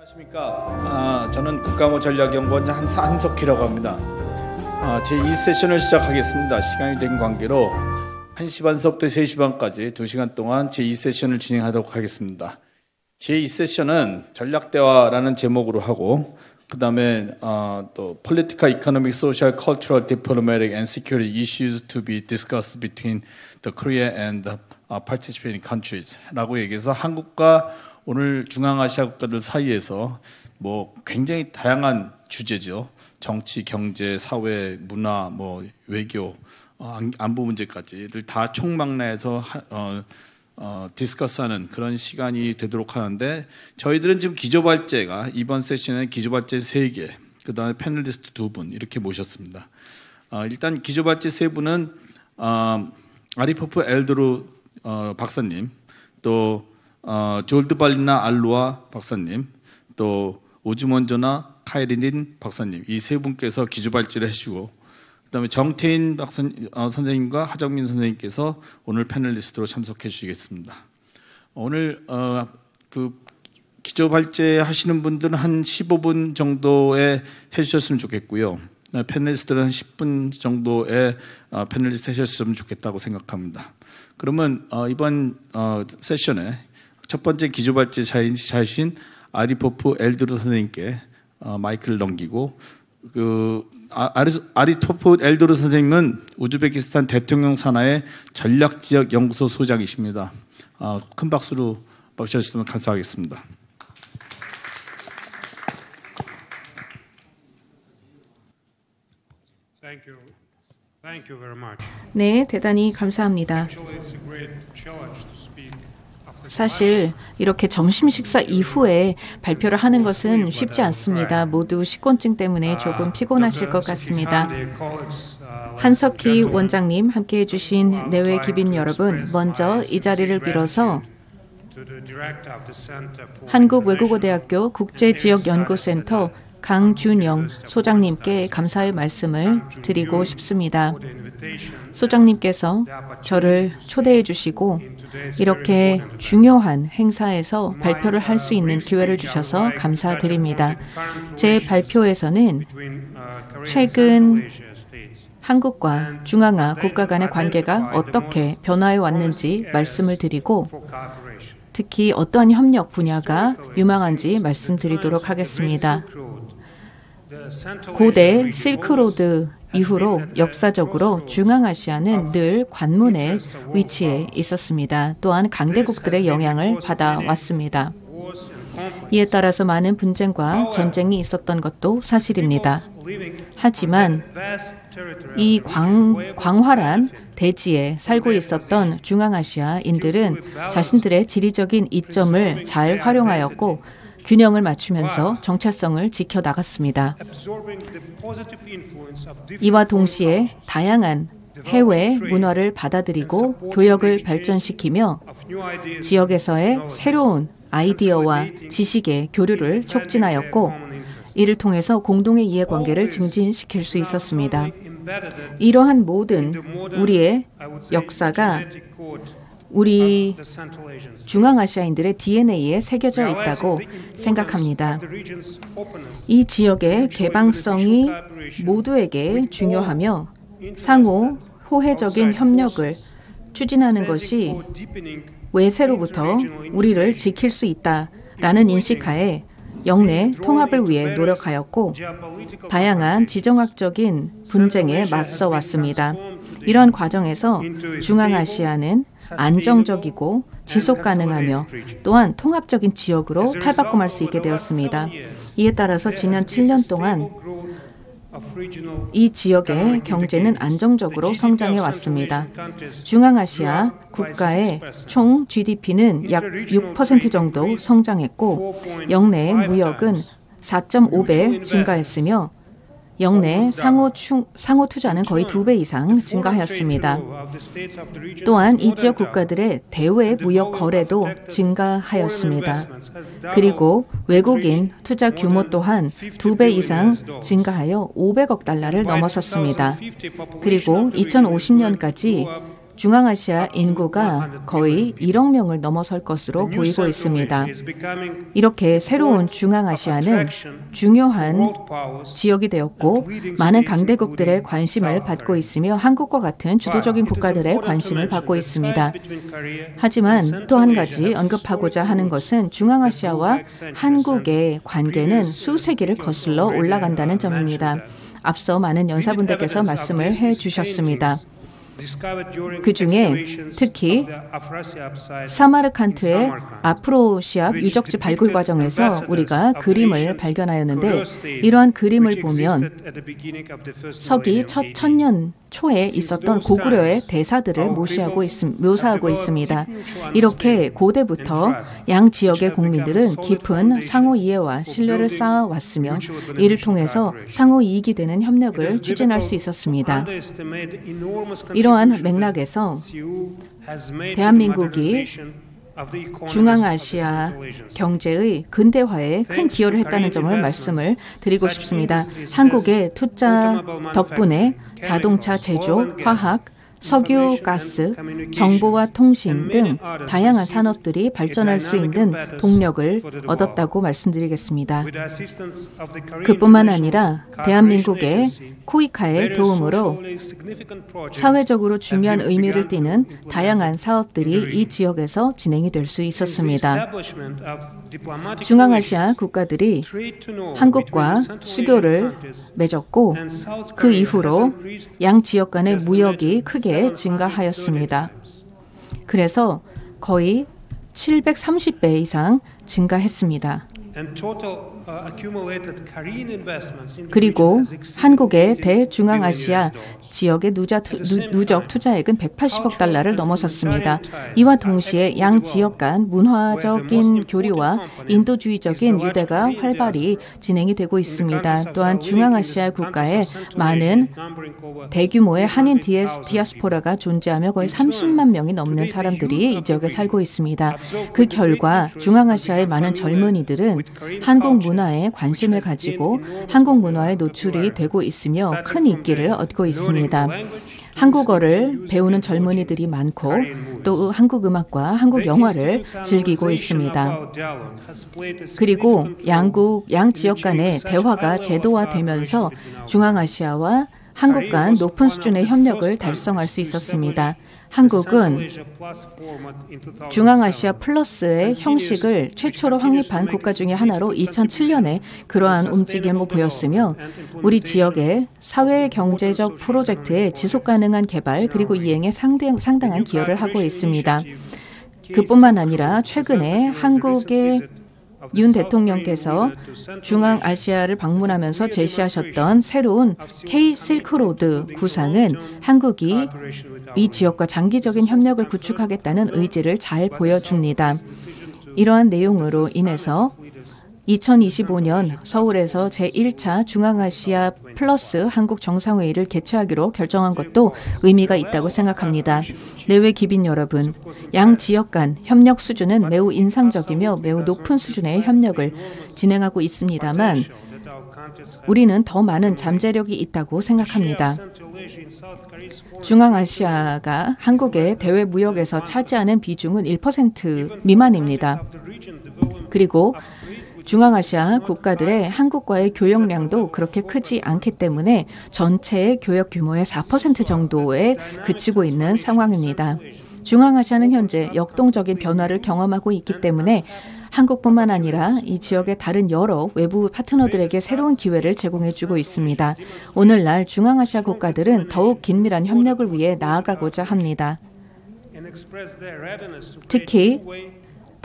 안녕하십니까. 저는 국가안보전략연구원 한석희라고 합니다. 제2세션을 시작하겠습니다. 시간이 된 관계로 1시 반 수업부터 3시 반까지 2시간 동안 제2세션을 진행하도록 하겠습니다. 제2세션은 전략대화라는 제목으로 하고 그 다음에 또 Political, Economic, Social, Cultural, Diplomatic and Security Issues to be discussed between the Korea and the participating countries 라고 얘기해서 한국과 오늘 중앙아시아 국가들 사이에서 뭐 굉장히 다양한 주제죠. 정치, 경제, 사회, 문화, 뭐 외교, 안보 문제까지를 다 총망라해서 디스커스하는 그런 시간이 되도록 하는데 저희들은 지금 기조발제가 이번 세션에 기조발제 3개, 그 다음에 패널리스트 2분 이렇게 모셨습니다. 일단 기조발제 3분은 아리포프 엘드루 박사님, 또 졸드발리나 알루아 박사님, 또 오즈몬조나 카이리닌 박사님 이 세 분께서 기조발제를 해주시고 그다음에 정태인 선생님과 하정민 선생님께서 오늘 패널리스트로 참석해 주시겠습니다. 오늘 그 기조발제 하시는 분들은 한 15분 정도에 해주셨으면 좋겠고요. 패널리스트는 한 10분 정도의 패널리스트 해주셨으면 좋겠다고 생각합니다. 그러면 이번 세션에 첫 번째 기조발제자이신 아리포프 엘드루 선생님께 마이크를 넘기고 아리토프 엘드루 선생님은 우즈베키스탄 대통령 산하의 전략지역연구소 소장이십니다. 큰 박수로 모셔주시면 감사하겠습니다. 네, 대단히 감사합니다. 사실 이렇게 점심 식사 이후에 발표를 하는 것은 쉽지 않습니다. 모두 식곤증 때문에 조금 피곤하실 것 같습니다. 한석희 원장님, 함께해 주신 내외 기빈 여러분, 먼저 이 자리를 빌어서 한국외국어대학교 국제지역연구센터 강준영 소장님께 감사의 말씀을 드리고 싶습니다. 소장님께서 저를 초대해 주시고 이렇게 중요한 행사에서 발표를 할 수 있는 기회를 주셔서 감사드립니다. 제 발표에서는 최근 한국과 중앙아 국가 간의 관계가 어떻게 변화해 왔는지 말씀을 드리고 특히 어떠한 협력 분야가 유망한지 말씀드리도록 하겠습니다. 고대 실크로드 이후로 역사적으로 중앙아시아는 늘 관문에 위치해 있었습니다. 또한 강대국들의 영향을 받아왔습니다. 이에 따라서 많은 분쟁과 전쟁이 있었던 것도 사실입니다. 하지만 이 광활한 대지에 살고 있었던 중앙아시아인들은 자신들의 지리적인 이점을 잘 활용하였고 균형을 맞추면서 정체성을 지켜나갔습니다. 이와 동시에 다양한 해외 문화를 받아들이고 교역을 발전시키며 지역에서의 새로운 아이디어와 지식의 교류를 촉진하였고 이를 통해서 공동의 이해관계를 증진시킬 수 있었습니다. 이러한 모든 우리의 역사가 우리 중앙아시아인들의 DNA에 새겨져 있다고 생각합니다. 이 지역의 개방성이 모두에게 중요하며 상호 호혜적인 협력을 추진하는 것이 외세로부터 우리를 지킬 수 있다라는 인식하에 영내 통합을 위해 노력하였고 다양한 지정학적인 분쟁에 맞서 왔습니다. 이런 과정에서 중앙아시아는 안정적이고 지속 가능하며 또한 통합적인 지역으로 탈바꿈할 수 있게 되었습니다. 이에 따라서 지난 7년 동안 이 지역의 경제는 안정적으로 성장해 왔습니다. 중앙아시아 국가의 총 GDP는 약 6% 정도 성장했고 영내 무역은 4.5배 증가했으며 영내 상호 투자는 거의 2배 이상 증가하였습니다. 또한 이 지역 국가들의 대외 무역 거래도 증가하였습니다. 그리고 외국인 투자 규모 또한 2배 이상 증가하여 500억 달러를 넘어섰습니다. 그리고 2050년까지 중앙아시아 인구가 거의 1억 명을 넘어설 것으로 보이고 있습니다. 이렇게 새로운 중앙아시아는 중요한 지역이 되었고 많은 강대국들의 관심을 받고 있으며 한국과 같은 주도적인 국가들의 관심을 받고 있습니다. 하지만 또 한 가지 언급하고자 하는 것은 중앙아시아와 한국의 관계는 수세기를 거슬러 올라간다는 점입니다. 앞서 많은 연사분들께서 말씀을 해주셨습니다. 그 중에 특히 사마르칸트의 아프로시압 유적지 발굴 과정에서 우리가 그림을 발견하였는데 이러한 그림을 보면 서기 첫 천년 초에 있었던 고구려의 대사들을 묘사하고 있습니다. 이렇게 고대부터 양 지역의 국민들은 깊은 상호 이해와 신뢰를 쌓아왔으며 이를 통해서 상호 이익이 되는 협력을 추진할 수 있었습니다. 이러한 맥락에서 대한민국이 중앙아시아 경제의 근대화에 큰 기여를 했다는 점을 말씀을 드리고 싶습니다. 한국의 투자 덕분에 자동차 제조, 화학, 석유, 가스, 정보와 통신 등 다양한 산업들이 발전할 수 있는 동력을 얻었다고 말씀드리겠습니다. 그뿐만 아니라 대한민국의 코이카의 도움으로 사회적으로 중요한 의미를 띠는 다양한 사업들이 이 지역에서 진행이 될 수 있었습니다. 중앙아시아 국가들이 한국과 수교를 맺었고 그 이후로 양 지역 간의 무역이 크게 증가하였습니다. 그래서 거의 730배 이상 증가했습니다. 그리고 한국의 대중앙아시아 지역의 누적 투자액은 180억 달러를 넘어섰습니다. 이와 동시에 양 지역 간 문화적인 교류와 인도주의적인 유대가 활발히 진행이 되고 있습니다. 또한 중앙아시아 국가에 많은 대규모의 한인 디아스포라가 존재하며 거의 30만 명이 넘는 사람들이 이 지역에 살고 있습니다. 그 결과 중앙아시아의 많은 젊은이들은 한국 문화에 관심을 가지고 한국 문화에 노출이 되고 있으며 큰 인기를 얻고 있습니다. 한국어를 배우는 젊은이들이 많고 또 한국 음악과 한국 영화를 즐기고 있습니다. 그리고 양 지역 간의 대화가 제도화되면서 중앙아시아와 한국 간 높은 수준의 협력을 달성할 수 있었습니다. 한국은 중앙아시아 플러스의 형식을 최초로 확립한 국가 중의 하나로 2007년에 그러한 움직임을 보였으며 우리 지역의 사회 경제적 프로젝트의 지속가능한 개발 그리고 이행에 상당한 기여를 하고 있습니다. 그뿐만 아니라 최근에 한국의 윤 대통령께서 중앙아시아를 방문하면서 제시하셨던 새로운 K-실크로드 구상은 한국이 이 지역과 장기적인 협력을 구축하겠다는 의지를 잘 보여줍니다. 이러한 내용으로 인해서 2025년 서울에서 제1차 중앙아시아 플러스 한국 정상회의를 개최하기로 결정한 것도 의미가 있다고 생각합니다. 내외 기빈 여러분, 양 지역 간 협력 수준은 매우 인상적이며 매우 높은 수준의 협력을 진행하고 있습니다만 우리는 더 많은 잠재력이 있다고 생각합니다. 중앙아시아가 한국의 대외 무역에서 차지하는 비중은 1% 미만입니다. 그리고 중앙아시아 국가들의 한국과의 교역량도 그렇게 크지 않기 때문에 전체의 교역 규모의 4% 정도에 그치고 있는 상황입니다. 중앙아시아는 현재 역동적인 변화를 경험하고 있기 때문에 한국뿐만 아니라 이 지역의 다른 여러 외부 파트너들에게 새로운 기회를 제공해주고 있습니다. 오늘날 중앙아시아 국가들은 더욱 긴밀한 협력을 위해 나아가고자 합니다. 특히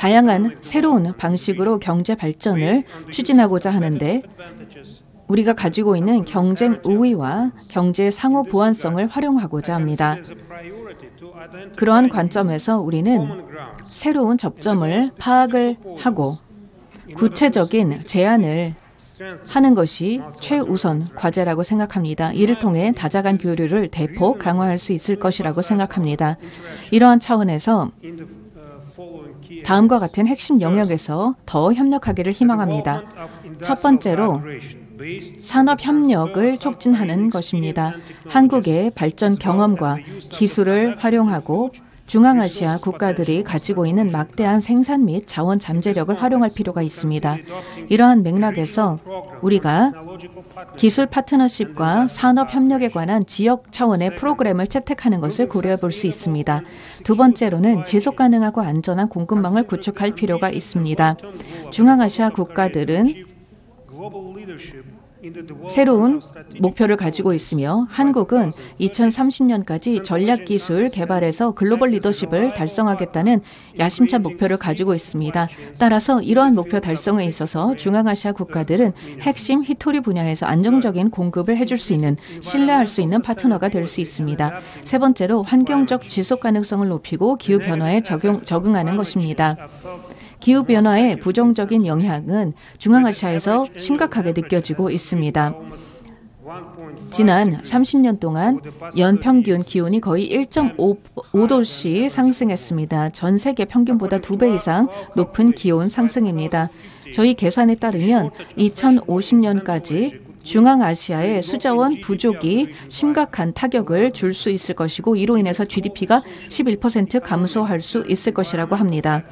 다양한 새로운 방식으로 경제 발전을 추진하고자 하는데 우리가 가지고 있는 경쟁 우위와 경제의 상호 보완성을 활용하고자 합니다. 그러한 관점에서 우리는 새로운 접점을 파악을 하고 구체적인 제안을 하는 것이 최우선 과제라고 생각합니다. 이를 통해 다자간 교류를 대폭 강화할 수 있을 것이라고 생각합니다. 이러한 차원에서 다음과 같은 핵심 영역에서 더 협력하기를 희망합니다. 첫 번째로 산업 협력을 촉진하는 것입니다. 한국의 발전 경험과 기술을 활용하고 중앙아시아 국가들이 가지고 있는 막대한 생산 및 자원 잠재력을 활용할 필요가 있습니다. 이러한 맥락에서 우리가 기술 파트너십과 산업 협력에 관한 지역 차원의 프로그램을 채택하는 것을 고려해 볼 수 있습니다. 두 번째로는 지속 가능하고 안전한 공급망을 구축할 필요가 있습니다. 중앙아시아 국가들은 새로운 목표를 가지고 있으며 한국은 2030년까지 전략기술 개발에서 글로벌 리더십을 달성하겠다는 야심찬 목표를 가지고 있습니다. 따라서 이러한 목표 달성에 있어서 중앙아시아 국가들은 핵심 히토리 분야에서 안정적인 공급을 해줄 수 있는, 신뢰할 수 있는 파트너가 될 수 있습니다. 세 번째로 환경적 지속 가능성을 높이고 기후변화에 적응하는 것입니다. 기후변화의 부정적인 영향은 중앙아시아에서 심각하게 느껴지고 있습니다. 지난 30년 동안 연평균 기온이 거의 1.5도씩 상승했습니다. 전 세계 평균보다 2배 이상 높은 기온 상승입니다. 저희 계산에 따르면 2050년까지 중앙아시아의 수자원 부족이 심각한 타격을 줄 수 있을 것이고 이로 인해서 GDP가 11% 감소할 수 있을 것이라고 합니다.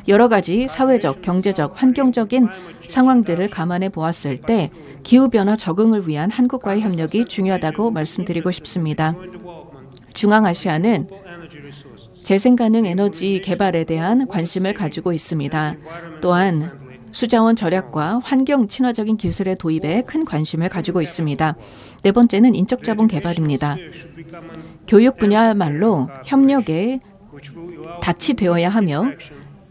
여러 가지 사회적, 경제적, 환경적인 상황들을 감안해 보았을 때 기후변화 적응을 위한 한국과의 협력이 중요하다고 말씀드리고 싶습니다. 중앙아시아는 재생가능 에너지 개발에 대한 관심을 가지고 있습니다. 또한 수자원 절약과 환경 친화적인 기술의 도입에 큰 관심을 가지고 있습니다. 네 번째는 인적 자본 개발입니다. 교육 분야야말로 협력의 닻이 되어야 하며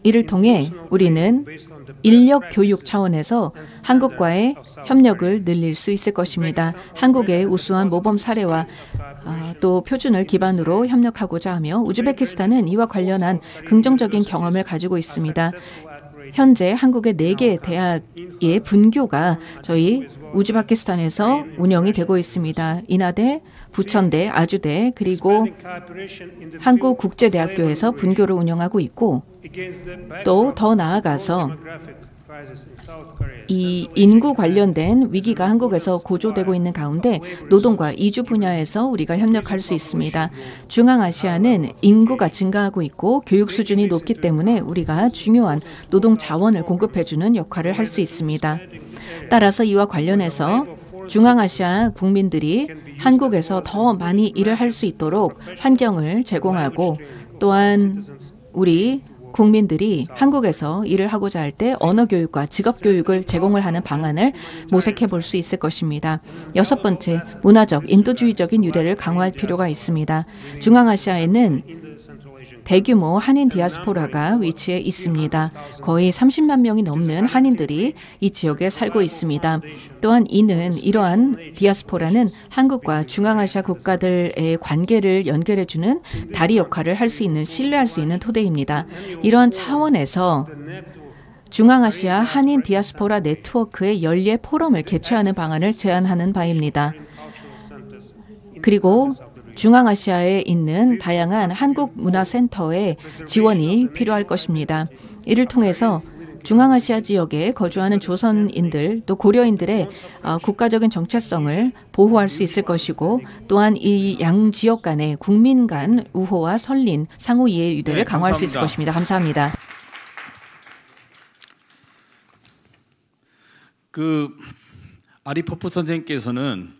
이를 통해 우리는 인력 교육 차원에서 한국과의 협력을 늘릴 수 있을 것입니다. 한국의 우수한 모범 사례와 또 표준을 기반으로 협력하고자 하며 우즈베키스탄은 이와 관련한 긍정적인 경험을 가지고 있습니다. 현재 한국의 4개 대학의 분교가 저희 우즈베키스탄에서 운영이 되고 있습니다. 인하대, 부천대, 아주대, 그리고 한국국제대학교에서 분교를 운영하고 있고 또 더 나아가서 이 인구 관련된 위기가 한국에서 고조되고 있는 가운데 노동과 이주 분야에서 우리가 협력할 수 있습니다. 중앙아시아는 인구가 증가하고 있고 교육 수준이 높기 때문에 우리가 중요한 노동 자원을 공급해주는 역할을 할 수 있습니다. 따라서 이와 관련해서 중앙아시아 국민들이 한국에서 더 많이 일을 할 수 있도록 환경을 제공하고 또한 우리 국민들이 한국에서 일을 하고자 할 때 언어 교육과 직업 교육을 제공을 하는 방안을 모색해 볼 수 있을 것입니다. 여섯 번째, 문화적, 인도주의적인 유대를 강화할 필요가 있습니다. 중앙아시아에는 대규모 한인 디아스포라가 위치해 있습니다. 거의 30만 명이 넘는 한인들이 이 지역에 살고 있습니다. 또한 이러한 디아스포라는 한국과 중앙아시아 국가들의 관계를 연결해주는 다리 역할을 할 수 있는, 신뢰할 수 있는 토대입니다. 이러한 차원에서 중앙아시아 한인 디아스포라 네트워크의 연례 포럼을 개최하는 방안을 제안하는 바입니다. 그리고 중앙아시아에 있는 다양한 한국 문화센터의 지원이 필요할 것입니다. 이를 통해서 중앙아시아 지역에 거주하는 조선인들 또 고려인들의 국가적인 정체성을 보호할 수 있을 것이고 또한 이 양 지역 간의 국민 간 우호와 설린 상호 이해 유대를 강화할 수 있을 것입니다. 감사합니다. 아리포프 선생님께서는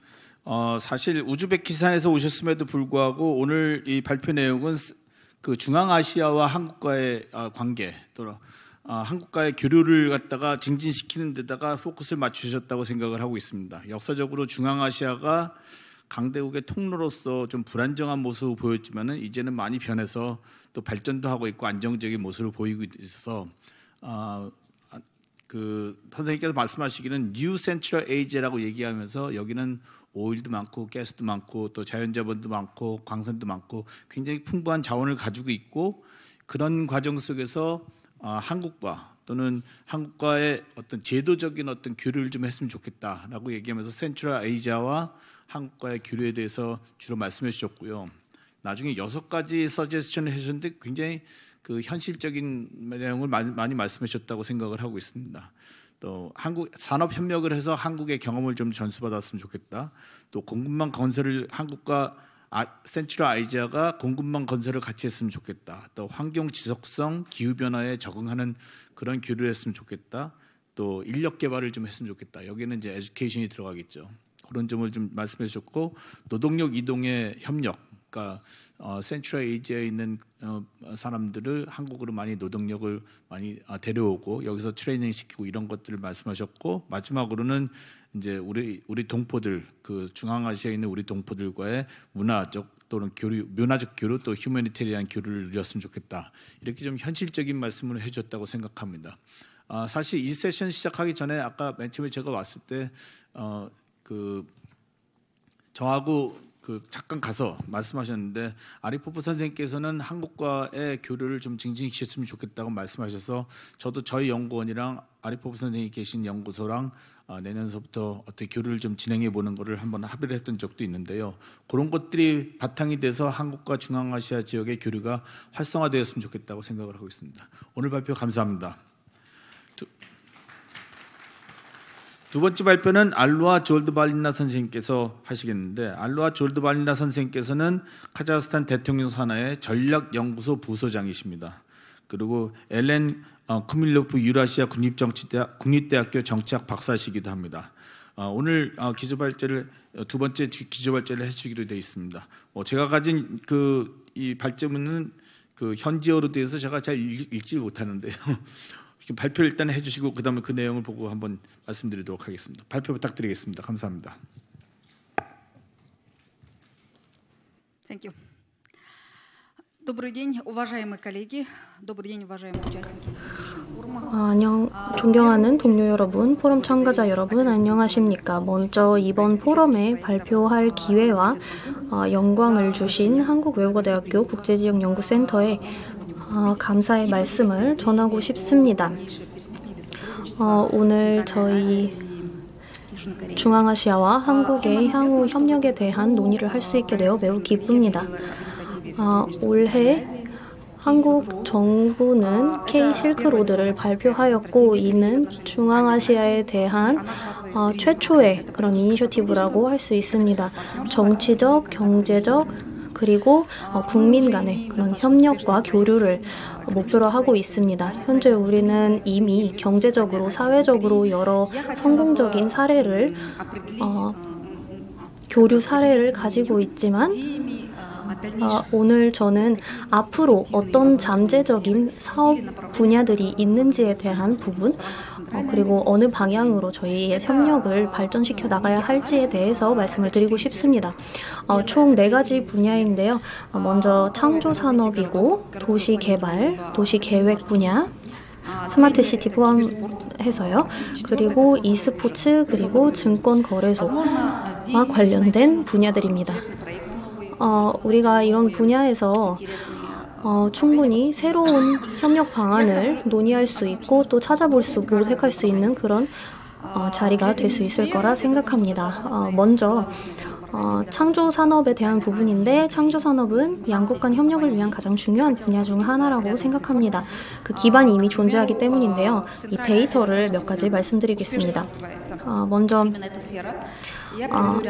사실 우즈베키스탄에서 오셨음에도 불구하고 오늘 이 발표 내용은 그 중앙아시아와 한국과의 관계 또 한국과의 교류를 갖다가 증진시키는 데다가 포커스를 맞추셨다고 생각을 하고 있습니다. 역사적으로 중앙아시아가 강대국의 통로로서 좀 불안정한 모습을 보였지만은 이제는 많이 변해서 또 발전도 하고 있고 안정적인 모습을 보이고 있어서 그 선생님께서 말씀하시기는 뉴 센트럴 에이지라고 얘기하면서 여기는 오일도 많고 가스도 많고 또 자연자원도 많고 광산도 많고 굉장히 풍부한 자원을 가지고 있고 그런 과정 속에서 한국과 또는 한국과의 어떤 제도적인 어떤 교류를 좀 했으면 좋겠다라고 얘기하면서 센트럴 아시아와 한국과의 교류에 대해서 주로 말씀해 주셨고요. 나중에 6가지 서제스션을 해주셨는데 굉장히 그 현실적인 내용을 많이 말씀해 주셨다고 생각을 하고 있습니다. 또 한국 산업 협력을 해서 한국의 경험을 좀 전수받았으면 좋겠다. 또 공급망 건설을 한국과 센트럴 아시아가 공급망 건설을 같이 했으면 좋겠다. 또 환경 지속성, 기후 변화에 적응하는 그런 교류를 했으면 좋겠다. 또 인력 개발을 좀 했으면 좋겠다. 여기는 이제 에듀케이션이 들어가겠죠. 그런 점을 좀 말씀해 주셨고, 노동력 이동의 협력, 그러니까 센트럴 아시아에 있는 사람들을 한국으로 많이 노동력을 많이 데려오고 여기서 트레이닝 시키고 이런 것들을 말씀하셨고, 마지막으로는 이제 우리 동포들, 그 중앙아시아에 있는 우리 동포들과의 문화적 또는 교류, 문화적 교류 또 휴머니테리안 교류를 이뤘으면 좋겠다. 이렇게 좀 현실적인 말씀을 해줬다고 생각합니다. 사실 이 세션 시작하기 전에 아까 맨 처음에 제가 왔을 때 저하고 잠깐 가서 말씀하셨는데, 아리포프 선생님께서는 한국과의 교류를 좀 증진시켰으면 좋겠다고 말씀하셔서 저도 저희 연구원이랑 아리포프 선생님이 계신 연구소랑 내년서부터 어떻게 교류를 좀 진행해 보는 것을 한번 합의를 했던 적도 있는데요. 그런 것들이 바탕이 돼서 한국과 중앙아시아 지역의 교류가 활성화되었으면 좋겠다고 생각을 하고 있습니다. 오늘 발표 감사합니다. 두 번째 발표는 알루아 졸드발리나 선생님께서 하시겠는데, 알루아 졸드발리나 선생님께서는 카자흐스탄 대통령 산하의 전략연구소 부소장이십니다. 그리고 엘렌 쿠밀로프 유라시아 국립대학교 정치학 박사시기도 합니다. 오늘 기조발제를 두 번째 기조발제를 해주기로 되어 있습니다. 제가 가진 이 발제문은 현지어로 되어서 제가 잘 읽지 못하는데요. 발표 일단 해주시고 그다음에 그 내용을 보고 한번 말씀드리도록 하겠습니다. 발표 부탁드리겠습니다. 감사합니다. Thank you. Добрый день, уважаемые коллеги. Добрый день, уважаемые участники 안녕, 존경하는 동료 여러분, 포럼 참가자 여러분, 안녕하십니까? 먼저 이번 포럼에 발표할 기회와 영광을 주신 한국외국어대학교 국제지역연구센터에 감사의 말씀을 전하고 싶습니다. 오늘 저희 중앙아시아와 한국의 향후 협력에 대한 논의를 할 수 있게 되어 매우 기쁩니다. 올해 한국 정부는 K-실크로드를 발표하였고, 이는 중앙아시아에 대한 최초의 그런 이니셔티브라고 할 수 있습니다. 정치적, 경제적, 그리고 국민 간의 그런 협력과 교류를 목표로 하고 있습니다. 현재 우리는 이미 경제적으로, 사회적으로 여러 성공적인 사례를, 교류 사례를 가지고 있지만, 오늘 저는 앞으로 어떤 잠재적인 사업 분야들이 있는지에 대한 부분, 그리고 어느 방향으로 저희의 협력을 발전시켜 나가야 할지에 대해서 말씀을 드리고 싶습니다. 총 4가지 분야인데요. 먼저 창조산업이고, 도시개발, 도시계획 분야, 스마트시티 포함해서요. 그리고 e스포츠, 그리고 증권거래소와 관련된 분야들입니다. 우리가 이런 분야에서 충분히 새로운 협력 방안을 논의할 수 있고 또 찾아볼 수, 모색할 수 있는 그런 자리가 될 수 있을 거라 생각합니다. 먼저 창조산업에 대한 부분인데, 창조산업은 양국 간 협력을 위한 가장 중요한 분야 중 하나라고 생각합니다. 그 기반이 이미 존재하기 때문인데요. 이 데이터를 몇 가지 말씀드리겠습니다. 먼저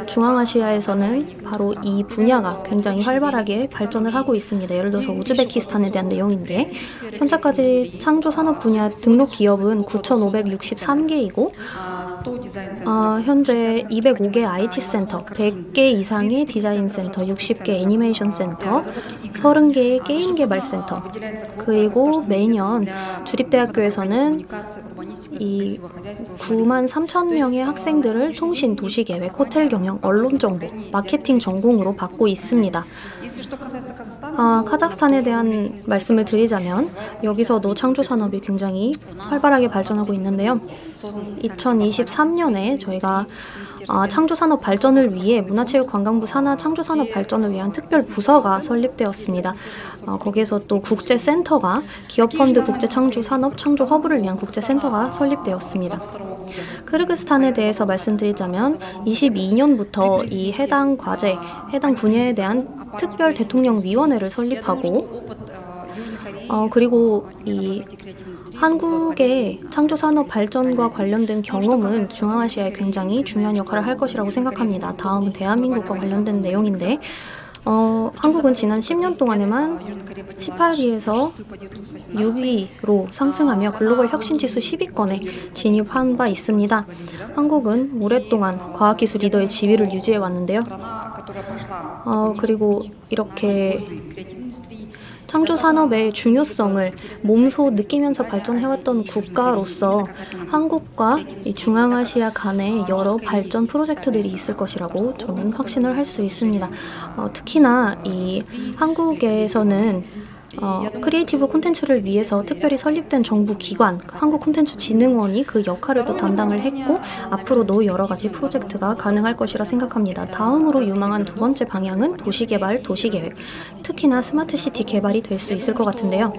중앙아시아에서는 바로 이 분야가 굉장히 활발하게 발전을 하고 있습니다. 예를 들어서 우즈베키스탄에 대한 내용인데, 현재까지 창조산업 분야 등록 기업은 9,563개이고 현재 205개 IT 센터, 100개 이상의 디자인 센터, 60개 애니메이션 센터, 30개의 게임 개발 센터, 그리고 매년 주립대학교에서는 이 93,000명의 학생들을 통신, 도시계획, 호텔 경영, 언론 정보, 마케팅 전공으로 받고 있습니다. 카자흐스탄에 대한 말씀을 드리자면, 여기서도 창조산업이 굉장히 활발하게 발전하고 있는데요. 2023년에 저희가 창조산업 발전을 위해 문화체육관광부 산하 창조산업 발전을 위한 특별 부서가 설립되었습니다. 거기에서 또 국제센터가, 기업펀드 국제창조산업 창조허브를 위한 국제센터가 설립되었습니다. 크르그스탄에 대해서 말씀드리자면 22년부터 이 해당 과제, 해당 분야에 대한 특별 대통령위원회를 설립하고 그리고 이 한국의 창조산업 발전과 관련된 경험은 중앙아시아에 굉장히 중요한 역할을 할 것이라고 생각합니다. 다음은 대한민국과 관련된 내용인데 한국은 지난 10년 동안에만 18위에서 6위로 상승하며 글로벌 혁신지수 10위권에 진입한 바 있습니다. 한국은 오랫동안 과학기술 리더의 지위를 유지해 왔는데요. 그리고 이렇게 창조산업의 중요성을 몸소 느끼면서 발전해왔던 국가로서 한국과 이 중앙아시아 간에 여러 발전 프로젝트들이 있을 것이라고 저는 확신을 할 수 있습니다. 특히나 이 한국에서는 크리에이티브 콘텐츠를 위해서 특별히 설립된 정부 기관, 한국콘텐츠진흥원이 그 역할을 또 담당을 했고 앞으로도 여러 가지 프로젝트가 가능할 것이라 생각합니다. 다음으로 유망한 두 번째 방향은 도시개발, 도시계획, 특히나 스마트시티 개발이 될 수 있을 것 같은데요.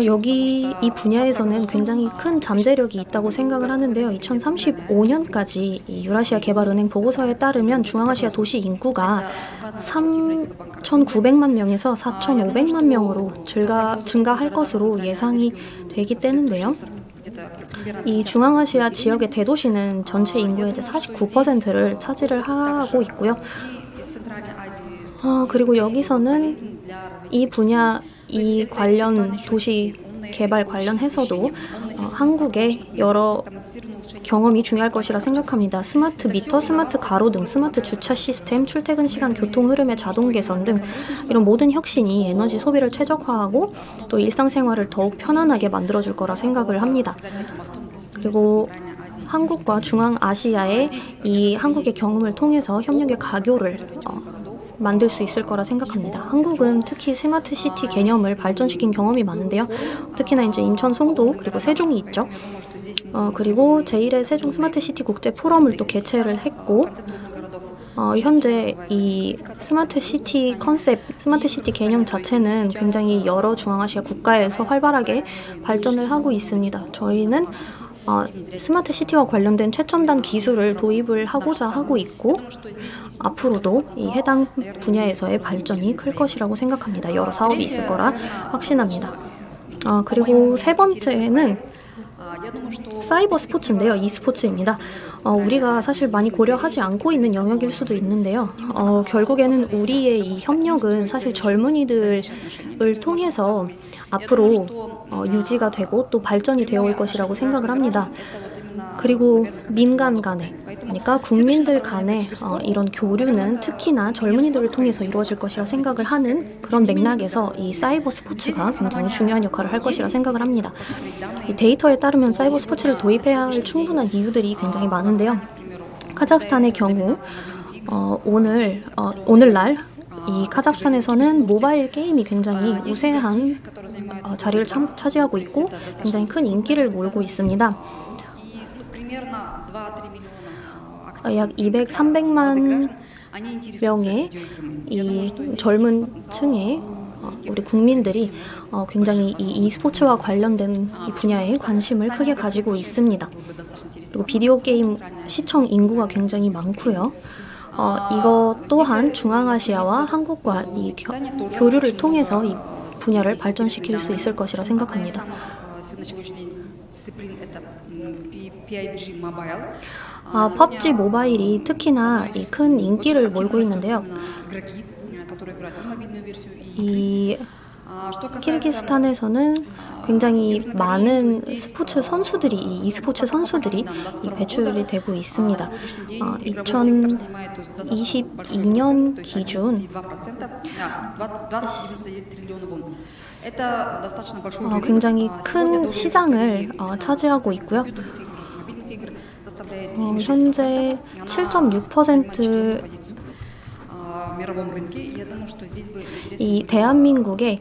여기 이 분야에서는 굉장히 큰 잠재력이 있다고 생각을 하는데요. 2035년까지 이 유라시아 개발은행 보고서에 따르면 중앙아시아 도시 인구가 3,900만 명에서 4,500만 명으로 증가할 것으로 예상이 되기 때문인데요. 이 중앙아시아 지역의 대도시는 전체 인구의 이제 49%를 차지를 하고 있고요. 그리고 여기서는 이 분야 이 관련 도시 개발 관련해서도 한국의 여러 경험이 중요할 것이라 생각합니다. 스마트 미터, 스마트 가로등, 스마트 주차 시스템, 출퇴근 시간 교통 흐름의 자동 개선 등 이런 모든 혁신이 에너지 소비를 최적화하고 또 일상생활을 더욱 편안하게 만들어줄 거라 생각을 합니다. 그리고 한국과 중앙아시아의 이 한국의 경험을 통해서 협력의 가교를 만들 수 있을 거라 생각합니다. 한국은 특히 스마트 시티 개념을 발전시킨 경험이 많은데요. 특히나 이제 인천 송도 그리고 세종이 있죠. 그리고 제1회 세종 스마트 시티 국제 포럼을 또 개최를 했고 현재 이 스마트 시티 컨셉, 스마트 시티 개념 자체는 굉장히 여러 중앙아시아 국가에서 활발하게 발전을 하고 있습니다. 저희는 스마트 시티와 관련된 최첨단 기술을 도입을 하고자 하고 있고 앞으로도 이 해당 분야에서의 발전이 클 것이라고 생각합니다. 여러 사업이 있을 거라 확신합니다. 그리고 세 번째는 사이버 스포츠인데요. e스포츠입니다. 우리가 사실 많이 고려하지 않고 있는 영역일 수도 있는데요. 결국에는 우리의 이 협력은 사실 젊은이들을 통해서 앞으로 유지가 되고 또 발전이 되어 올 것이라고 생각을 합니다. 그리고 민간 간에, 그러니까 국민들 간의 이런 교류는 특히나 젊은이들을 통해서 이루어질 것이라 생각을 하는 그런 맥락에서 이 사이버 스포츠가 굉장히 중요한 역할을 할 것이라 생각을 합니다. 이 데이터에 따르면 사이버 스포츠를 도입해야 할 충분한 이유들이 굉장히 많은데요. 카자흐스탄의 경우 오늘날 이 카자흐스탄에서는 모바일 게임이 굉장히 우세한 자리를 차지하고 있고 굉장히 큰 인기를 몰고 있습니다. 약 300만 명의 이 젊은 층의 우리 국민들이 굉장히 이 e스포츠와 관련된 이 분야에 관심을 크게 가지고 있습니다. 그리고 비디오 게임 시청 인구가 굉장히 많고요. 이것 또한 중앙아시아와 한국과 이 교류를 통해서 이 분야를 발전시킬 수 있을 것이라 생각합니다. PUBG 모바일이 특히나 이 큰 인기를 몰고 있는데요. 이 키르기스탄에서는 굉장히 많은 스포츠 선수들이 e스포츠 선수들이 배출이 되고 있습니다. 2022년 기준 굉장히 큰 시장을 차지하고 있고요. 현재 7.6% 이 대한민국의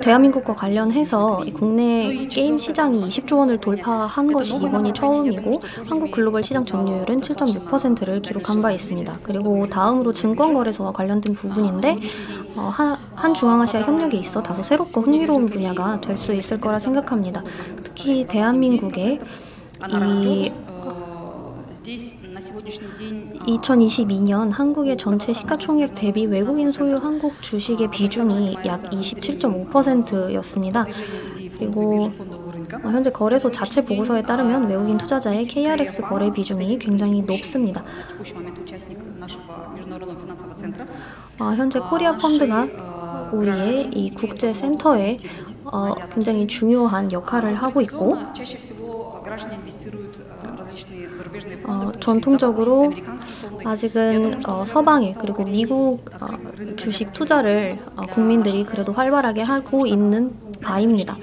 대한민국과 관련해서 이 국내 게임 시장이 20조 원을 돌파한 것이 이번이 처음이고 한국 글로벌 시장 점유율은 7.6%를 기록한 바 있습니다. 그리고 다음으로 증권거래소와 관련된 부분인데 한 중앙아시아 협력에 있어 다소 새롭고 흥미로운 분야가 될 수 있을 거라 생각합니다. 특히 대한민국의 이 2022년 한국의 전체 시가총액 대비 외국인 소유 한국 주식의 비중이 약 27.5%였습니다. 그리고 현재 거래소 자체 보고서에 따르면 외국인 투자자의 KRX 거래 비중이 굉장히 높습니다. 현재 코리아 펀드가 우리의 이 국제 센터에 굉장히 중요한 역할을 하고 있고 전통적으로 아직은 서방에 그리고 미국 주식 투자를 국민들이 그래도 활발하게 하고 있는 바입니다.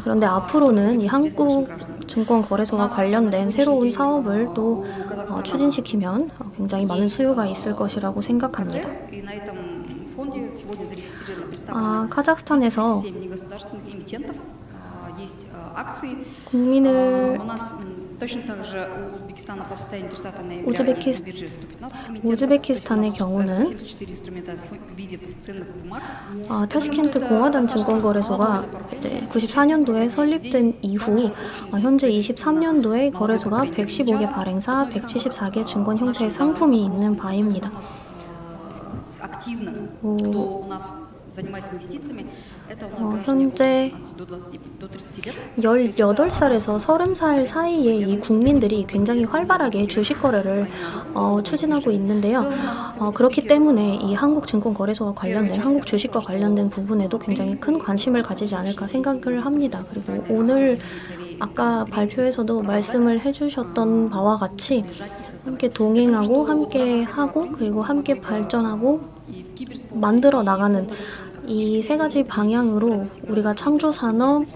그런데 앞으로는 이 한국증권거래소와 관련된 새로운 사업을 또 추진시키면 굉장히 많은 수요가 있을 것이라고 생각합니다. 카자흐스탄에서 국민을 우즈베키스탄의 경우는 타시켄트 공화당 증권거래소가 이제 94년도에 설립된 이후 현재 23년도에 거래소가 115개 발행사, 174개 증권 형태의 상품이 있는 바입니다. 현재 18살에서 30살 사이의 이 국민들이 굉장히 활발하게 주식 거래를 추진하고 있는데요. 그렇기 때문에 이 한국증권거래소와 관련된 한국 주식과 관련된 부분에도 굉장히 큰 관심을 가지지 않을까 생각을 합니다. 그리고 오늘 아까 발표에서도 말씀을 해주셨던 바와 같이 함께 동행하고 함께 하고 그리고 함께 발전하고 만들어 나가는 이 세 가지 방향으로 우리가 창조산업,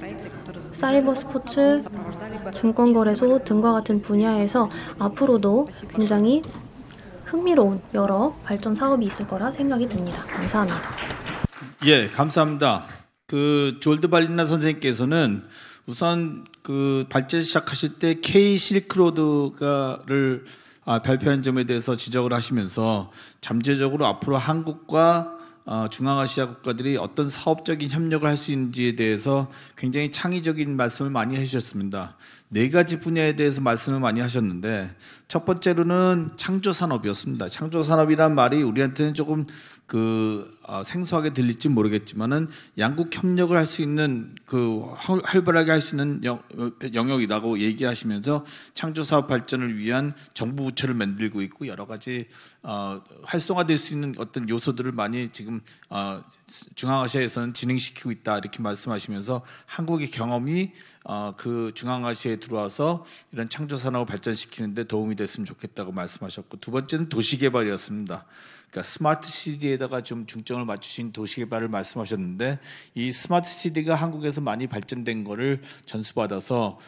사이버 스포츠, 증권거래소 등과 같은 분야에서 앞으로도 굉장히 흥미로운 여러 발전 사업이 있을 거라 생각이 듭니다. 감사합니다. 예, 감사합니다. 졸드 발리나 선생님께서는 우선 발제 시작하실 때 K 실크로드를 발표한 점에 대해서 지적을 하시면서 잠재적으로 앞으로 한국과 중앙아시아 국가들이 어떤 사업적인 협력을 할 수 있는지에 대해서 굉장히 창의적인 말씀을 많이 해주셨습니다. 4가지 분야에 대해서 말씀을 많이 하셨는데 첫 번째로는 창조산업이었습니다. 창조산업이란 말이 우리한테는 조금 생소하게 들릴지 모르겠지만은 양국 협력을 할 수 있는 활발하게 할 수 있는 영역이라고 얘기하시면서 창조사업 발전을 위한 정부 부처를 만들고 있고 여러 가지 활성화될 수 있는 어떤 요소들을 많이 지금 중앙아시아에서는 진행시키고 있다 이렇게 말씀하시면서 한국의 경험이 중앙아시아에 들어와서 이런 창조산업을 발전시키는 데 도움이 됐으면 좋겠다고 말씀하셨고 두 번째는 도시개발이었습니다. 그러니까 스마트 시티에다가 좀 중점을 맞추신 도시개발을 말씀하셨는데 이 스마트 시티가 한국에서 많이 발전된 거를 전수받아서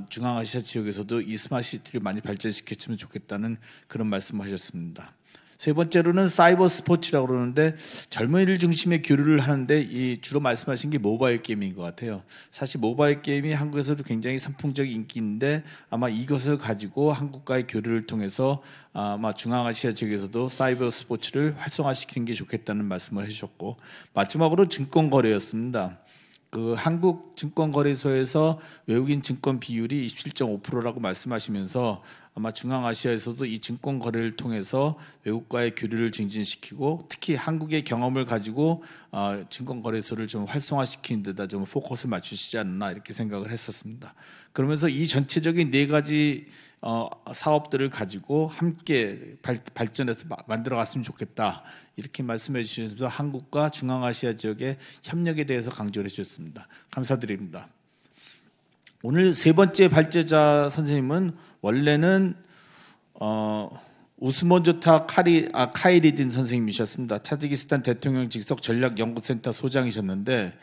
중앙아시아 지역에서도 이 스마트 시티를 많이 발전시켰으면 좋겠다는 그런 말씀하셨습니다. 세 번째로는 사이버 스포츠라고 그러는데 젊은이들 중심의 교류를 하는데 주로 말씀하신 게 모바일 게임인 것 같아요. 사실 모바일 게임이 한국에서도 굉장히 선풍적인 인기인데 아마 이것을 가지고 한국과의 교류를 통해서 아마 중앙아시아 지역에서도 사이버 스포츠를 활성화시키는 게 좋겠다는 말씀을 해주셨고 마지막으로 증권거래였습니다. 한국 증권거래소에서 외국인 증권 비율이 27.5%라고 말씀하시면서 아마 중앙아시아에서도 이 증권 거래를 통해서 외국과의 교류를 증진시키고 특히 한국의 경험을 가지고 증권 거래소를 좀 활성화시키는 데다 좀 포커스를 맞추시지 않나 이렇게 생각을 했었습니다. 그러면서 이 전체적인 4가지 사업들을 가지고 함께 발전해서 만들어갔으면 좋겠다 이렇게 말씀해 주시면서 한국과 중앙아시아 지역의 협력에 대해서 강조를 해주셨습니다. 감사드립니다. 오늘 세 번째 발제자 선생님은 원래는 우스몬조타 카이리딘 선생님이셨습니다. 타지키스탄 대통령 직속 전략연구센터 소장이셨는데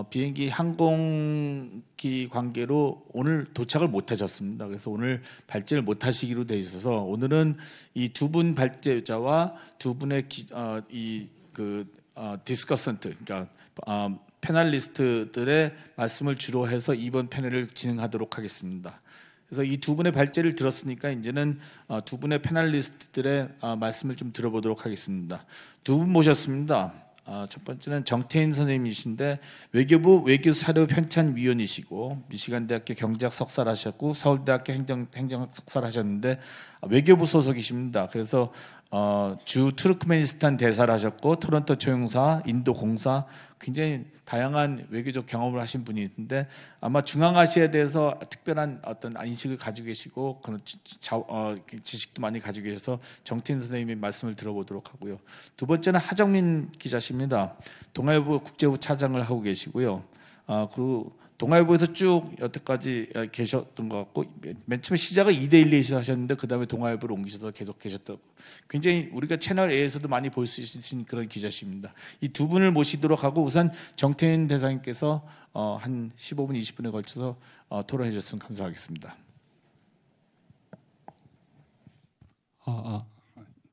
비행기 항공기 관계로 오늘 도착을 못 하셨습니다. 그래서 오늘 발제를 못 하시기로 돼 있어서 오늘은 이 두 분 발제자와 두 분의 디스커선트 그러니까 패널리스트들의 말씀을 주로 해서 이번 패널을 진행하도록 하겠습니다. 그래서 이 두 분의 발제를 들었으니까 이제는 두 분의 패널리스트들의 말씀을 좀 들어보도록 하겠습니다. 두 분 모셨습니다. 첫 번째는 정태인 선생님이신데 외교부 외교사료 편찬위원이시고 미시간대학교 경제학 석사를 하셨고 서울대학교 행정학 석사를 하셨는데 외교부 소속이십니다. 그래서 주 투르크메니스탄 대사를 하셨고 토론토 초용사, 인도 공사 굉장히 다양한 외교적 경험을 하신 분이 있는데 아마 중앙아시아에 대해서 특별한 어떤 인식을 가지고 계시고 그런 지식도 많이 가지고 계셔서 정태인 선생님의 말씀을 들어보도록 하고요. 두 번째는 하정민 기자십니다. 동아일보 국제부 차장을 하고 계시고요. 그리고 동아일보에서 쭉 여태까지 계셨던 것 같고 맨 처음에 시작을 2대1 하셨는데 그 다음에 동아일보로 옮기셔서 계속 계셨다고 굉장히 우리가 채널 A에서도 많이 볼 수 있으신 그런 기자십니다. 이 두 분을 모시도록 하고 우선 정태인 대사님께서 한 15분 20분에 걸쳐서 토론해 주셨으면 감사하겠습니다.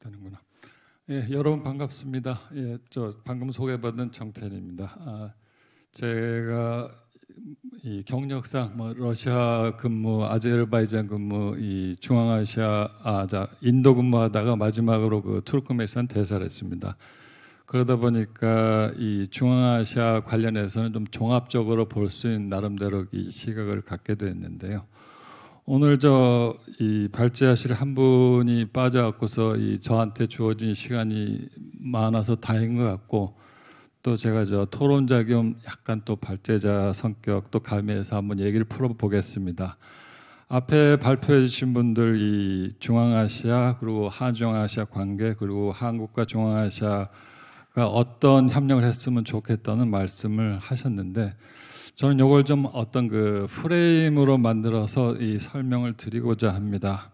되는구나. 예, 여러분 반갑습니다. 예, 저 방금 소개받은 정태인입니다. 제가 이 경력상 러시아 근무, 아제르바이잔 근무, 이 중앙아시아, 인도 근무하다가 마지막으로 그 투르크메니스탄 대사를 했습니다. 그러다 보니까 이 중앙아시아 관련해서는 좀 종합적으로 볼 수 있는 나름대로 이 시각을 갖게 됐는데요. 오늘 이 발제하실 한 분이 빠져갖고서 이 저한테 주어진 시간이 많아서 다행인 것 같고. 또 제가 토론자 겸 약간 또 발제자 성격 또 가미해서 한번 얘기를 풀어보겠습니다. 앞에 발표해 주신 분들 이 중앙아시아 그리고 한중앙아시아 관계 그리고 한국과 중앙아시아가 어떤 협력을 했으면 좋겠다는 말씀을 하셨는데 저는 이걸 좀 어떤 그 프레임으로 만들어서 이 설명을 드리고자 합니다.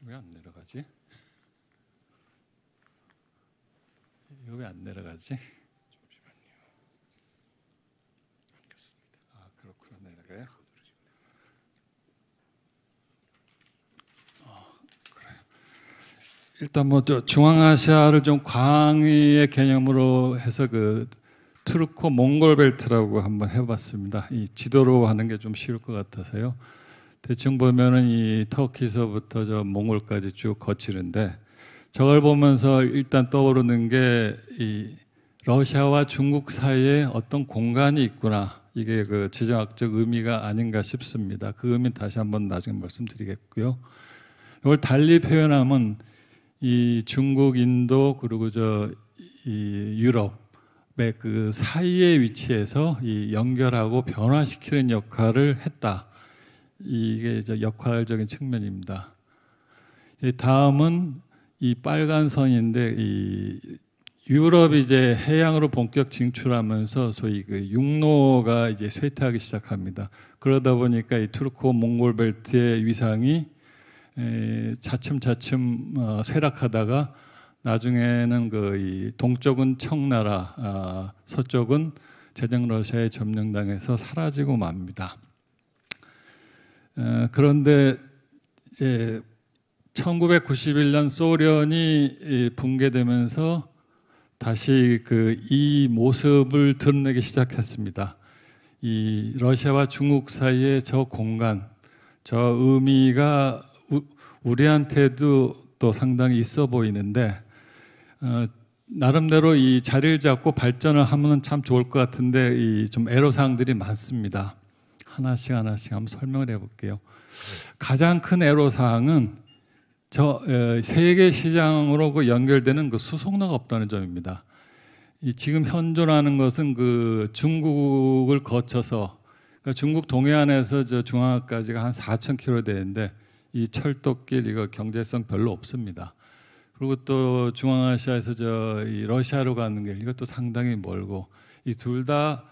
왜 안 내려가지? 이거 왜 안 내려가지? 잠시만요. 그렇구나. 내려가요? 그래. 일단 중앙아시아를 좀 광의의 개념으로 해서 그 투르코 몽골 벨트라고 한번 해봤습니다. 이 지도로 하는 게 좀 쉬울 것 같아서요. 대충 보면은 이 터키서부터 몽골까지 쭉 거치는데 저걸 보면서 일단 떠오르는 게 이 러시아와 중국 사이에 어떤 공간이 있구나. 이게 그 지정학적 의미가 아닌가 싶습니다. 그 의미 다시 한번 나중에 말씀드리겠고요. 이걸 달리 표현하면 이 중국, 인도 그리고 이 유럽의 그 사이의 위치에서 이 연결하고 변화시키는 역할을 했다. 이게 역할적인 측면입니다. 다음은 이 빨간 선인데 이 유럽이 이제 해양으로 본격 진출하면서 소위 그 육로가 이제 쇠퇴하기 시작합니다. 그러다 보니까 이 투르코 몽골 벨트의 위상이 차츰차츰 쇠락하다가 나중에는 이 동쪽은 청나라, 서쪽은 제정 러시아에 점령당해서 사라지고 맙니다. 그런데 이제 1991년 소련이 붕괴되면서 다시 이 모습을 드러내기 시작했습니다. 이 러시아와 중국 사이의 저 공간, 저 의미가 우리한테도 또 상당히 있어 보이는데 나름대로 이 자리를 잡고 발전을 하면 참 좋을 것 같은데 좀 애로사항들이 많습니다. 하나씩 한번 설명을 해볼게요. 가장 큰 애로사항은 세계 시장으로 연결되는 그 수송로가 없다는 점입니다. 지금 현존하는 것은 그 중국을 거쳐서 그러니까 중국 동해안에서 중앙까지가 한 4,000km 되는데 이 철도길 이거 경제성 별로 없습니다. 그리고 또 중앙아시아에서 이 러시아로 가는 길 이것도 상당히 멀고 이 둘 다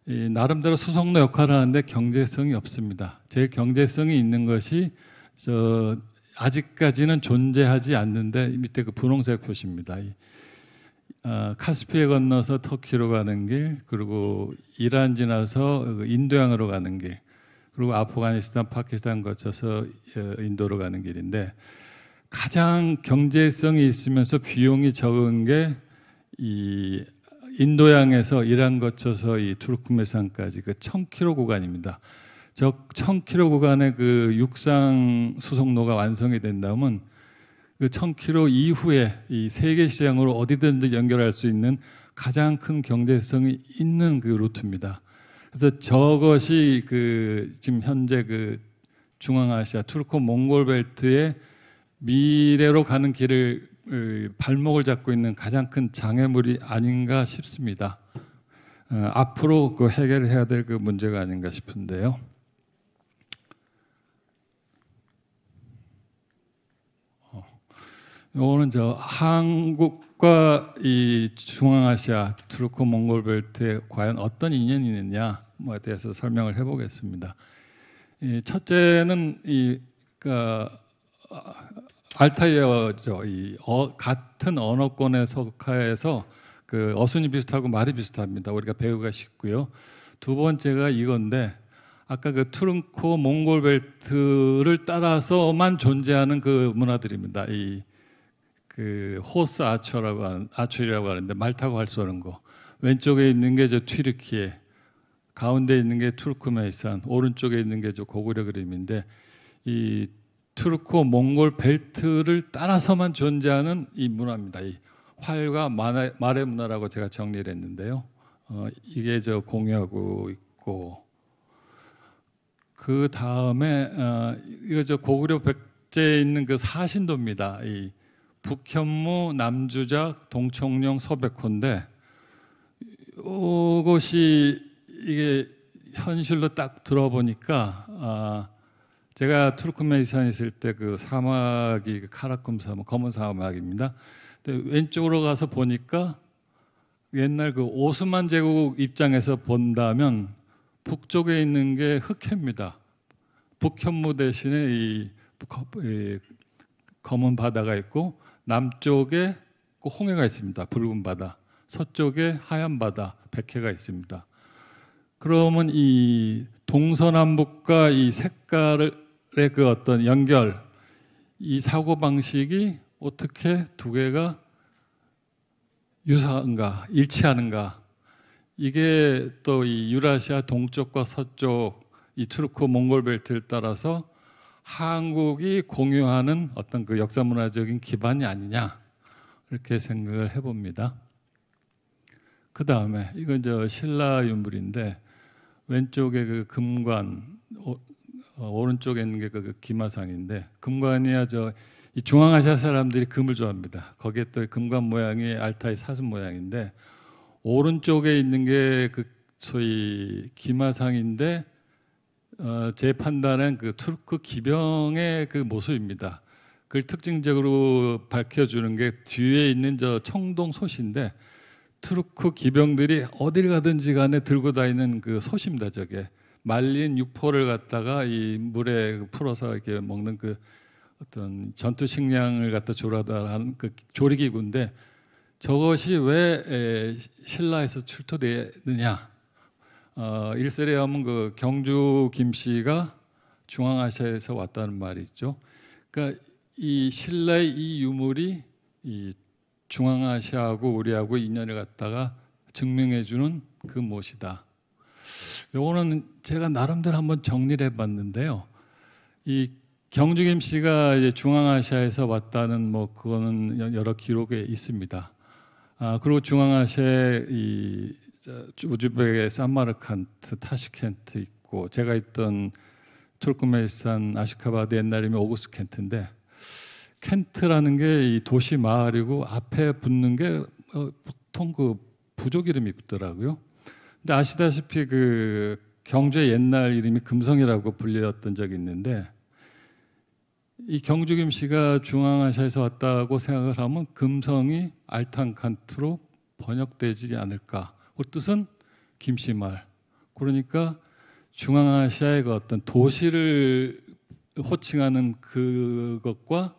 나름대로 수송로 역할을 하는데 경제성이 없습니다. 제일 경제성이 있는 것이 아직까지는 존재하지 않는데 밑에 그 분홍색 표시입니다. 카스피해 건너서 터키로 가는 길, 그리고 이란 지나서 인도양으로 가는 길, 그리고 아프가니스탄, 파키스탄 거쳐서 인도로 가는 길인데 가장 경제성이 있으면서 비용이 적은 게 이 인도양에서 이란 거쳐서 이 투르크메니스탄까지 그 1000km 구간입니다. 저 1000km 구간의 그 육상 수송로가 완성이 된다면 그 1000km 이후에 이 세계 시장으로 어디든지 연결할 수 있는 가장 큰 경제성이 있는 그 루트입니다. 그래서 저것이 그 지금 현재 그 중앙아시아 투르크 몽골 벨트의 미래로 가는 길을 발목을 잡고 있는 가장 큰 장애물이 아닌가 싶습니다. 앞으로 그 해결해야 될 그 문제가 아닌가 싶은데요. 이거는 저 한국과 이 중앙아시아 투르크 몽골 벨트에 과연 어떤 인연이 있느냐에 대해서 설명을 해보겠습니다. 첫째는 알타이어죠. 같은 언어권에 속하여서 그 어순이 비슷하고 말이 비슷합니다. 우리가 배우기가 쉽고요. 두 번째가 이건데 아까 그 투르크 몽골 벨트를 따라서만 존재하는 그 문화들입니다. 그 호스 아처리라고 하는데 말 타고 할 수 없는 거. 왼쪽에 있는 게 저 튀르키예, 가운데 있는 게 투르크메니스탄, 오른쪽에 있는 게 저 고구려 그림인데 이 투르크 몽골 벨트를 따라서만 존재하는 이 문화입니다. 이 활과 말의 문화라고 제가 정리를 했는데요. 이게 저 공유하고 있고 그 다음에 이거 저 고구려 백제에 있는 그 사신도입니다. 이 북현무, 남주작, 동청룡, 서백호인데 이것이 이게 현실로 딱 들어보니까 제가 투르크메니스탄에 있을 때 그 사막이 카라쿰 사막, 검은 사막입니다. 근데 왼쪽으로 가서 보니까 옛날 그 오스만 제국 입장에서 본다면 북쪽에 있는 게 흑해입니다. 북현무 대신에 이 검은 바다가 있고 남쪽에 홍해가 있습니다. 붉은 바다. 서쪽에 하얀 바다, 백해가 있습니다. 그러면 이 동서남북과 이 색깔의 그 어떤 연결, 이 사고 방식이 어떻게 두 개가 유사한가, 일치하는가? 이게 또 이 유라시아 동쪽과 서쪽 이 투르크 몽골 벨트를 따라서 한국이 공유하는 어떤 그 역사 문화적인 기반이 아니냐 이렇게 생각을 해봅니다. 그 다음에 이건 저 신라 유물인데 왼쪽에 그 금관, 오른쪽에 있는 게 그 기마상인데 금관이야 이 중앙아시아 사람들이 금을 좋아합니다. 거기에 또 금관 모양이 알타이 사슴 모양인데 오른쪽에 있는 게 그 소위 기마상인데 제 판단은 그 투르크 기병의 그 모습입니다. 그걸 특징적으로 밝혀주는 게 뒤에 있는 저 청동 솥인데 투르크 기병들이 어딜 가든지 간에 들고 다니는 그 솥입니다. 저게 말린 육포를 갖다가 이 물에 풀어서 이렇게 먹는 그 어떤 전투 식량을 갖다 조라다 하는 그 조리기구인데 저것이 왜 신라에서 출토되느냐? 일설에 하면 그 경주 김씨가 중앙아시아에서 왔다는 말이 있죠. 그러니까 이 신라의 이 유물이 이 중앙아시아하고 우리하고 인연을 갖다가 증명해주는 그 못이다. 요거는 제가 나름대로 한번 정리를 해봤는데요. 이 경주 김씨가 이제 중앙아시아에서 왔다는 뭐 그거는 여러 기록에 있습니다. 그리고 중앙아시아에 이 우즈벡의 사마르칸트, 타시켄트 있고 제가 있던 투르크메니스탄 아시카바드 옛날이면 오구스 켄트인데 켄트라는 게 이 도시 마을이고 앞에 붙는 게 보통 그 부족 이름이 붙더라고요. 근데 아시다시피 그 경주의 옛날 이름이 금성이라고 불렸던 적이 있는데 이 경주 김씨가 중앙아시아에서 왔다고 생각을 하면 금성이 알탕칸트로 번역되지 않을까. 그 뜻은 김씨말. 그러니까 중앙아시아의 그 어떤 도시를 호칭하는 그것과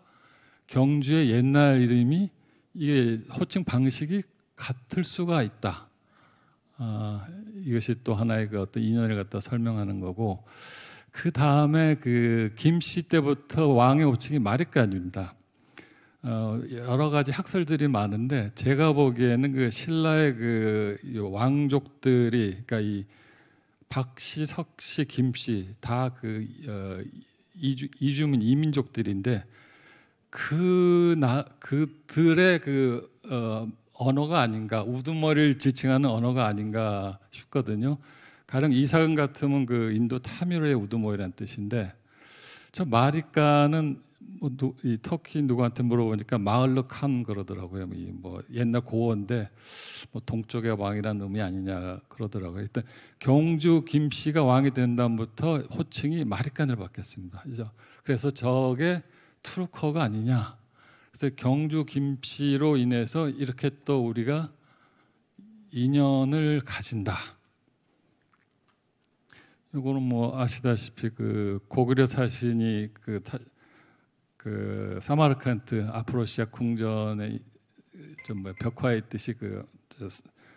경주의 옛날 이름이 이게 호칭 방식이 같을 수가 있다. 이것이 또 하나의 그 어떤 인연을 갖다 설명하는 거고 그 다음에 그 김씨 때부터 왕의 호칭이 마리칸입니다. 여러 가지 학설들이 많은데 제가 보기에는 그 신라의 그 왕족들이 그러니까 이 박씨, 석씨, 김씨 다 그 이주민 이민족들인데 그들의 언어가 아닌가, 우두머리를 지칭하는 언어가 아닌가 싶거든요. 가령 이삭은 같으면 그 인도 타미르의 우두머리라는 뜻인데, 저 마리카는 이 터키 누구한테 물어보니까 마을로 칸 그러더라고요. 뭐 옛날 고어인데 뭐 동쪽의 왕이라는 의미 아니냐 그러더라고요. 일단 경주 김씨가 왕이 된 다음부터 호칭이 마리칸을 받겠습니다. 그래서 저게 투르커가 아니냐. 그래서 경주 김씨로 인해서 이렇게 또 우리가 인연을 가진다. 이거는 뭐 아시다시피 그 고구려 사신이 그 사마르칸트 아프로시아 궁전에 좀 벽화에 있듯이 그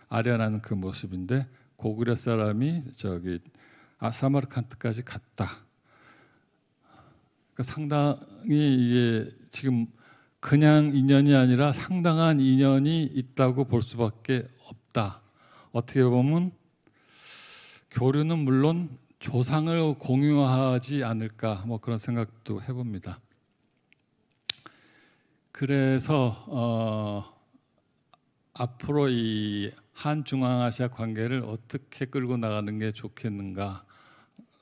아련한 그 모습인데, 고구려 사람이 저기 사마르칸트까지 갔다. 그러니까 상당히 이게 지금 그냥 인연이 아니라 상당한 인연이 있다고 볼 수밖에 없다. 어떻게 보면 교류는 물론 조상을 공유하지 않을까, 뭐 그런 생각도 해봅니다. 그래서 앞으로 이 한중앙아시아 관계를 어떻게 끌고 나가는 게 좋겠는가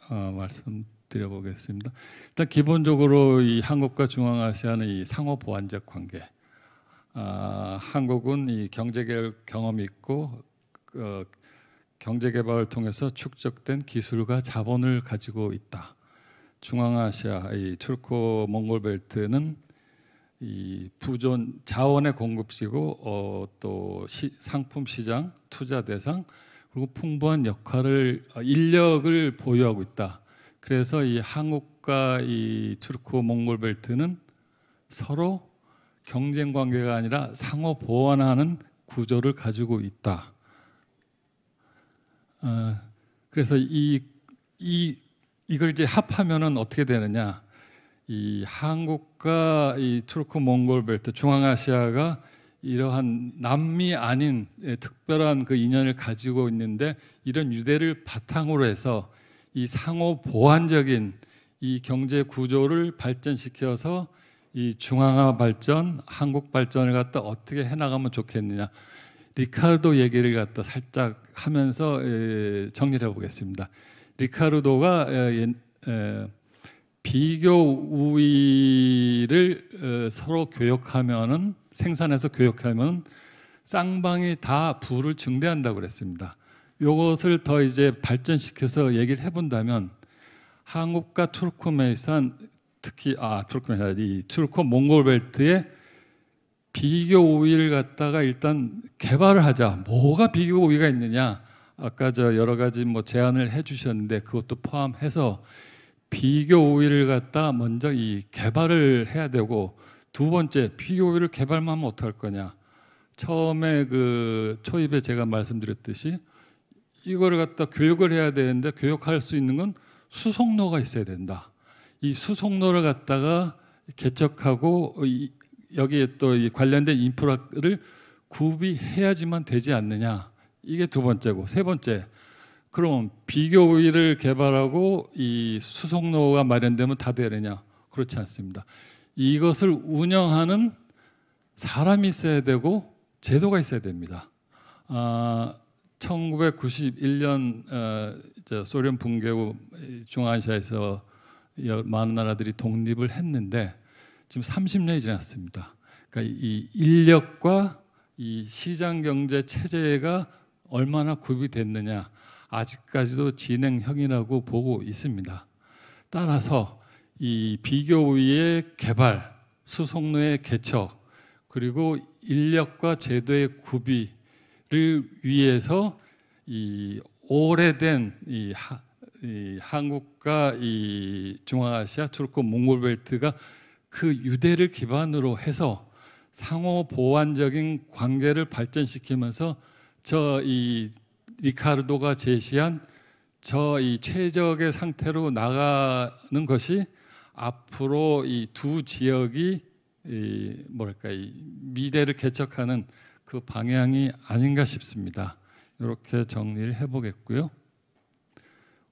말씀드려보겠습니다. 일단 기본적으로 이 한국과 중앙아시아는 이 상호 보완적 관계. 한국은 이 경제개혁 경험이 있고 경제개발을 통해서 축적된 기술과 자본을 가지고 있다. 중앙아시아, 이 투르코 몽골 벨트는 이 부존 자원의 공급지고 또 상품 시장, 투자 대상, 그리고 풍부한 인력을 보유하고 있다. 그래서 이 한국과 이 투르코 몽골 벨트는 서로 경쟁 관계가 아니라 상호 보완하는 구조를 가지고 있다. 그래서 이걸 이제 합하면은 어떻게 되느냐? 이 한국과 이 투르크 몽골 벨트, 중앙아시아가 이러한 남미 아닌 특별한 그 인연을 가지고 있는데, 이런 유대를 바탕으로 해서 이 상호 보완적인 이 경제 구조를 발전시켜서 이 중앙아 발전, 한국 발전을 갖다 어떻게 해나가면 좋겠느냐. 리카르도 얘기를 갖다 살짝 하면서 정리를 해보겠습니다. 리카르도가 비교 우위를 서로 교역하면은, 생산해서 교역하면 쌍방이 다 부를 증대한다고 그랬습니다. 이것을 더 이제 발전시켜서 얘기를 해본다면, 한국과 투르크메니스탄, 특히 투르크메니스탄, 이 투르크 몽골 벨트의 비교 우위를 갖다가 일단 개발을 하자. 뭐가 비교 우위가 있느냐? 아까 저 여러 가지 뭐 제안을 해주셨는데 그것도 포함해서 비교 우위를 갖다 먼저 이 개발을 해야 되고, 두 번째 비교 우위를 개발만 하면 어떡할 거냐? 처음에 그 초입에 제가 말씀드렸듯이 이거를 갖다 교육을 해야 되는데, 교육할 수 있는 건 수송로가 있어야 된다. 이 수송로를 갖다가 개척하고 여기에 또 이 관련된 인프라를 구비해야지만 되지 않느냐. 이게 두 번째고, 세 번째, 그럼 비교 우위를 개발하고 이 수송로가 마련되면 다 되느냐? 그렇지 않습니다. 이것을 운영하는 사람이 있어야 되고 제도가 있어야 됩니다. 1991년 소련 붕괴 후 중앙아시아에서 많은 나라들이 독립을 했는데 지금 30년이 지났습니다. 그러니까 이 인력과 이 시장 경제 체제가 얼마나 구비됐느냐, 아직까지도 진행형이라고 보고 있습니다. 따라서 이 비교 우위의 개발, 수송로의 개척, 그리고 인력과 제도의 구비를 위해서 이 오래된 이 한국과 이 중앙아시아, 투르크 몽골 벨트가 그 유대를 기반으로 해서 상호 보완적인 관계를 발전시키면서 저 이 리카르도가 제시한 저 이 최적의 상태로 나가는 것이 앞으로 이 두 지역이 이 미래를 개척하는 그 방향이 아닌가 싶습니다. 이렇게 정리를 해보겠고요.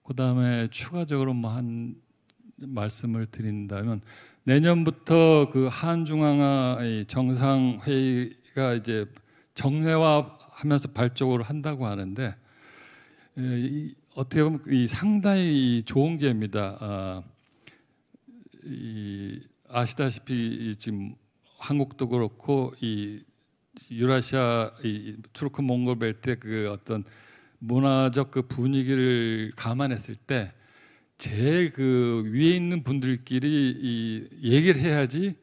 그다음에 추가적으로 뭐 한 말씀을 드린다면 내년부터 그 한중앙아 정상회의가 이제 정례화하면서 발족을 한다고 하는데 어떻게 보면 이 상당히 좋은 기회입니다. 아시다시피 지금 한국도 그렇고 이 유라시아 이 투르크 몽골 벨트의 그 어떤 문화적 그 분위기를 감안했을 때 제일 그 위에 있는 분들끼리 이 얘기를 해야지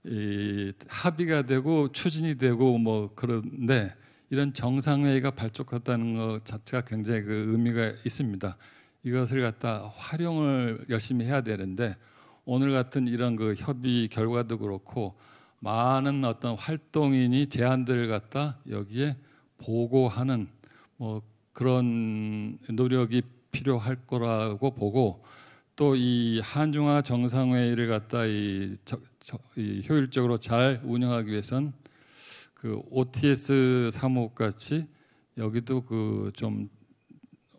이 합의가 되고 추진이 되고 뭐 그런데 이런 정상회의가 발족했다는 것 자체가 굉장히 그 의미가 있습니다. 이것을 갖다 활용을 열심히 해야 되는데 오늘 같은 이런 그 협의 결과도 그렇고 많은 어떤 활동인이 제안들을 갖다 여기에 보고하는 뭐 그런 노력이 필요할 거라고 보고 또 이 한중아 정상회의를 갖다 이 효율적으로 잘 운영하기 위해선 그 OTS 사무국 같이 여기도 그 좀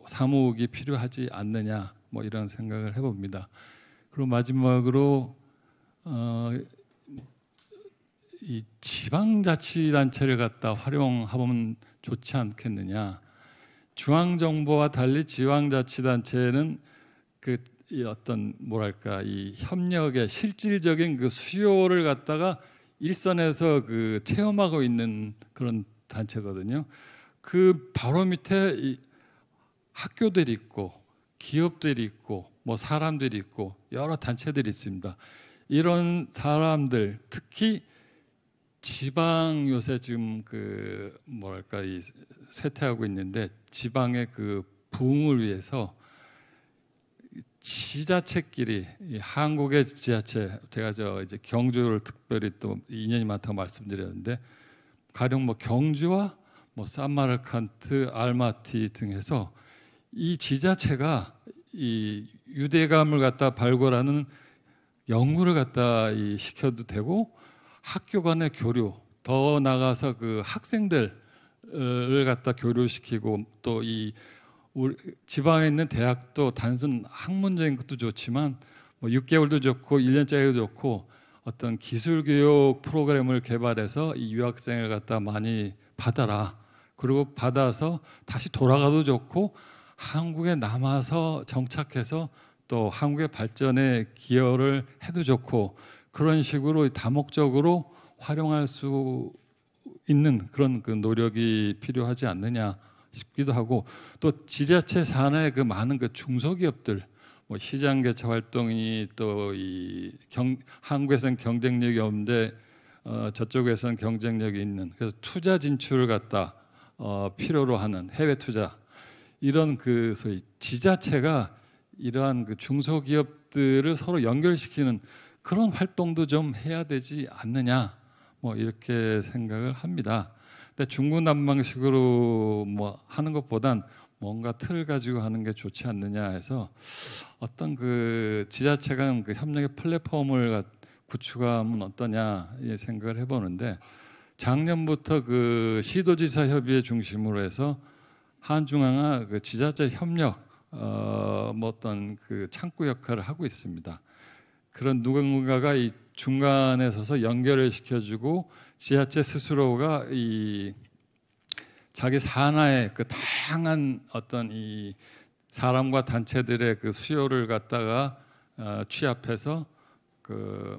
사무국이 필요하지 않느냐 뭐 이런 생각을 해봅니다. 그리고 마지막으로 이 지방자치단체를 갖다 활용하면 좋지 않겠느냐. 중앙정부와 달리 지방자치단체는 그 이 어떤 뭐랄까 이 협력의 실질적인 그 수요를 갖다가 일선에서 그 체험하고 있는 그런 단체거든요. 그 바로 밑에 이 학교들이 있고 기업들이 있고 뭐 사람들이 있고 여러 단체들이 있습니다. 이런 사람들 특히 지방 요새 지금 그 뭐랄까 이 쇠퇴하고 있는데 지방의 그 부흥을 위해서 지자체끼리 이 한국의 지자체 제가 저 이제 경주를 특별히 또 인연이 많다고 말씀드렸는데 가령 뭐 경주와 뭐 사마르칸트, 알마티 등 해서 이 지자체가 이 유대감을 갖다 발굴하는 연구를 갖다 이 시켜도 되고 학교 간의 교류 더 나가서 그 학생들을 갖다 교류시키고 또 이 지방에 있는 대학도 단순 학문적인 것도 좋지만 뭐 6개월도 좋고 1년짜리도 좋고 어떤 기술 교육 프로그램을 개발해서 이 유학생을 갖다 많이 받아라. 그리고 받아서 다시 돌아가도 좋고 한국에 남아서 정착해서 또 한국의 발전에 기여를 해도 좋고 그런 식으로 다목적으로 활용할 수 있는 그런 그 노력이 필요하지 않느냐 싶기도 하고 또 지자체 산하의 그 많은 그 중소기업들 뭐 시장 개척 활동이 또 이 한국에선 경쟁력이 없는데 저쪽에선 경쟁력이 있는 그래서 투자 진출을 갖다 필요로 하는 해외 투자 이런 그 소위 지자체가 이러한 그 중소기업들을 서로 연결시키는 그런 활동도 좀 해야 되지 않느냐 뭐 이렇게 생각을 합니다. 근데 중구난방식으로 뭐 하는 것보단 뭔가 틀을 가지고 하는 게 좋지 않느냐 해서 어떤 그 지자체 간 그 협력의 플랫폼을 구축하면 어떠냐 이 생각을 해보는데 작년부터 그 시도지사 협의회 중심으로 해서 한중앙아 그 지자체 협력 뭐 어떤 그 창구 역할을 하고 있습니다. 그런 누군가가 이 중간에 서서 연결을 시켜주고 지자체 스스로가 이 자기 산하의 그 다양한 어떤 이 사람과 단체들의 그 수요를 갖다가 취합해서 그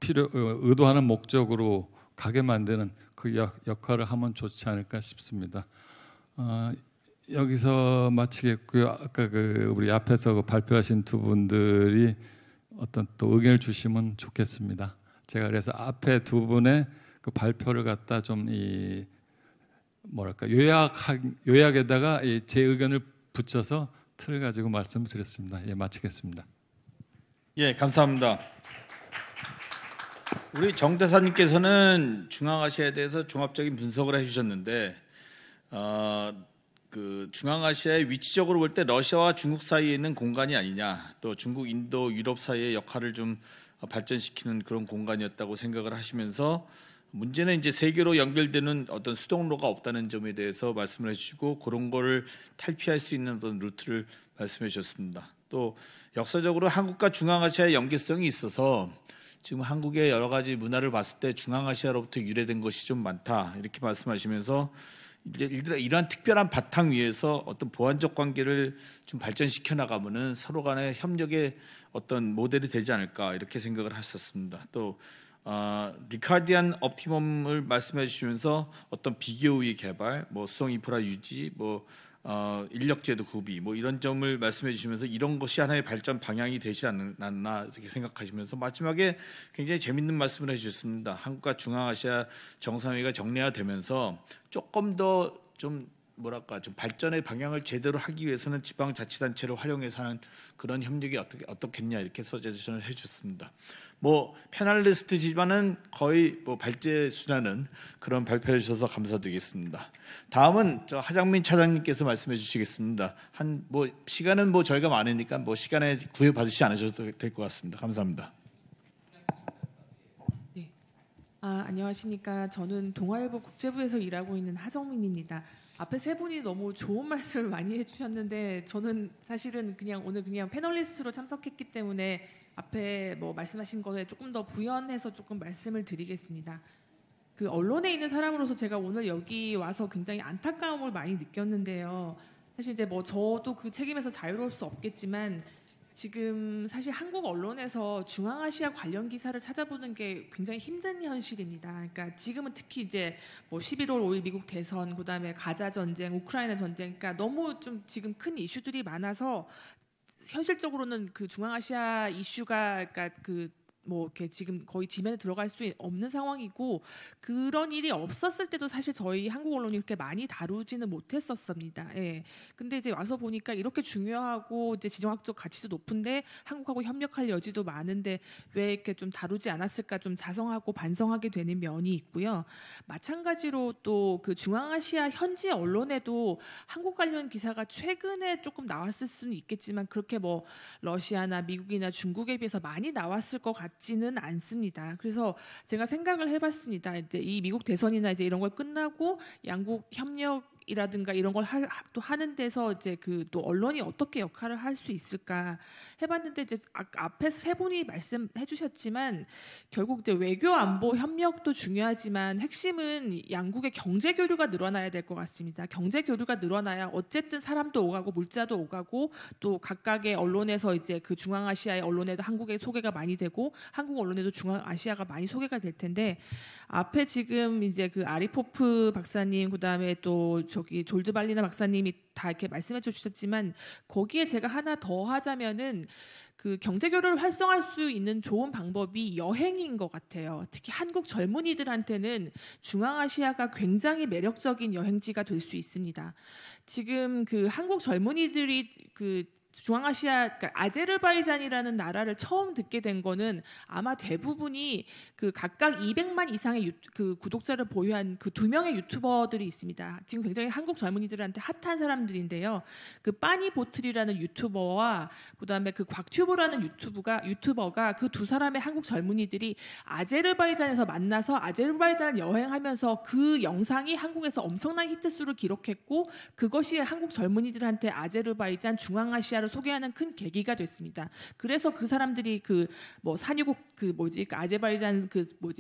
의도하는 목적으로 가게 만드는 그 역할을 하면 좋지 않을까 싶습니다. 여기서 마치겠고요. 아까 그 우리 앞에서 그 발표하신 두 분들이 어떤 또 의견을 주시면 좋겠습니다. 제가 그래서 앞에 두 분의 그 발표를 갖다 좀 이 뭐랄까 요약에다가 제 의견을 붙여서 틀을 가지고 말씀을 드렸습니다. 예, 마치겠습니다. 예, 감사합니다. 우리 정 대사님께서는 중앙아시아에 대해서 종합적인 분석을 해주셨는데 그 중앙아시아의 위치적으로 볼 때 러시아와 중국 사이에 있는 공간이 아니냐, 또 중국, 인도, 유럽 사이의 역할을 좀 발전시키는 그런 공간이었다고 생각을 하시면서 문제는 이제 세계로 연결되는 어떤 수동로가 없다는 점에 대해서 말씀을 해주시고 그런 거를 탈피할 수 있는 어떤 루트를 말씀해 주셨습니다. 또 역사적으로 한국과 중앙아시아의 연계성이 있어서 지금 한국의 여러 가지 문화를 봤을 때 중앙아시아로부터 유래된 것이 좀 많다 이렇게 말씀하시면서 이러한 특별한 바탕 위에서 어떤 보완적 관계를 좀 발전시켜 나가면은 서로 간의 협력의 어떤 모델이 되지 않을까 이렇게 생각을 했었습니다. 또 리카디안 옵티멈을 말씀해 주시면서 어떤 비교의 개발, 뭐 수성 인프라 유지, 뭐 인력제도 구비, 뭐 이런 점을 말씀해 주시면서 이런 것이 하나의 발전 방향이 되지 않나 이렇게 생각하시면서 마지막에 굉장히 재밌는 말씀을 해주셨습니다. 한국과 중앙아시아 정상회의가 정례화되면서 조금 더 좀 뭐랄까 좀 발전의 방향을 제대로 하기 위해서는 지방자치단체를 활용해서 하는 그런 협력이 어떻겠냐 이렇게 서제션을 해주셨습니다. 뭐 패널리스트지만은 거의 뭐 발제수라는 그런 발표해 주셔서 감사드리겠습니다. 다음은 저 하장민 차장님께서 말씀해 주시겠습니다. 한 뭐 시간은 뭐 저희가 많으니까 뭐 시간에 구애 받으시지 않으셔도 될 것 같습니다. 감사합니다. 네. 안녕하십니까. 저는 동아일보 국제부에서 일하고 있는 하정민입니다. 앞에 세 분이 너무 좋은 말씀을 많이 해주셨는데 저는 사실은 오늘 그냥 패널리스트로 참석했기 때문에 앞에 뭐 말씀하신 거에 조금 더 부연해서 조금 말씀을 드리겠습니다. 그 언론에 있는 사람으로서 제가 오늘 여기 와서 굉장히 안타까움을 많이 느꼈는데요. 사실 이제 뭐 저도 그 책임에서 자유로울 수 없겠지만 지금 사실 한국 언론에서 중앙아시아 관련 기사를 찾아보는 게 굉장히 힘든 현실입니다. 그러니까 지금은 특히 이제 뭐 11월 5일 미국 대선, 그다음에 가자 전쟁, 우크라이나 전쟁, 그러니까 너무 좀 지금 큰 이슈들이 많아서 현실적으로는 그 중앙아시아 이슈가 그러니까 뭐 이렇게 지금 거의 지면에 들어갈 수 없는 상황이고 그런 일이 없었을 때도 사실 저희 한국 언론이 이렇게 많이 다루지는 못했었습니다. 예. 근데 이제 와서 보니까 이렇게 중요하고 이제 지정학적 가치도 높은데 한국하고 협력할 여지도 많은데 왜 이렇게 좀 다루지 않았을까 좀 자성하고 반성하게 되는 면이 있고요. 마찬가지로 또 그 중앙아시아 현지 언론에도 한국 관련 기사가 최근에 조금 나왔을 수는 있겠지만 그렇게 뭐 러시아나 미국이나 중국에 비해서 많이 나왔을 것 같지는 않습니다. 그래서 제가 생각을 해봤습니다. 이제 이 미국 대선이나 이제 이런 걸 끝나고 양국 협력이라든가 이런 걸 또 하는 데서 이제 그 또 언론이 어떻게 역할을 할 수 있을까 해봤는데 이제 앞에서 세 분이 말씀해주셨지만 결국 이제 외교 안보 협력도 중요하지만 핵심은 양국의 경제 교류가 늘어나야 될 것 같습니다. 경제 교류가 늘어나야 어쨌든 사람도 오가고 물자도 오가고 또 각각의 언론에서 이제 그 중앙아시아의 언론에도 한국의 소개가 많이 되고 한국 언론에도 중앙아시아가 많이 소개가 될 텐데 앞에 지금 이제 그 아리포프 박사님 그다음에 또 저기 졸드 발리나 박사님이 다 이렇게 말씀해 주셨지만 거기에 제가 하나 더 하자면은 그 경제 교류를 활성화할 수 있는 좋은 방법이 여행인 것 같아요. 특히 한국 젊은이들한테는 중앙아시아가 굉장히 매력적인 여행지가 될 수 있습니다. 지금 그 한국 젊은이들이 그 중앙아시아, 그러니까 아제르바이잔이라는 나라를 처음 듣게 된 거는 아마 대부분이 그 각각 200만 이상의 그 구독자를 보유한 그 2명의 유튜버들이 있습니다. 지금 굉장히 한국 젊은이들한테 핫한 사람들인데요. 그 빠니보틀이라는 유튜버와 그다음에 그 곽튜브라는 유튜버가 그 두 사람의 한국 젊은이들이 아제르바이잔에서 만나서 아제르바이잔을 여행하면서 그 영상이 한국에서 엄청난 히트수를 기록했고 그것이 한국 젊은이들한테 아제르바이잔, 중앙아시아를 소개하는 큰 계기가 됐습니다. 그래서 그 사람들이 그 뭐 산유국 그 아제르바이잔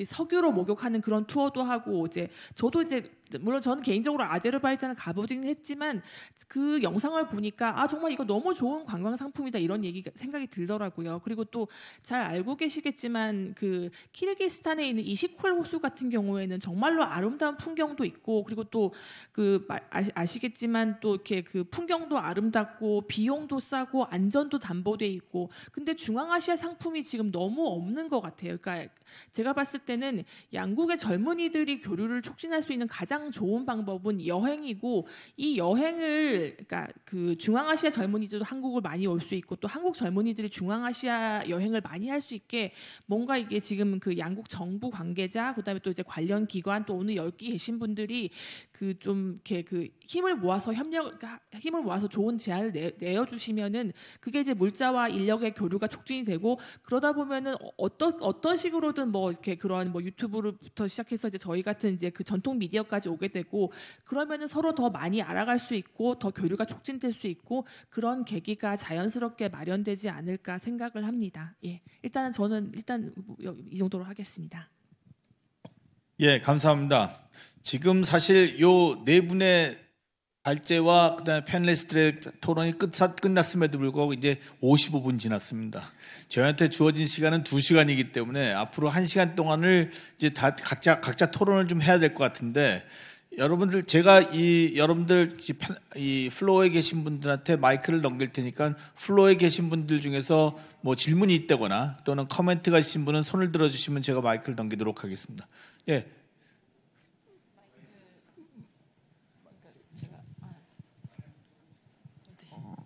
석유로 목욕하는 그런 투어도 하고 이제 저도 이제 물론 저는 개인적으로 아제르바이잔을 가보긴 했지만 그 영상을 보니까 정말 이거 너무 좋은 관광 상품이다 이런 생각이 들더라고요. 그리고 또 잘 알고 계시겠지만 그 키르기스탄에 있는 이시콜 호수 같은 경우에는 정말로 아름다운 풍경도 있고 그리고 또 그 아시겠지만 또 이렇게 그 풍경도 아름답고 비용도 싸고 안전도 담보돼 있고 근데 중앙아시아 상품이 지금 너무 없는 것 같아요. 그러니까 제가 봤을 때는 양국의 젊은이들이 교류를 촉진할 수 있는 가장 좋은 방법은 여행이고 이 여행을 그러니까 그 중앙아시아 젊은이들도 한국을 많이 올 수 있고 또 한국 젊은이들이 중앙아시아 여행을 많이 할 수 있게 뭔가 이게 지금 그 양국 정부 관계자 그다음에 또 이제 관련 기관 또 오늘 여기 계신 분들이 그 좀 이렇게 그 힘을 모아서 좋은 제안을 내어주시면은 그게 이제 물자와 인력의 교류가 촉진이 되고 그러다 보면은 어떤 식으로든 뭐 이렇게 그런 뭐 유튜브부터 시작해서 이제 저희 같은 이제 그 전통 미디어까지 정도까지 오게 되고 그러면은 서로 더 많이 알아갈 수 있고 더 교류가 촉진될 수 있고 그런 계기가 자연스럽게 마련되지 않을까 생각을 합니다. 예, 일단은 저는 이 정도로 하겠습니다. 예, 감사합니다. 지금 사실 요 네 분의 발제와 그다음에 패널리스트의 토론이 끝났음에도 불구하고 이제 55분 지났습니다. 저희한테 주어진 시간은 2시간이기 때문에 앞으로 1시간 동안을 이제 다 각자 토론을 좀 해야 될 것 같은데 여러분들 제가 여러분들 이 플로어에 계신 분들한테 마이크를 넘길 테니까 플로어에 계신 분들 중에서 뭐 질문이 있다거나 또는 커멘트가 있으신 분은 손을 들어주시면 제가 마이크를 넘기도록 하겠습니다. 예.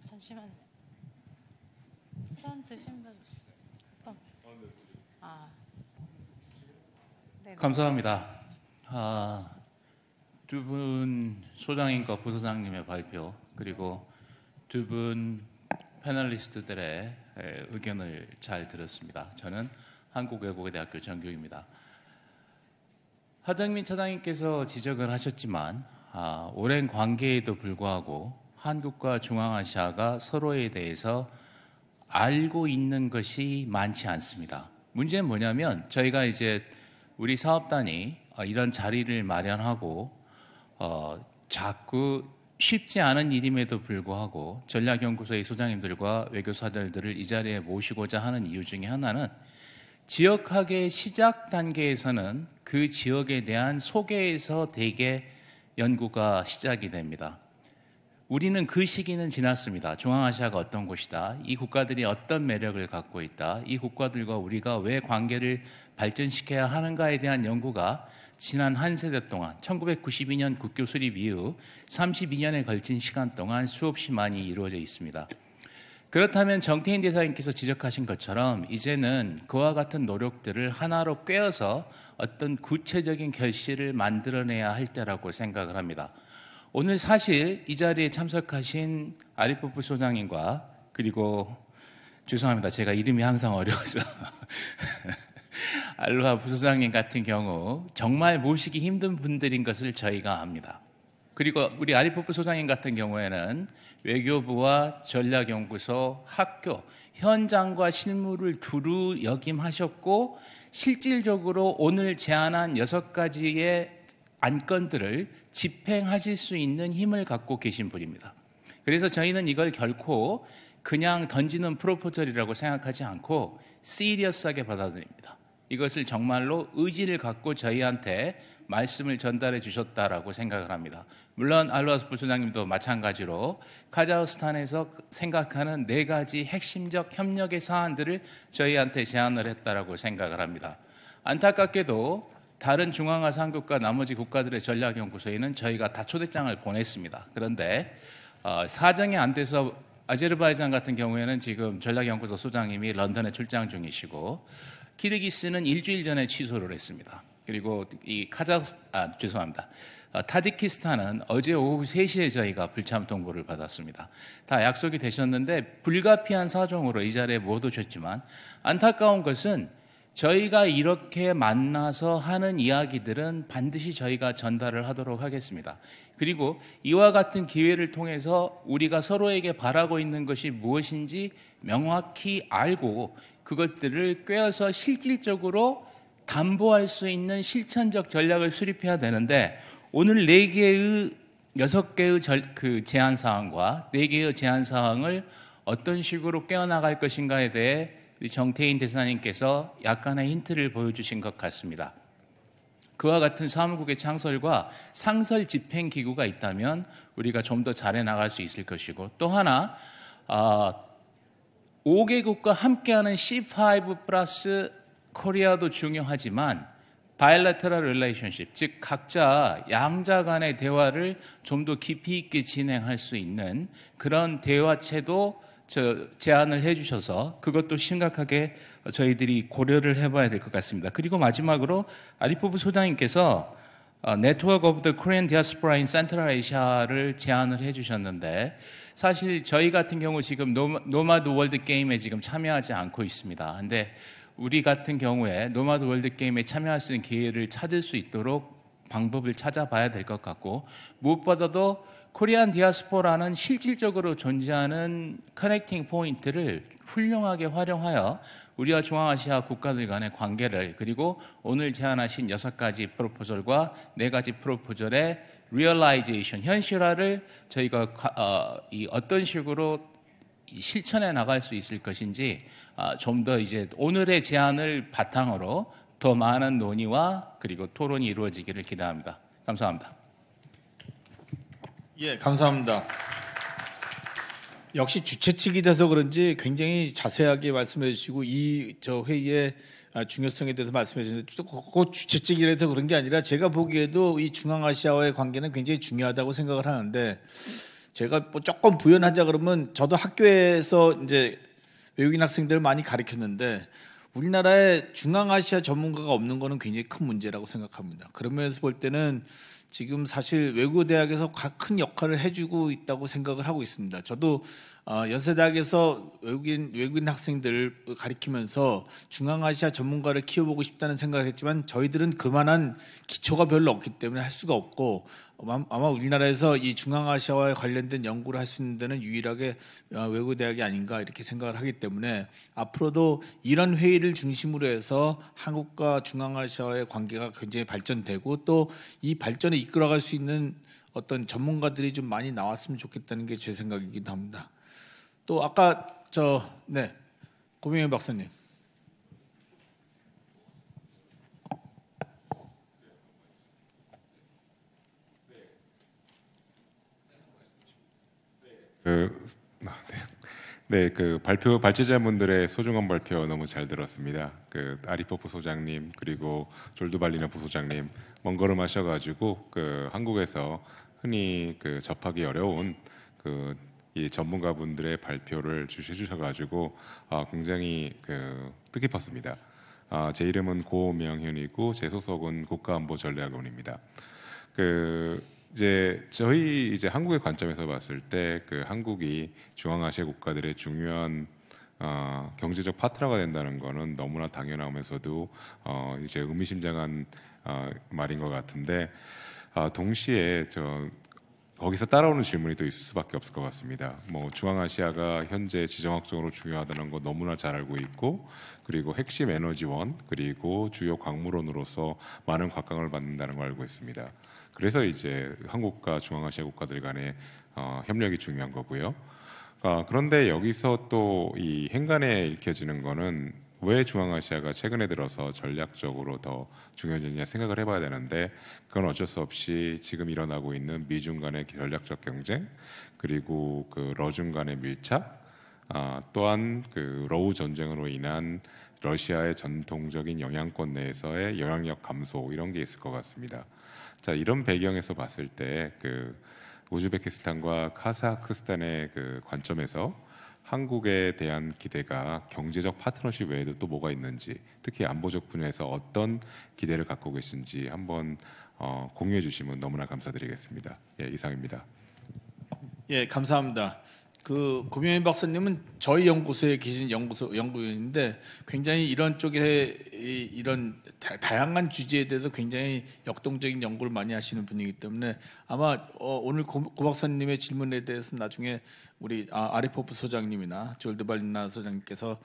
잠시만요. 손 드신 분 네. 감사합니다. 두 분 소장님과 부소장님의 발표 그리고 두 분 패널리스트들의 의견을 잘 들었습니다. 저는 한국외국어대학교 정교입니다. 하정민 차장님께서 지적을 하셨지만 오랜 관계에도 불구하고 한국과 중앙아시아가 서로에 대해서 알고 있는 것이 많지 않습니다. 문제는 뭐냐면 저희가 이제 우리 사업단이 이런 자리를 마련하고 자꾸 쉽지 않은 일임에도 불구하고 전략연구소의 소장님들과 외교사들을 이 자리에 모시고자 하는 이유 중에 하나는 지역학의 시작 단계에서는 그 지역에 대한 소개에서 대개 연구가 시작이 됩니다. 우리는 그 시기는 지났습니다. 중앙아시아가 어떤 곳이다. 이 국가들이 어떤 매력을 갖고 있다. 이 국가들과 우리가 왜 관계를 발전시켜야 하는가에 대한 연구가 지난 한 세대 동안 1992년 국교 수립 이후 32년에 걸친 시간 동안 수없이 많이 이루어져 있습니다. 그렇다면 정태인 대사님께서 지적하신 것처럼 이제는 그와 같은 노력들을 하나로 꿰어서 어떤 구체적인 결실을 만들어내야 할 때라고 생각을 합니다. 오늘 사실 이 자리에 참석하신 아리포프 소장님과 그리고 죄송합니다. 제가 이름이 항상 어려워서 알로하 부소장님 같은 경우 정말 모시기 힘든 분들인 것을 저희가 압니다. 그리고 우리 아리포프 소장님 같은 경우에는 외교부와 전략연구소, 학교, 현장과 실무를 두루 역임하셨고 실질적으로 오늘 제안한 6가지의 안건들을 집행하실 수 있는 힘을 갖고 계신 분입니다. 그래서 저희는 이걸 결코 그냥 던지는 프로포절이라고 생각하지 않고 시리어스하게 받아들입니다. 이것을 정말로 의지를 갖고 저희한테 말씀을 전달해 주셨다라고 생각을 합니다. 물론 알로하 부소장님도 마찬가지로 카자흐스탄에서 생각하는 4가지 핵심적 협력의 사안들을 저희한테 제안을 했다라고 생각을 합니다. 안타깝게도 다른 중앙아시아 한국과 나머지 국가들의 전략연구소에는 저희가 다 초대장을 보냈습니다. 그런데 사정이 안 돼서 아제르바이잔 같은 경우에는 지금 전략연구소 소장님이 런던에 출장 중이시고 키르기스는 일주일 전에 취소를 했습니다. 그리고 이 타지키스탄은 어제 오후 3시에 저희가 불참 통보를 받았습니다. 다 약속이 되셨는데 불가피한 사정으로 이 자리에 못 오셨지만 안타까운 것은 저희가 이렇게 만나서 하는 이야기들은 반드시 저희가 전달을 하도록 하겠습니다. 그리고 이와 같은 기회를 통해서 우리가 서로에게 바라고 있는 것이 무엇인지 명확히 알고 그것들을 꿰어서 실질적으로 담보할 수 있는 실천적 전략을 수립해야 되는데 오늘 6개의 제안 사항과 4개의 제안 사항을 어떤 식으로 꿰어나갈 것인가에 대해 우리 정태인 대사님께서 약간의 힌트를 보여주신 것 같습니다. 그와 같은 사무국의 창설과 상설 집행기구가 있다면 우리가 좀 더 잘해 나갈 수 있을 것이고 또 하나 5개국과 함께하는 C5 플러스 코리아도 중요하지만 바이래터럴 릴레이션십, 즉 각자 양자 간의 대화를 좀 더 깊이 있게 진행할 수 있는 그런 대화체도 제안을 해주셔서 그것도 심각하게 저희들이 고려를 해봐야 될 것 같습니다. 그리고 마지막으로 아리포프 소장님께서 Network of the Korean Diaspora in Central Asia를 제안을 해주셨는데 사실 저희 같은 경우 지금 노마드 월드 게임에 지금 참여하지 않고 있습니다. 근데 우리 같은 경우에 노마드 월드 게임에 참여할 수 있는 기회를 찾을 수 있도록 방법을 찾아봐야 될 것 같고, 무엇보다도 코리안 디아스포라는 실질적으로 존재하는 커넥팅 포인트를 훌륭하게 활용하여 우리와 중앙아시아 국가들 간의 관계를, 그리고 오늘 제안하신 6가지 프로포절과 4가지 프로포절의 리얼라이제이션, 현실화를 저희가 어떤 식으로 실천해 나갈 수 있을 것인지 좀 더 이제 오늘의 제안을 바탕으로 더 많은 논의와 그리고 토론이 이루어지기를 기대합니다. 감사합니다. 예, 감사합니다. 역시 주최 측이 돼서 그런지 굉장히 자세하게 말씀해 주시고 저 회의의 중요성에 대해서 말씀해 주셨는데, 그 주최 측이라서 그런 게 아니라 제가 보기에도 이 중앙아시아와의 관계는 굉장히 중요하다고 생각을 하는데, 제가 뭐 조금 부연하자 그러면 저도 학교에서 이제 외국인 학생들을 많이 가르쳤는데 우리나라에 중앙아시아 전문가가 없는 거는 굉장히 큰 문제라고 생각합니다. 그런 면에서 볼 때는 지금 사실 외국 대학에서 큰 역할을 해주고 있다고 생각을 하고 있습니다. 저도 연세대학에서 외국인 학생들을 가리키면서 중앙아시아 전문가를 키워보고 싶다는 생각을 했지만 저희들은 그만한 기초가 별로 없기 때문에 할 수가 없고, 아마 우리나라에서 이 중앙아시아와 관련된 연구를 할 수 있는 데는 유일하게 외국 대학이 아닌가 이렇게 생각을 하기 때문에 앞으로도 이런 회의를 중심으로 해서 한국과 중앙아시아의 관계가 굉장히 발전되고 또 이 발전에 이끌어갈 수 있는 어떤 전문가들이 좀 많이 나왔으면 좋겠다는 게 제 생각이기도 합니다. 또 아까 고명현 박사님. 그 발제자분들의 소중한 발표 너무 잘 들었습니다. 그 아리포프 소장님 그리고 졸두발리나 부소장님 먼 걸음 하셔가지고 한국에서 흔히 접하기 어려운 이 전문가분들의 발표를 해주셔가지고 굉장히 뜻깊었습니다. 제 이름은 고명현이고 제 소속은 국가안보전략원입니다. 저희 한국의 관점에서 봤을 때 한국이 중앙아시아 국가들의 중요한 경제적 파트너가 된다는 것은 너무나 당연하면서도 이제 의미심장한 말인 것 같은데, 동시에 거기서 따라오는 질문이 또 있을 수밖에 없을 것 같습니다. 중앙아시아가 현재 지정학적으로 중요하다는 거 너무나 잘 알고 있고, 그리고 핵심 에너지원 그리고 주요 광물원으로서 많은 곽강을 받는다는 걸 알고 있습니다. 그래서 이제 한국과 중앙아시아 국가들 간의 협력이 중요한 거고요. 그런데 여기서 또 이 행간에 읽혀지는 거는 왜 중앙아시아가 최근에 들어서 전략적으로 더 중요해졌냐 생각을 해봐야 되는데, 그건 어쩔 수 없이 지금 일어나고 있는 미중 간의 전략적 경쟁, 그리고 러중 간의 밀착, 또한 러우 전쟁으로 인한 러시아의 전통적인 영향권 내에서의 영향력 감소, 이런 게 있을 것 같습니다. 자, 이런 배경에서 봤을 때 우즈베키스탄과 카자흐스탄의 관점에서 한국에 대한 기대가 경제적 파트너십 외에도 또 뭐가 있는지, 특히 안보적 분야에서 어떤 기대를 갖고 계신지 한번 공유해 주시면 너무나 감사드리겠습니다. 예, 이상입니다. 예, 감사합니다. 고명현 박사님은 저희 연구소에 계신 연구위원인데 굉장히 이런 쪽에 이런 다양한 주제에 대해서 굉장히 역동적인 연구를 많이 하시는 분이기 때문에 아마 오늘 고 박사님의 질문에 대해서 나중에 우리 아리포프 소장님이나 졸드발리나 소장님께서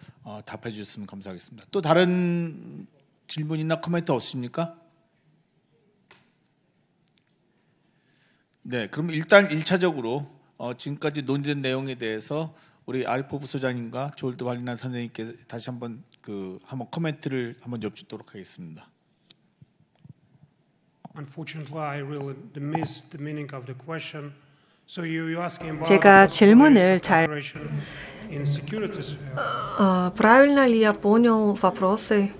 답해 주셨으면 감사하겠습니다. 또 다른 질문이나 코멘트 없습니까? 네, 그럼 일단 1차적으로 지금까지 논의된 내용에 대해서 우리 아리포프 소장님과 졸드발리나 선생님께 다시 한번 코멘트를 한번 여쭙도록 하겠습니다. Unfortunately, I really missed the meaning of the question. So you asking about 제가 질문을 잘 in security sphere. Правильно ли я понял вопросы?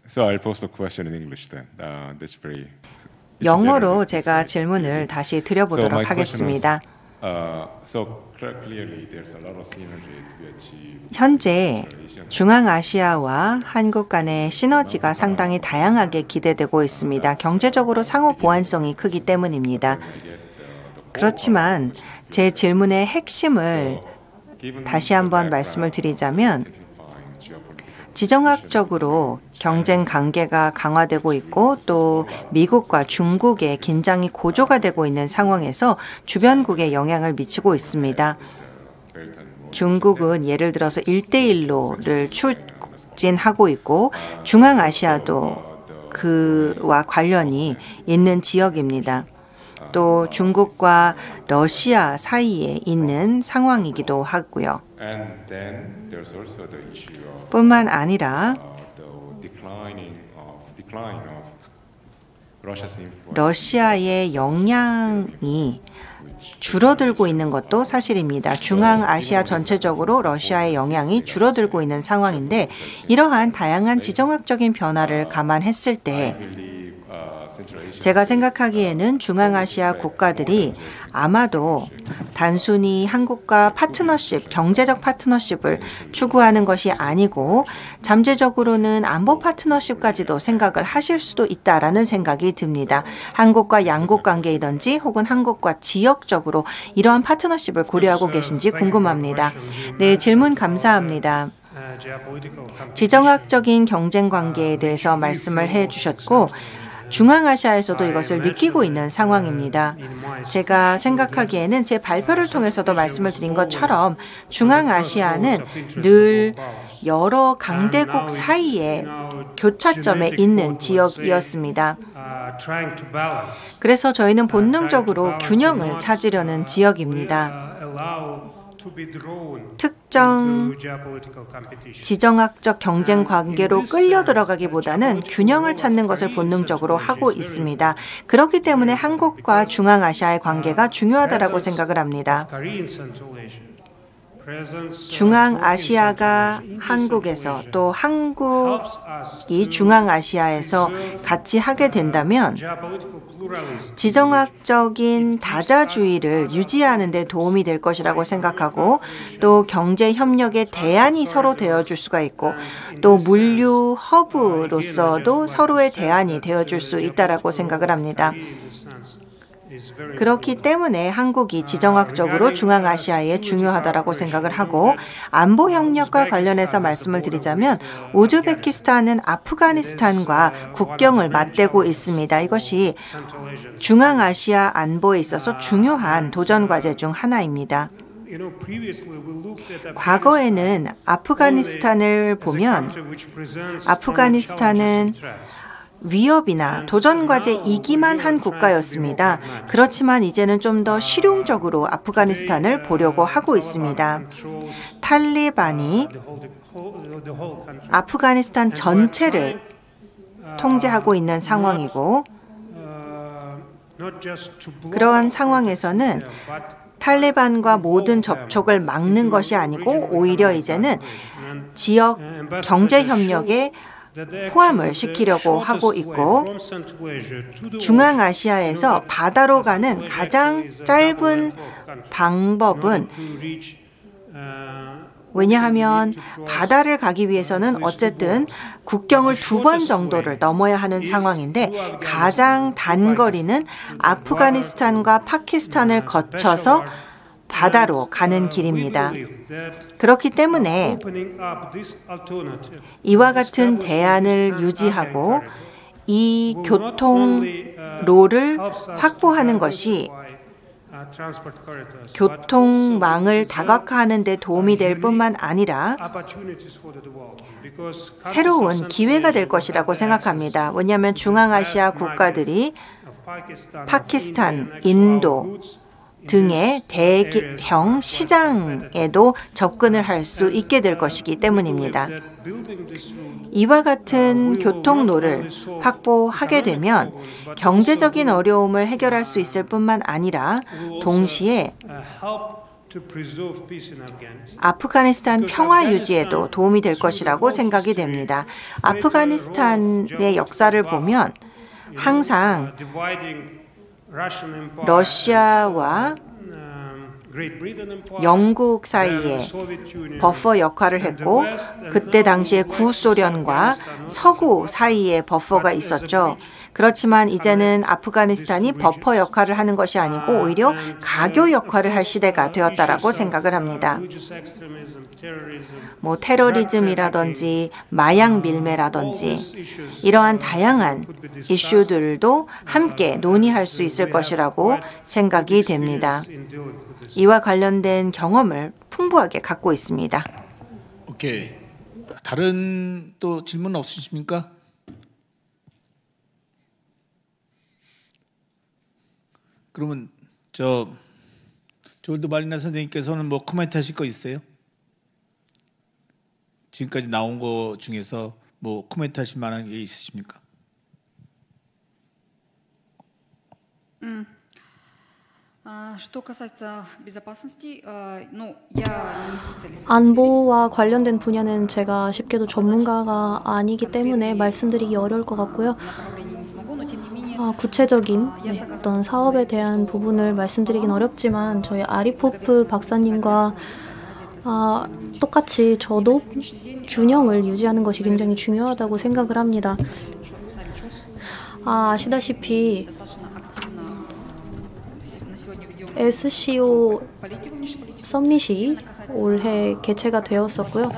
So I'll pose the question in English then. That's very. 영어로 제가 질문을 다시 드려보도록 하겠습니다. 현재 중앙아시아와 한국 간의 시너지가 상당히 다양하게 기대되고 있습니다. 경제적으로 상호 보완성이 크기 때문입니다. 그렇지만 제 질문의 핵심을 다시 한번 말씀을 드리자면 지정학적으로 경쟁 관계가 강화되고 있고 또 미국과 중국의 긴장이 고조가 되고 있는 상황에서 주변국에 영향을 미치고 있습니다. 중국은 예를 들어서 1대1로를 추진하고 있고 중앙아시아도 그와 관련이 있는 지역입니다. 또 중국과 러시아 사이에 있는 상황이기도 하고요. 뿐만 아니라 러시아의 영향이 줄어들고 있는 것도 사실입니다. 중앙아시아 전체적으로 러시아의 영향이 줄어들고 있는 상황인데 이러한 다양한 지정학적인 변화를 감안했을 때 제가 생각하기에는 중앙아시아 국가들이 아마도 단순히 한국과 파트너십, 경제적 파트너십을 추구하는 것이 아니고 잠재적으로는 안보 파트너십까지도 생각을 하실 수도 있다라는 생각이 듭니다. 한국과 양국 관계이든지 혹은 한국과 지역적으로 이러한 파트너십을 고려하고 계신지 궁금합니다. 네, 질문 감사합니다. 지정학적인 경쟁 관계에 대해서 말씀을 해주셨고 중앙아시아에서도 이것을 느끼고 있는 상황입니다. 제가 생각하기에는 제 발표를 통해서도 말씀을 드린 것처럼 중앙아시아는 늘 여러 강대국 사이에 교차점에 있는 지역이었습니다. 그래서 저희는 본능적으로 균형을 찾으려는 지역입니다. 특정 지정학적 경쟁 관계로 끌려 들어가기보다는 균형을 찾는 것을 본능적으로 하고 있습니다. 그렇기 때문에 한국과 중앙아시아의 관계가 중요하다고 생각을 합니다. 중앙아시아가 한국에서 또 한국이 중앙아시아에서 같이 하게 된다면 지정학적인 다자주의를 유지하는 데 도움이 될 것이라고 생각하고 또 경제 협력의 대안이 서로 되어줄 수가 있고 또 물류 허브로서도 서로의 대안이 되어줄 수 있다고 생각을 합니다. 그렇기 때문에 한국이 지정학적으로 중앙아시아에 중요하다고 생각을 하고 안보 협력과 관련해서 말씀을 드리자면 우즈베키스탄은 아프가니스탄과 국경을 맞대고 있습니다. 이것이 중앙아시아 안보에 있어서 중요한 도전 과제 중 하나입니다. 과거에는 아프가니스탄을 보면 아프가니스탄은 위협이나 도전 과제이기만 한 국가였습니다. 그렇지만 이제는 좀 더 실용적으로 아프가니스탄을 보려고 하고 있습니다. 탈리반이 아프가니스탄 전체를 통제하고 있는 상황이고 그러한 상황에서는 탈리반과 모든 접촉을 막는 것이 아니고 오히려 이제는 지역 경제 협력에 포함을 시키려고 하고 있고 중앙아시아에서 바다로 가는 가장 짧은 방법은 왜냐하면 바다를 가기 위해서는 어쨌든 국경을 2번 정도를 넘어야 하는 상황인데 가장 단거리는 아프가니스탄과 파키스탄을 거쳐서 바다로 가는 길입니다. 그렇기 때문에 이와 같은 대안을 유지하고 이 교통로를 확보하는 것이 교통망을 다각화하는 데 도움이 될 뿐만 아니라 새로운 기회가 될 것이라고 생각합니다. 왜냐하면 중앙아시아 국가들이 파키스탄, 인도 등의 대형 시장에도 접근을 할 수 있게 될 것이기 때문입니다. 이와 같은 교통로를 확보하게 되면 경제적인 어려움을 해결할 수 있을 뿐만 아니라 동시에 아프가니스탄 평화 유지에도 도움이 될 것이라고 생각이 됩니다. 아프가니스탄의 역사를 보면 항상 러시아와 영국 사이에 버퍼 역할을 했고 그때 당시에 구소련과 서구 사이에 버퍼가 있었죠. 그렇지만 이제는 아프가니스탄이 버퍼 역할을 하는 것이 아니고 오히려 가교 역할을 할 시대가 되었다라고 생각을 합니다. 뭐 테러리즘이라든지 마약 밀매라든지 이러한 다양한 이슈들도 함께 논의할 수 있을 것이라고 생각이 됩니다. 이와 관련된 경험을 풍부하게 갖고 있습니다. 오케이. 다른 또 질문 없으십니까? 그러면 조르드 말리나 선생님께서는 뭐 코멘트 하실 거 있어요? 지금까지 나온 거 중에서 뭐 코멘트 하실 만한 게 있으십니까? Что касается безопасности, ну, я не специалист. 안보와 관련된 분야는 제가 쉽게도 전문가가 아니기 때문에 말씀드리기 어려울 것 같고요. 구체적인 어떤 사업에 대한 부분을 말씀드리긴 어렵지만 저희 아리포프 박사님과 똑같이 저도 균형을 유지하는 것이 굉장히 중요하다고 생각을 합니다. 아시다시피 SCO 서밋이 올해 개최가 되었었고요.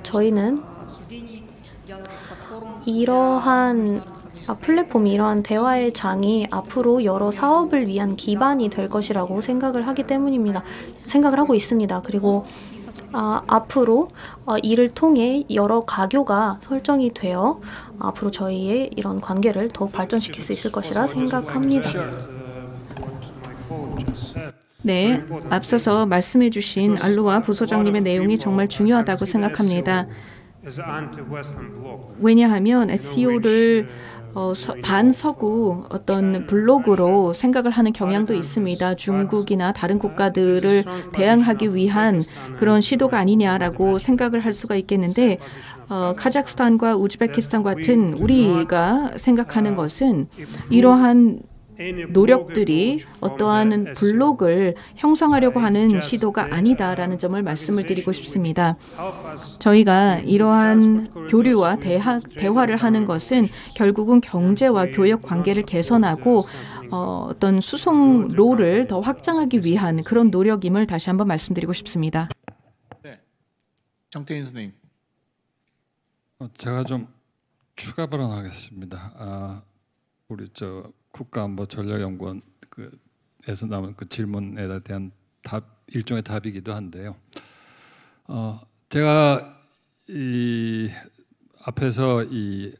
저희는 이러한 플랫폼이 이러한 대화의 장이 앞으로 여러 사업을 위한 기반이 될 것이라고 생각을 하고 있습니다. 그리고 앞으로 이를 통해 여러 가교가 설정이 되어 앞으로 저희의 이런 관계를 더욱 발전시킬 수 있을 것이라 생각합니다. 네, 앞서서 말씀해 주신 알로아 부소장님의 내용이 정말 중요하다고 생각합니다. 왜냐하면 SCO를 반서구 어떤 블록으로 생각을 하는 경향도 있습니다. 중국이나 다른 국가들을 대항하기 위한 그런 시도가 아니냐라고 생각을 할 수가 있겠는데 카자흐스탄과 우즈베키스탄 같은 우리가 생각하는 것은 이러한 노력들이 어떠한 블록을 형성하려고 하는 시도가 아니다라는 점을 말씀을 드리고 싶습니다. 저희가 이러한 교류와 대화를 하는 것은 결국은 경제와 교역 관계를 개선하고 어떤 수송로를 더 확장하기 위한 그런 노력임을 다시 한번 말씀드리고 싶습니다. 네, 정태인 선생님. 제가 좀 추가 발언하겠습니다. 우리 국가안보전략연구원에서 나온 그 질문에 대한 일종의 답이기도 한데요. 제가 이 앞에서 이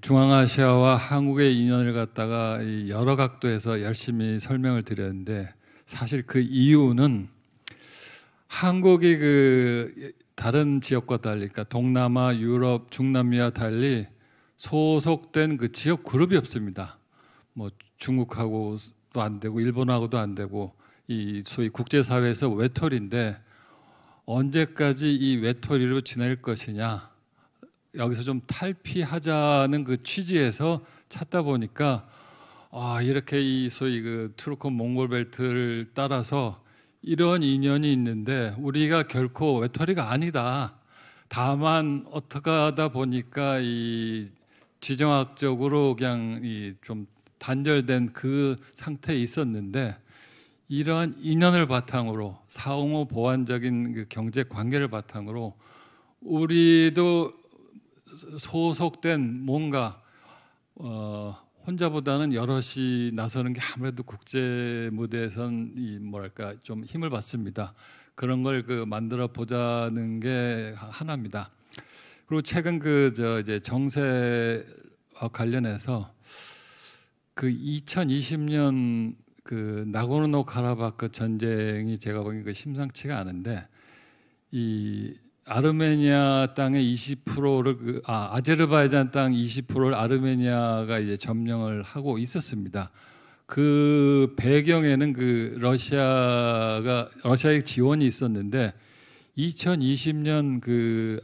중앙아시아와 한국의 인연을 갖다가 여러 각도에서 열심히 설명을 드렸는데 사실 그 이유는 한국이 다른 지역과 달리, 그러니까 동남아, 유럽, 중남미와 달리 소속된 그 지역 그룹이 없습니다. 뭐 중국하고도 안 되고 일본하고도 안 되고 이 소위 국제사회에서 외톨이인데 언제까지 이 외톨이로 지낼 것이냐, 여기서 좀 탈피하자는 그 취지에서 찾다 보니까 이렇게 이 소위 그 투르크 몽골 벨트를 따라서 이런 인연이 있는데 우리가 결코 외톨이가 아니다. 다만 어떻게 하다 보니까 이 지정학적으로 그냥 좀 단절된 그 상태에 있었는데 이러한 인연을 바탕으로 상호 보완적인 그 경제 관계를 바탕으로 우리도 소속된 뭔가 혼자보다는 여럿이 나서는 게 아무래도 국제 무대에선 좀 힘을 받습니다. 그런 걸 만들어 보자는 게 하나입니다. 그리고 최근 이제 정세와 관련해서 2020년 나고르노 카라바흐 전쟁이 제가 보기엔 심상치가 않은데 이 아르메니아 땅의 20%를 아제르바이잔 땅 20%를 아르메니아가 이제 점령을 하고 있었습니다. 그 배경에는 러시아의 지원이 있었는데 2020년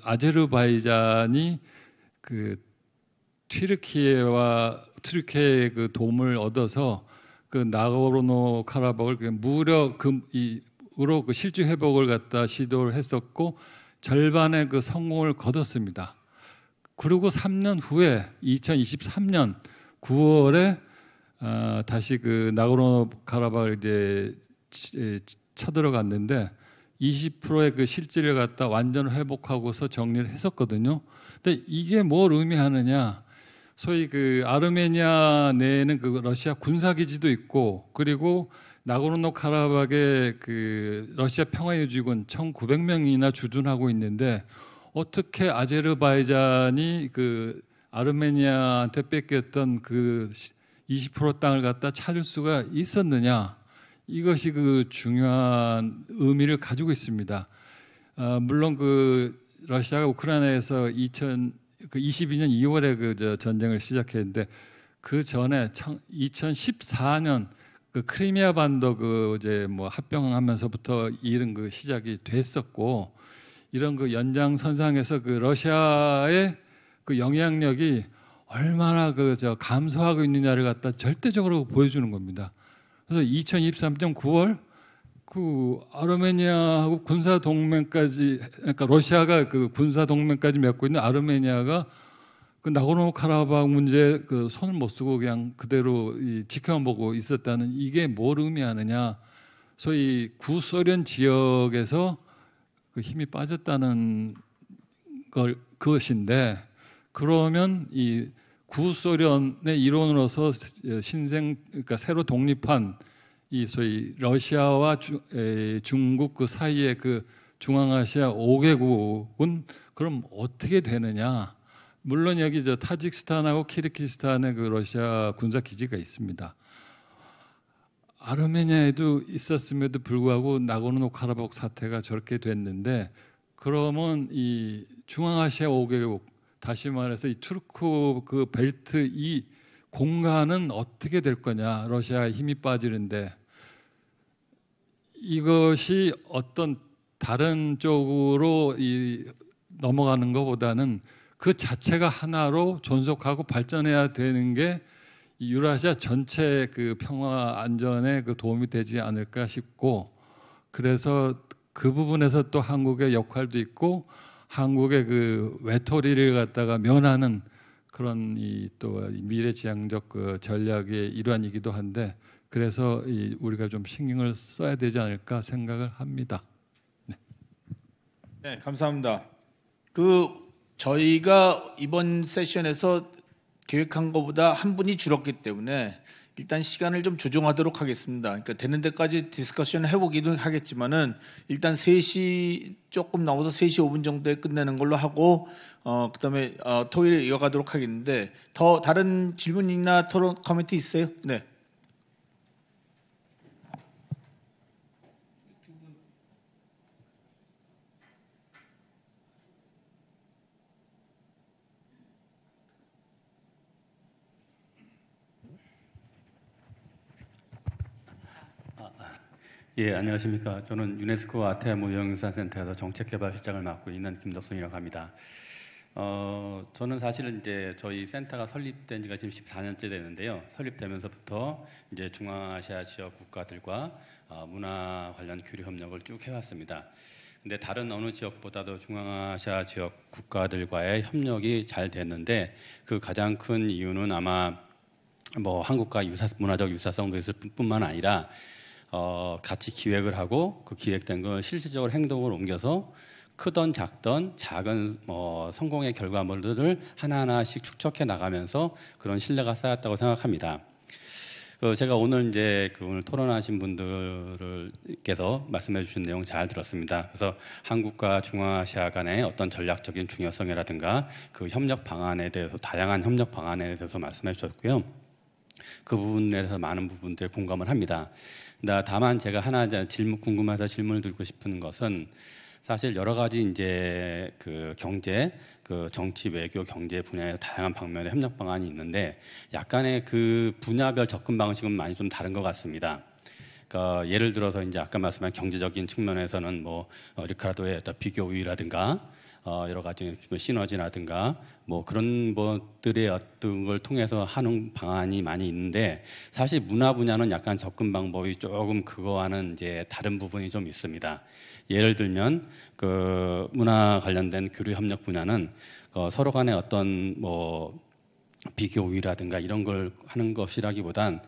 아제르바이잔이 튀르키예의 도움을 얻어서 그 나고르노 카라박을 무려 으로 그 실주 회복을 갖다 시도를 했었고 절반의 그 성공을 거뒀습니다. 그리고 3년 후에 2023년 9월에 다시 그 나고르노 카라박을 이제 쳐들어갔는데 20%의 그 실질을 갖다 완전 회복하고서 정리를 했었거든요. 근데 이게 뭘 의미하느냐? 소위 그 아르메니아 내에는 그 러시아 군사 기지도 있고 그리고 나고르노 카라박의 그 러시아 평화유지군 1,900명이나 주둔하고 있는데 어떻게 아제르바이잔이 그 아르메니아한테 뺏겼던 그 20% 땅을 갖다 찾을 수가 있었느냐? 이것이 그 중요한 의미를 가지고 있습니다. 물론 그 러시아가 우크라이나에서 2022년 2월에 그 전쟁을 시작했는데 그 전에 2014년 그 크리미아 반도 그 이제 뭐 합병하면서부터 이런 그 시작이 됐었고 이런 그 연장선상에서 그 러시아의 그 영향력이 얼마나 그 감소하고 있느냐를 갖다 절대적으로 보여주는 겁니다. 그래서 2023년 9월 그 아르메니아하고 군사 동맹까지 그러니까 러시아가 그 군사 동맹까지 맺고 있는 아르메니아가 그 나고르노 카라박 문제 그 손을 못 쓰고 그냥 그대로 지켜만 보고 있었다는 이게 뭘 의미하느냐? 소위 구소련 지역에서 그 힘이 빠졌다는 그것인데 그러면 이 구소련의 일원으로서 그러니까 새로 독립한 이 소위 러시아와 중국 그 사이의 그 중앙아시아 5개국은 그럼 어떻게 되느냐? 물론 여기 타지키스탄하고 키르기스탄에 그 러시아 군사 기지가 있습니다. 아르메니아에도 있었음에도 불구하고 나고르노 카라박 사태가 저렇게 됐는데 그러면 이 중앙아시아 5개국 다시 말해서 이 투르크 그 벨트 이 공간은 어떻게 될 거냐? 러시아의 힘이 빠지는데 이것이 어떤 다른 쪽으로 넘어가는 것보다는 그 자체가 하나로 존속하고 발전해야 되는 게 유라시아 전체 그 평화 안전에 그 도움이 되지 않을까 싶고 그래서 그 부분에서 또 한국의 역할도 있고 한국의 그 외톨이를 갖다가 면하는 그런 또 미래지향적 그 전략의 일환이기도 한데 그래서 우리가 좀 신경을 써야 되지 않을까 생각을 합니다. 네, 감사합니다. 저희가 이번 세션에서 계획한 것보다 한 분이 줄었기 때문에 일단 시간을 좀 조정하도록 하겠습니다. 그러니까 되는 데까지 디스커션을 해보기도 하겠지만은 일단 3시 조금 넘어서 3시 5분 정도에 끝내는 걸로 하고 그다음에 토요일에 이어가도록 하겠는데 더 다른 질문이나 토론 코멘트 있어요? 네. 예, 안녕하십니까. 저는 유네스코 아테아 무형유산센터에서 정책개발실장을 맡고 있는 김덕순이라고 합니다. 저는 사실은 이제 저희 센터가 설립된 지가 지금 14년째 되는데요. 설립되면서부터 이제 중앙아시아 지역 국가들과 문화 관련 교류 협력을 쭉 해왔습니다. 근데 다른 어느 지역보다도 중앙아시아 지역 국가들과의 협력이 잘 됐는데 그 가장 큰 이유는 아마 뭐 한국과 문화적 유사성도 있을 뿐만 아니라 같이 기획을 하고 그 기획된 걸 실질적으로 행동을 옮겨서 크던 작던 작은 성공의 결과물들을 하나하나씩 축적해 나가면서 그런 신뢰가 쌓였다고 생각합니다. 제가 오늘 이제 오늘 토론하신 분들께서 말씀해 주신 내용 잘 들었습니다. 그래서 한국과 중앙아시아 간의 어떤 전략적인 중요성이라든가 그 협력 방안에 대해서 다양한 협력 방안에 대해서 말씀해 주셨고요. 그 부분에 대해서 많은 부분들 공감을 합니다. 다만 제가 하나 궁금해서 질문을 드리고 싶은 것은 사실 여러 가지 이제 그 경제, 그 정치, 외교, 경제 분야에서 다양한 방면의 협력 방안이 있는데 약간의 그 분야별 접근 방식은 많이 좀 다른 것 같습니다. 그러니까 예를 들어서 이제 아까 말씀한 경제적인 측면에서는 뭐 리카르도의 어떤 비교 우위라든가 여러 가지 시너지라든가 뭐 그런 것들의 어떤 걸 통해서 하는 방안이 많이 있는데 사실 문화 분야는 약간 접근 방법이 조금 그거와는 이제 다른 부분이 좀 있습니다. 예를 들면 그 문화 관련된 교류 협력 분야는 서로 간에 어떤 뭐 비교우위라든가 이런 걸 하는 것이라기보단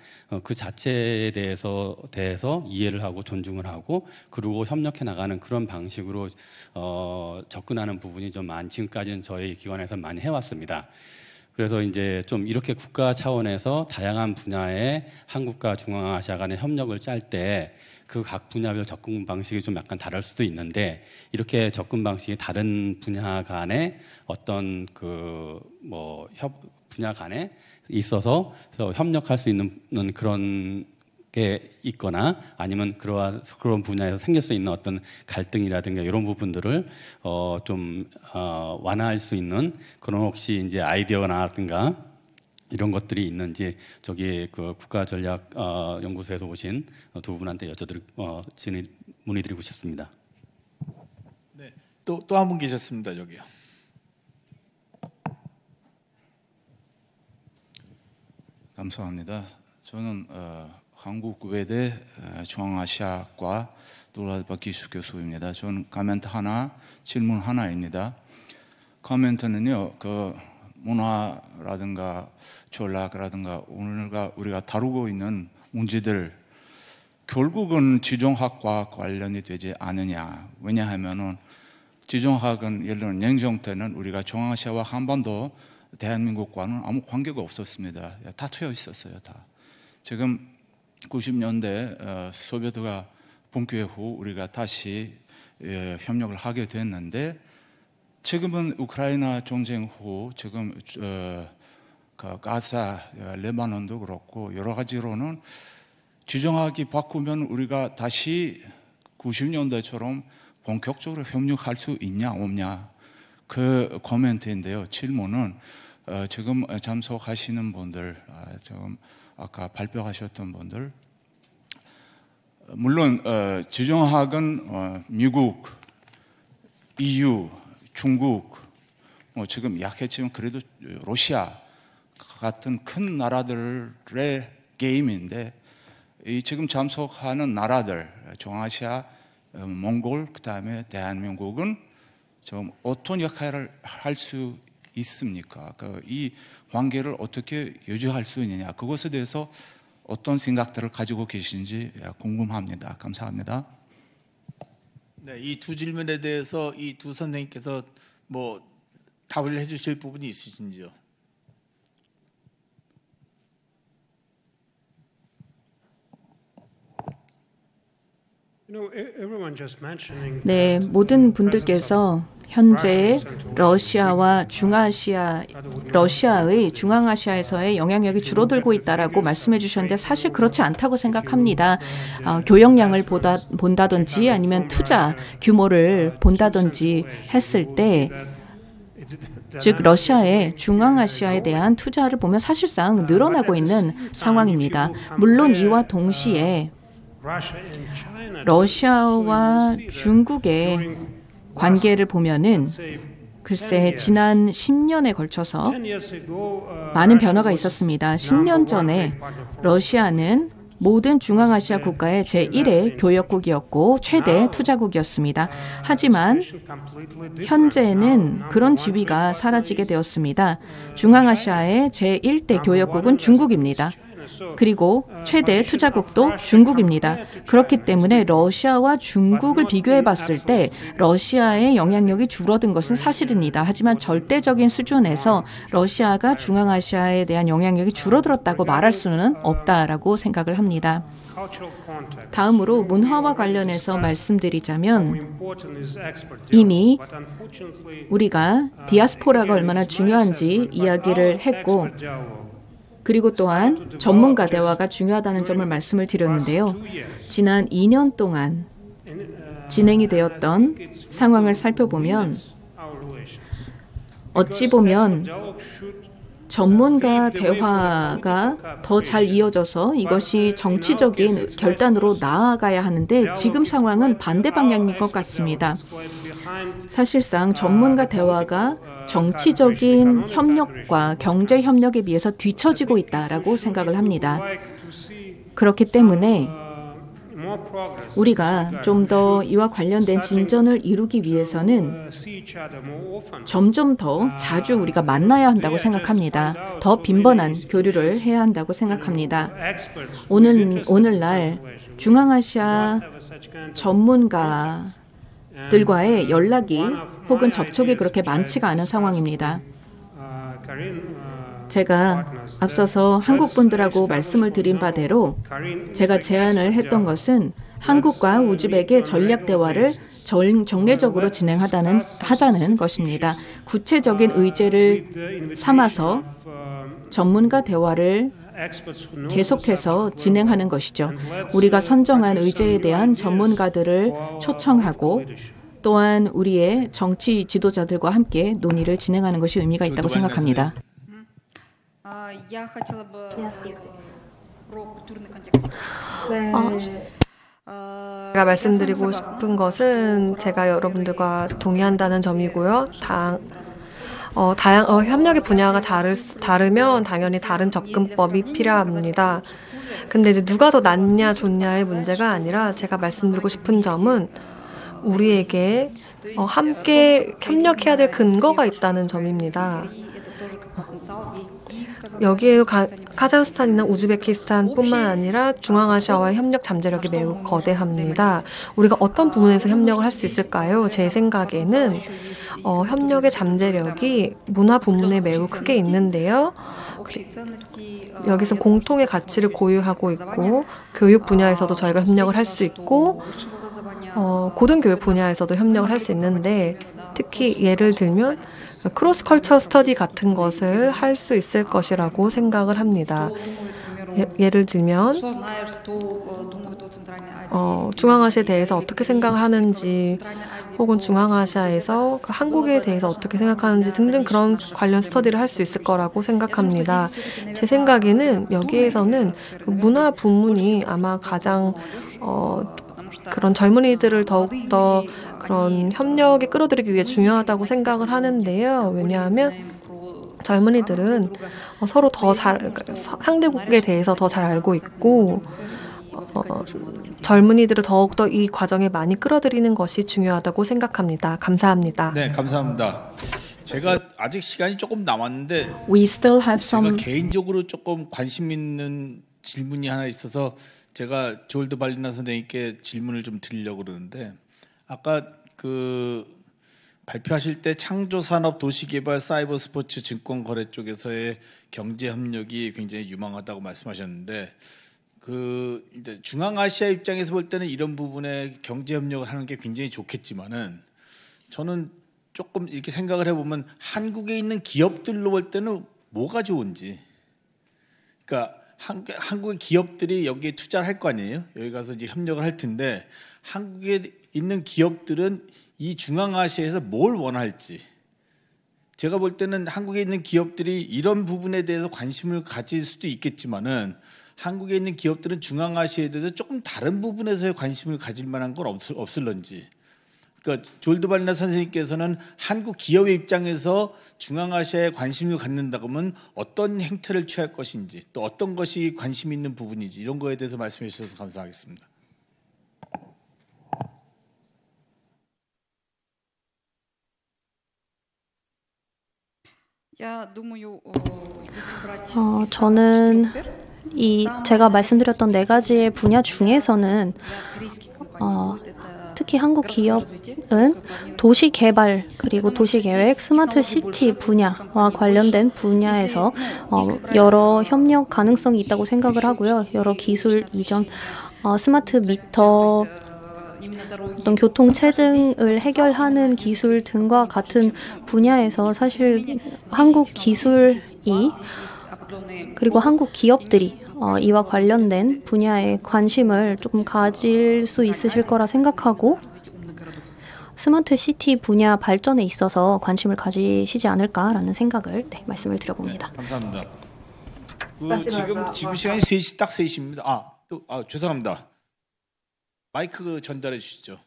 그 자체에 대해서 이해를 하고 존중을 하고 그리고 협력해 나가는 그런 방식으로 접근하는 부분이 좀 지금까지는 저희 기관에서 많이 해왔습니다. 그래서 이제 좀 이렇게 국가 차원에서 다양한 분야의 한국과 중앙아시아 간의 협력을 짤 때 그 각 분야별 접근 방식이 좀 약간 다를 수도 있는데 이렇게 접근 방식이 다른 분야 간의 어떤 그 뭐 분야 간에 있어서 협력할 수 있는 그런 게 있거나 아니면 그런 분야에서 생길 수 있는 어떤 갈등이라든가 이런 부분들을 좀 완화할 수 있는 그런 혹시 이제 아이디어나든가 이런 것들이 있는지 저기 그 국가전략연구소에서 오신 두 분한테 문의드리고 싶습니다. 네, 또 한 분 계셨습니다. 저기요. 감사합니다. 저는 한국 외대 중앙아시아과 노라바 기수 교수입니다. 저는 코멘트 하나, 질문 하나입니다. 코멘트는요, 그 문화라든가 전략이라든가 오늘가 우리가 다루고 있는 문제들 결국은 지정학과 관련이 되지 않느냐. 왜냐하면은 지정학은 예를 들어 냉정 때는 우리가 중앙아시아와 한반도 대한민국과는 아무 관계가 없었습니다. 다 트여 있었어요. 다. 지금 90년대 소비에트가 붕괴 후 우리가 다시 협력을 하게 됐는데 지금은 우크라이나 전쟁 후 지금 가사, 레바논도 그렇고 여러 가지로는 지정학이 바꾸면 우리가 다시 90년대처럼 본격적으로 협력할 수 있냐 없냐 그 코멘트인데요. 질문은 지금 참석하시는 분들, 지금 아까 발표하셨던 분들, 물론 지정학은 미국, EU, 중국, 뭐 지금 약했지만 그래도 러시아 같은 큰 나라들의 게임인데 이 지금 참석하는 나라들, 중앙아시아, 몽골, 그다음에 대한민국은 좀 어떤 역할을 할 수 있습니까? 이 관계를 어떻게 유지할 수 있느냐 그것에 대해서 어떤 생각들을 가지고 계신지 궁금합니다. 감사합니다. 네, 이 두 질문에 대해서 이 두 선생님께서 뭐 답을 해주실 부분이 있으신지요? 네, 모든 분들께서 현재 러시아와 러시아의 중앙아시아에서의 영향력이 줄어들고 있다라고 말씀해 주셨는데 사실 그렇지 않다고 생각합니다. 교역량을 본다든지 아니면 투자 규모를 본다든지 했을 때 즉 러시아의 중앙아시아에 대한 투자를 보면 사실상 늘어나고 있는 상황입니다. 물론 이와 동시에 러시아와 중국의 관계를 보면은 글쎄 지난 10년에 걸쳐서 많은 변화가 있었습니다. 10년 전에 러시아는 모든 중앙아시아 국가의 제1의 교역국이었고 최대 투자국이었습니다. 하지만 현재는 그런 지위가 사라지게 되었습니다. 중앙아시아의 제1대 교역국은 중국입니다. 그리고 최대 투자국도 중국입니다. 그렇기 때문에 러시아와 중국을 비교해 봤을 때 러시아의 영향력이 줄어든 것은 사실입니다. 하지만 절대적인 수준에서 러시아가 중앙아시아에 대한 영향력이 줄어들었다고 말할 수는 없다라고 생각을 합니다. 다음으로 문화와 관련해서 말씀드리자면 이미 우리가 디아스포라가 얼마나 중요한지 이야기를 했고 그리고 또한 전문가 대화가 중요하다는 점을 말씀을 드렸는데요. 지난 2년 동안 진행이 되었던 상황을 살펴보면 어찌 보면 전문가 대화가 더 잘 이어져서 이것이 정치적인 결단으로 나아가야 하는데 지금 상황은 반대 방향인 것 같습니다. 사실상 전문가 대화가 정치적인 협력과 경제 협력에 비해서 뒤처지고 있다라고 생각을 합니다. 그렇기 때문에 우리가 좀 더 이와 관련된 진전을 이루기 위해서는 점점 더 자주 우리가 만나야 한다고 생각합니다. 더 빈번한 교류를 해야 한다고 생각합니다. 오늘날 중앙아시아 전문가들과의 연락이 혹은 접촉이 그렇게 많지가 않은 상황입니다. 제가 앞서서 한국 분들하고 말씀을 드린 바대로 제가 제안을 했던 것은 한국과 우즈벡의 전략 대화를 정례적으로 하자는 것입니다. 구체적인 의제를 삼아서 전문가 대화를 계속해서 진행하는 것이죠. 우리가 선정한 의제에 대한 전문가들을 초청하고 또한 우리의 정치 지도자들과 함께 논의를 진행하는 것이 의미가 있다고 생각합니다. 네. 제가 말씀드리고 싶은 것은 제가 여러분들과 동의한다는 점이고요. 협력의 분야가 다르면 당연히 다른 접근법이 필요합니다. 근데 이제 누가 더 낫냐 좋냐의 문제가 아니라 제가 말씀드리고 싶은 점은 우리에게 함께 협력해야 될 근거가 있다는 점입니다. 여기에 카자흐스탄이나 우즈베키스탄뿐만 아니라 중앙아시아와의 협력 잠재력이 매우 거대합니다. 우리가 어떤 부분에서 협력을 할 수 있을까요? 제 생각에는 협력의 잠재력이 문화 부문에 매우 크게 있는데요. 여기서 공통의 가치를 고유하고 있고 교육 분야에서도 저희가 협력을 할 수 있고 고등교육 분야에서도 협력을 할 수 있는데 특히 예를 들면 크로스 컬처 스터디 같은 것을 할 수 있을 것이라고 생각을 합니다. 예를 들면 중앙아시아에 대해서 어떻게 생각을 하는지 혹은 중앙아시아에서 한국에 대해서 어떻게 생각하는지 등등 그런 관련 스터디를 할 수 있을 거라고 생각합니다. 제 생각에는 여기에서는 문화 부문이 아마 가장 그런 젊은이들을 더욱더 그런 협력에 끌어들이기 위해 중요하다고 생각을 하는데요. 왜냐하면 젊은이들은 서로 더 상대국에 대해서 더 잘 알고 있고 젊은이들을 더욱더 이 과정에 많이 끌어들이는 것이 중요하다고 생각합니다. 감사합니다. 네, 감사합니다. 제가 아직 시간이 조금 남았는데 We still have some... 제가 개인적으로 조금 관심 있는 질문이 하나 있어서 제가 조얼드 발리나 선생님께 질문을 좀 드리려고 그러는데 아까 그 발표하실 때 창조산업, 도시개발, 사이버 스포츠, 증권거래 쪽에서의 경제 협력이 굉장히 유망하다고 말씀하셨는데 그 이제 중앙아시아 입장에서 볼 때는 이런 부분에 경제 협력을 하는 게 굉장히 좋겠지만은 저는 조금 이렇게 생각을 해보면 한국에 있는 기업들로 볼 때는 뭐가 좋은지, 그러니까 한국의 기업들이 여기에 투자를 할 거 아니에요? 여기 가서 이제 협력을 할 텐데 한국에 있는 기업들은 이 중앙아시아에서 뭘 원할지, 제가 볼 때는 한국에 있는 기업들이 이런 부분에 대해서 관심을 가질 수도 있겠지만은 한국에 있는 기업들은 중앙아시아에 대해서 조금 다른 부분에서의 관심을 가질 만한 건 없을런지. 그러니까 조얼드 발리나 선생님께서는 한국 기업의 입장에서 중앙아시아에 관심을 갖는다고 하면 어떤 행태를 취할 것인지, 또 어떤 것이 관심 있는 부분인지 이런 거에 대해서 말씀해 주셔서 감사하겠습니다. 저는 제가 말씀드렸던 4가지의 분야 중에서는 특히 한국 기업은 도시 개발 그리고 도시 계획, 스마트 시티 분야와 관련된 분야에서 여러 협력 가능성이 있다고 생각을 하고요. 여러 기술 이전, 스마트 미터, 어떤 교통 체증을 해결하는 기술 등과 같은 분야에서 사실 한국 기술이 그리고 한국 기업들이 이와 관련된 분야에 관심을 조금 가질 수 있으실 거라 생각하고 스마트 시티 분야 발전에 있어서 관심을 가지시지 않을까라는 생각을 말씀을 드려봅니다. 네, 감사합니다. 지금 시간이 3시 딱 3시입니다. 죄송합니다. 마이크 전달해 주시죠.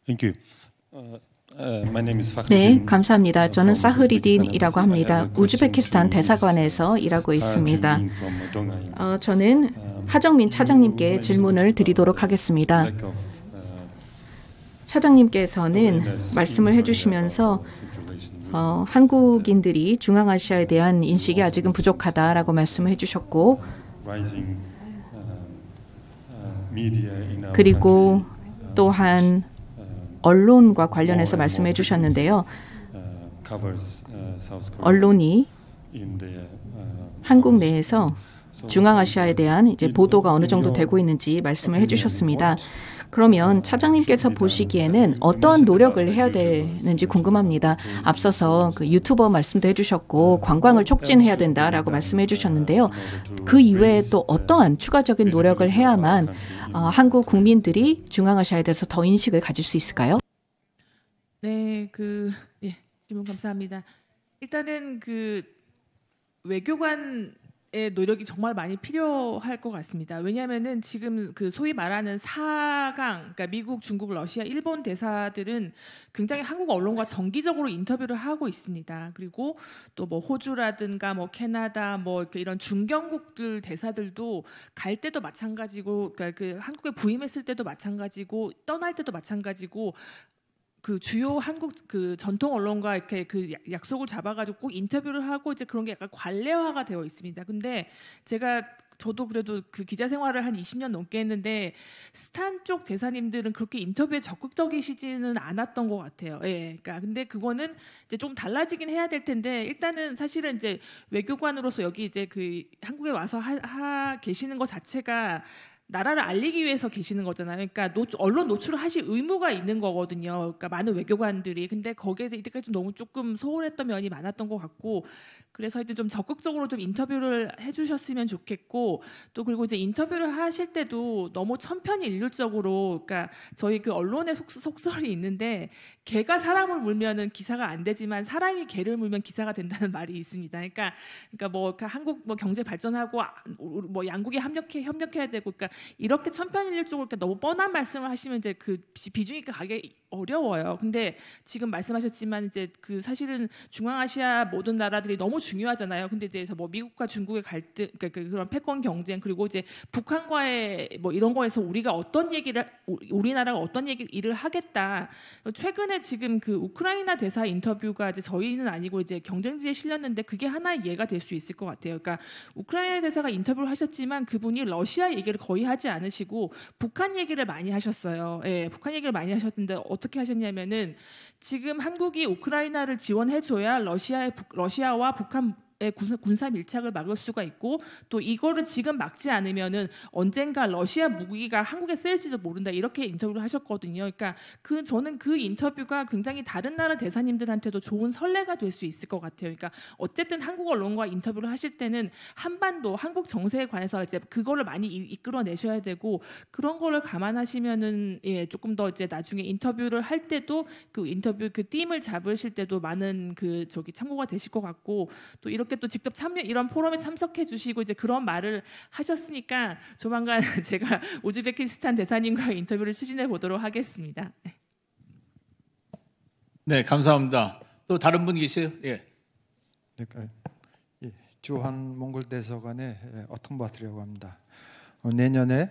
Thank you. 네, 감사합니다. 저는 사흐리딘이라고 합니다. 우즈베키스탄 대사관에서 일하고 있습니다. 저는 하정민 차장님께 질문을 드리도록 하겠습니다. 차장님께서는 말씀을 해주시면서 한국인들이 중앙아시아에 대한 인식이 아직은 부족하다라고 말씀을 해주셨고, 그리고 또한 언론과 관련해서 말씀해 주셨는데요. 언론이 한국 내에서 중앙아시아에 대한 이제 보도가 어느 정도 되고 있는지 말씀을 해주셨습니다. 그러면 차장님께서 보시기에는 어떠한 노력을 해야 되는지 궁금합니다. 앞서서 그 유튜버 말씀도 해주셨고 관광을 촉진해야 된다라고 말씀해 주셨는데요. 그 이외에 또 어떠한 추가적인 노력을 해야만 한국 국민들이 중앙아시아에 대해서 더 인식을 가질 수 있을까요? 네, 질문 감사합니다. 일단은 외교관의 노력이 정말 많이 필요할 것 같습니다. 왜냐하면은 지금 소위 말하는 4강, 그러니까 미국, 중국, 러시아, 일본 대사들은 굉장히 한국 언론과 정기적으로 인터뷰를 하고 있습니다. 그리고 또 뭐 호주라든가 뭐 캐나다 뭐 이런 중견국들 대사들도 갈 때도 마찬가지고, 그러니까 한국에 부임했을 때도 마찬가지고 떠날 때도 마찬가지고. 주요 한국 전통 언론과 이렇게 약속을 잡아가지고 꼭 인터뷰를 하고 이제 그런 게 약간 관례화가 되어 있습니다. 근데 저도 그래도 기자 생활을 한 20년 넘게 했는데 스탄 쪽 대사님들은 그렇게 인터뷰에 적극적이시지는 않았던 것 같아요. 예, 그러니까 근데 그거는 이제 좀 달라지긴 해야 될 텐데 일단은 사실은 이제 외교관으로서 여기 이제 한국에 와서 계시는 것 자체가 나라를 알리기 위해서 계시는 거잖아요. 그러니까 언론 노출을 하실 의무가 있는 거거든요. 그러니까 많은 외교관들이. 근데 거기에서 이때까지 너무 조금 소홀했던 면이 많았던 것 같고, 그래서 하여튼 좀 적극적으로 좀 인터뷰를 해주셨으면 좋겠고, 또 그리고 이제 인터뷰를 하실 때도 너무 천편일률적으로, 그러니까 저희 언론의 속설이 있는데 개가 사람을 물면은 기사가 안 되지만 사람이 개를 물면 기사가 된다는 말이 있습니다. 그러니까 한국 경제 발전하고 뭐 양국이 협력해야 되고, 그러니까 이렇게 천편일률적으로 이렇게 너무 뻔한 말씀을 하시면 이제 비중 있게 가기 어려워요. 근데 지금 말씀하셨지만 이제 사실은 중앙아시아 모든 나라들이 너무 중요하잖아요. 근데 이제 뭐 미국과 중국의 갈등, 그러니까 그런 패권 경쟁, 그리고 이제 북한과의 뭐 이런 거에서 우리나라가 어떤 일을 하겠다. 최근에 지금 우크라이나 대사 인터뷰가 이제 저희는 아니고 이제 경쟁지에 실렸는데 그게 하나의 예가 될 수 있을 것 같아요. 그러니까 우크라이나 대사가 인터뷰를 하셨지만 그분이 러시아 얘기를 거의 하지 않으시고 북한 얘기를 많이 하셨어요. 예, 북한 얘기를 많이 하셨는데 어떻게 하셨냐면은 지금 한국이 우크라이나를 지원해줘야 러시아와 북한의 군사 밀착을 막을 수가 있고, 또 이거를 지금 막지 않으면은 언젠가 러시아 무기가 한국에 쓰일지도 모른다, 이렇게 인터뷰를 하셨거든요. 그러니까 저는 그 인터뷰가 굉장히 다른 나라 대사님들한테도 좋은 선례가 될 수 있을 것 같아요. 그러니까 어쨌든 한국 언론과 인터뷰를 하실 때는 한반도 한국 정세에 관해서 이제 그거를 많이 이끌어내셔야 되고, 그런 거를 감안하시면은 조금 더 이제 나중에 인터뷰를 할 때도 인터뷰 띠임을 잡으실 때도 많은 참고가 되실 것 같고, 또 이렇게 또 직접 이런 포럼에 참석해 주시고 이제 그런 말을 하셨으니까 조만간 제가 우즈베키스탄 대사님과 인터뷰를 추진해 보도록 하겠습니다. 네, 감사합니다. 또 다른 분 계세요? 예. 주한 몽골 대사관의 어텀바트라고 합니다. 내년에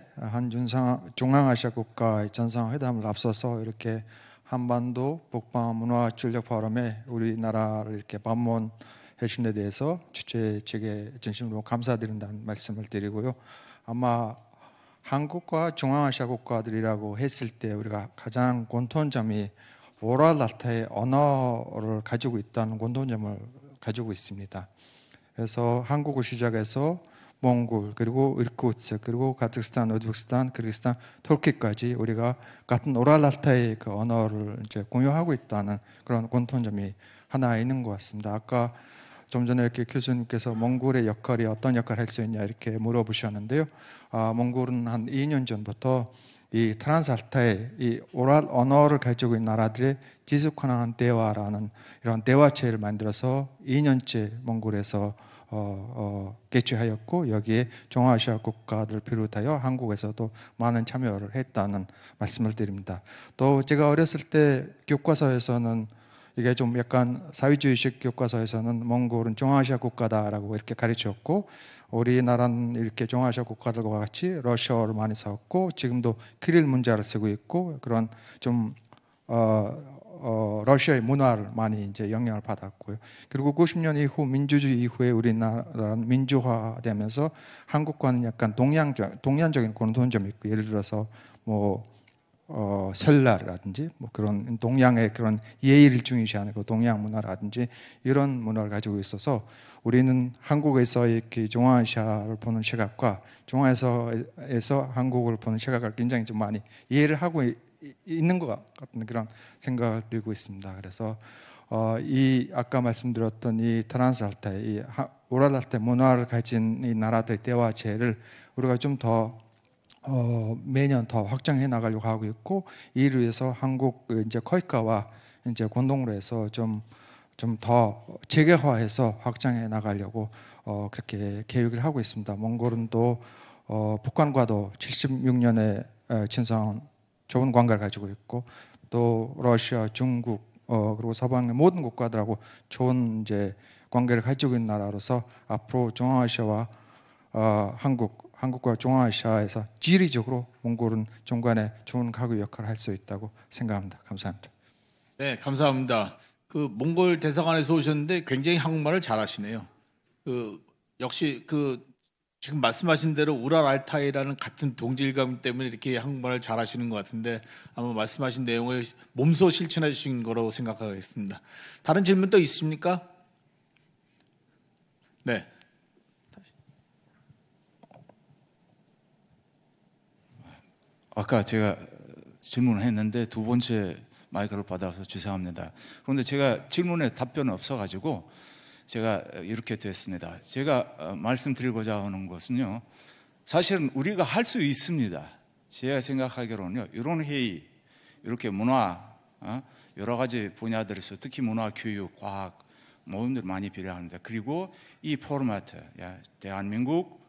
중앙아시아 국가의 정상회담을 앞서서 이렇게 한반도 북방 문화 전략 포럼에 우리나라를 이렇게 방문해 주신 데 대해서 주최 측에 진심으로 감사드린다는 말씀을 드리고요. 아마 한국과 중앙아시아 국가들이라고 했을 때 우리가 가장 공통점이 오랄라타의 언어를 가지고 있다는 공통점을 가지고 있습니다. 그래서 한국을 시작해서 몽골, 그리고 이르쿠츠, 그리고 카자흐스탄, 우즈베키스탄, 키르기스탄, 터키까지 우리가 같은 오랄라타의 언어를 이제 공유하고 있다는 그런 공통점이 하나 있는 것 같습니다. 아까 좀 전에 이렇게 교수님께서 몽골의 역할이 어떤 역할을 할 수 있냐 이렇게 물어보셨는데요. 몽골은 한 2년 전부터 이 트란스알타이 이 오랄 언어를 가지고 있는 나라들의 지속 가능한 대화라는 이런 대화체를 만들어서 2년째 몽골에서 개최하였고 여기에 중앙아시아 국가들 비롯하여 한국에서도 많은 참여를 했다는 말씀을 드립니다. 또 제가 어렸을 때 교과서에서는 이게 좀 약간 사회주의식 교과서에서는 몽골은 중앙아시아 국가다라고 이렇게 가르쳤고 우리나라는 이렇게 중앙아시아 국가들과 같이 러시아어를 많이 썼고 지금도 키릴 문자를 쓰고 있고 그런 좀 러시아의 문화를 많이 이제 영향을 받았고요. 그리고 90년 이후 민주주의 이후에 우리나라는 민주화되면서 한국과는 약간 동양적인 공통점이 있고 예를 들어서 뭐 설날이라든지 뭐 그런 동양의 그런 예의를 중요시하는 그 동양 문화라든지 이런 문화를 가지고 있어서 우리는 한국에서 이렇게 중앙아시아를 보는 시각과 중앙에서 한국을 보는 시각을 굉장히 좀 많이 이해를 하고 있는 것 같은 그런 생각을 들고 있습니다. 그래서 이 아까 말씀드렸던 이 트란스알타이, 이 오랄알타이 문화를 가진 이 나라들의 대화체를 우리가 좀 더 매년 더 확장해 나가려고 하고 있고 이를 위해서 한국 이제 커이카와 이제 공동으로 해서 좀 더 재개화해서 확장해 나가려고 그렇게 계획을 하고 있습니다. 몽골은 또 북한과도 76년에 친선 좋은 관계를 가지고 있고 또 러시아, 중국 그리고 서방의 모든 국가들하고 좋은 이제 관계를 가지고 있는 나라로서 앞으로 중앙아시아와 한국과 중앙아시아에서 지리적으로 몽골은 중간에 좋은 가구 역할을 할 수 있다고 생각합니다. 감사합니다. 네, 감사합니다. 그 몽골 대사관에서 오셨는데 굉장히 한국말을 잘하시네요. 역시 지금 말씀하신 대로 우랄 알타이라는 같은 동질감 때문에 이렇게 한국말을 잘하시는 것 같은데 아마 말씀하신 내용을 몸소 실천해 주신 거라고 생각하겠습니다. 다른 질문 또 있습니까? 네. 아까 제가 질문을 했는데 두 번째 마이크를 받아서 죄송합니다. 그런데 제가 질문에 답변이 없어가지고 제가 이렇게 됐습니다. 제가 말씀드리고자 하는 것은요, 사실은 우리가 할 수 있습니다. 제가 생각하기로는요, 이런 회의, 이렇게 문화, 여러 가지 분야들에서 특히 문화, 교육, 과학 모든 들 많이 필요합니다. 그리고 이 포르마트, 대한민국,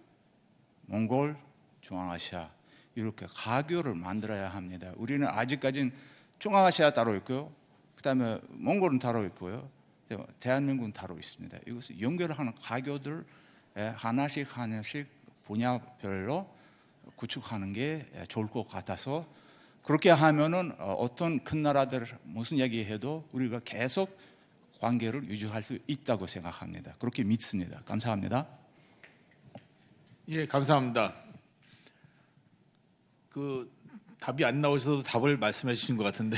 몽골, 중앙아시아 이렇게 가교를 만들어야 합니다. 우리는 아직까지는 중앙아시아 따로 있고요, 그다음에 몽골은 따로 있고요, 대한민국은 따로 있습니다. 이것을 연결하는 가교들 하나씩 분야별로 구축하는 게 좋을 것 같아서 그렇게 하면은 어떤 큰 나라들 무슨 얘기해도 우리가 계속 관계를 유지할 수 있다고 생각합니다. 그렇게 믿습니다. 감사합니다. 예, 감사합니다. 답이 안 나오셔도 답을 말씀해 주신 것 같은데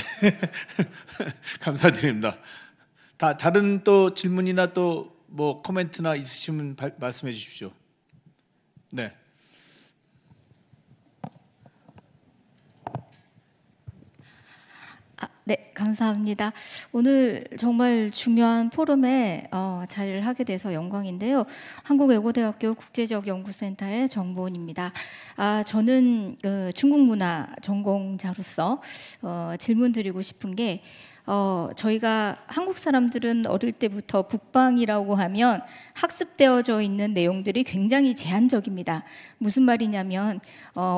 감사드립니다. 다른 또 질문이나 또 뭐 코멘트나 있으시면 말씀해 주십시오. 네. 네, 감사합니다. 오늘 정말 중요한 포럼에 자리를 하게 돼서 영광인데요. 한국외고대학교 국제적연구센터의 정보원입니다. 저는 중국 문화 전공자로서 질문 드리고 싶은 게 저희가 한국 사람들은 어릴 때부터 북방이라고 하면 학습되어져 있는 내용들이 굉장히 제한적입니다. 무슨 말이냐면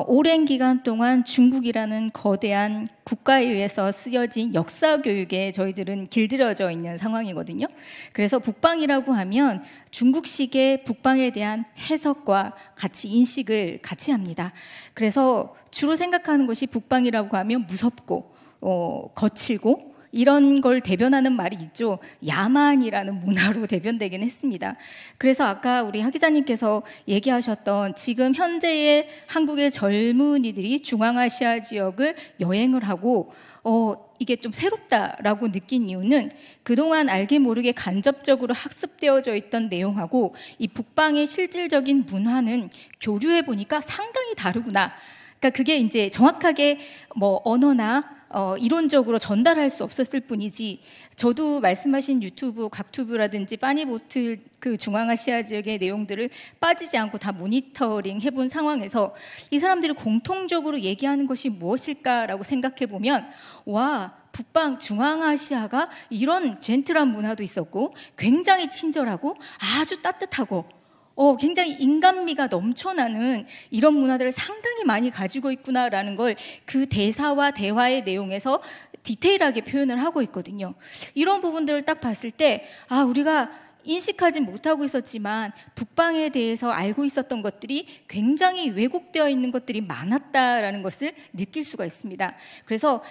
오랜 기간 동안 중국이라는 거대한 국가에 의해서 쓰여진 역사 교육에 저희들은 길들여져 있는 상황이거든요. 그래서 북방이라고 하면 중국식의 북방에 대한 해석과 같이 인식을 같이 합니다. 그래서 주로 생각하는 것이 북방이라고 하면 무섭고 거칠고 이런 걸 대변하는 말이 있죠. 야만이라는 문화로 대변되긴 했습니다. 그래서 아까 우리 하 기자님께서 얘기하셨던 지금 현재의 한국의 젊은이들이 중앙아시아 지역을 여행을 하고 이게 좀 새롭다라고 느낀 이유는 그동안 알게 모르게 간접적으로 학습되어져 있던 내용하고 이 북방의 실질적인 문화는 교류해 보니까 상당히 다르구나. 그러니까 그게 이제 정확하게 뭐 언어나 이론적으로 전달할 수 없었을 뿐이지 저도 말씀하신 유튜브, 각튜브라든지 빠니보틀 그 중앙아시아 지역의 내용들을 빠지지 않고 다 모니터링 해본 상황에서 이 사람들이 공통적으로 얘기하는 것이 무엇일까라고 생각해 보면 와, 북방 중앙아시아가 이런 젠틀한 문화도 있었고 굉장히 친절하고 아주 따뜻하고 굉장히 인간미가 넘쳐나는 이런 문화들을 상당히 많이 가지고 있구나라는 걸 그 대사와 대화의 내용에서 디테일하게 표현을 하고 있거든요. 이런 부분들을 딱 봤을 때 우리가 인식하지 못하고 있었지만 북방에 대해서 알고 있었던 것들이 굉장히 왜곡되어 있는 것들이 많았다라는 것을 느낄 수가 있습니다. 그래서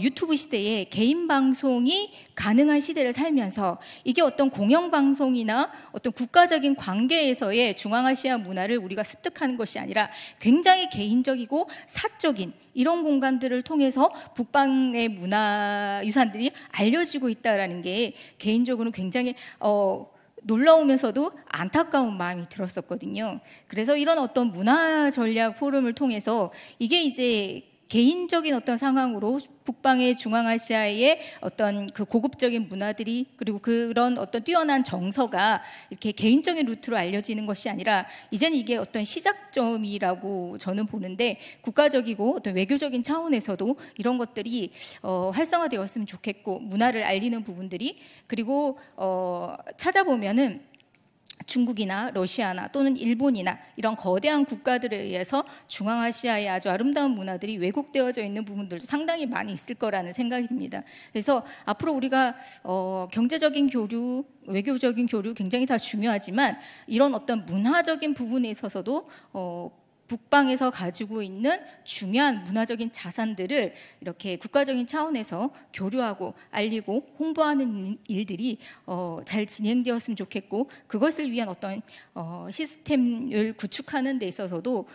유튜브 시대에 개인 방송이 가능한 시대를 살면서 이게 어떤 공영방송이나 어떤 국가적인 관계에서의 중앙아시아 문화를 우리가 습득하는 것이 아니라 굉장히 개인적이고 사적인 이런 공간들을 통해서 북방의 문화유산들이 알려지고 있다는 게 개인적으로는 굉장히 놀라우면서도 안타까운 마음이 들었었거든요. 그래서 이런 어떤 문화 전략 포럼을 통해서 이게 이제 개인적인 어떤 상황으로 북방의 중앙아시아의 어떤 그 고급적인 문화들이 그리고 그런 어떤 뛰어난 정서가 이렇게 개인적인 루트로 알려지는 것이 아니라 이제는 이게 어떤 시작점이라고 저는 보는데 국가적이고 어떤 외교적인 차원에서도 이런 것들이 활성화되었으면 좋겠고 문화를 알리는 부분들이 그리고 찾아보면은 중국이나 러시아나 또는 일본이나 이런 거대한 국가들에 의해서 중앙아시아의 아주 아름다운 문화들이 왜곡되어져 있는 부분들도 상당히 많이 있을 거라는 생각이 듭니다. 그래서 앞으로 우리가 경제적인 교류, 외교적인 교류 굉장히 다 중요하지만 이런 어떤 문화적인 부분에 있어서도 북방에서 가지고 있는 중요한 문화적인 자산들을 이렇게 국가적인 차원에서 교류하고 알리고 홍보하는 일들이 잘 진행되었으면 좋겠고 그것을 위한 어떤 시스템을 구축하는 데 있어서도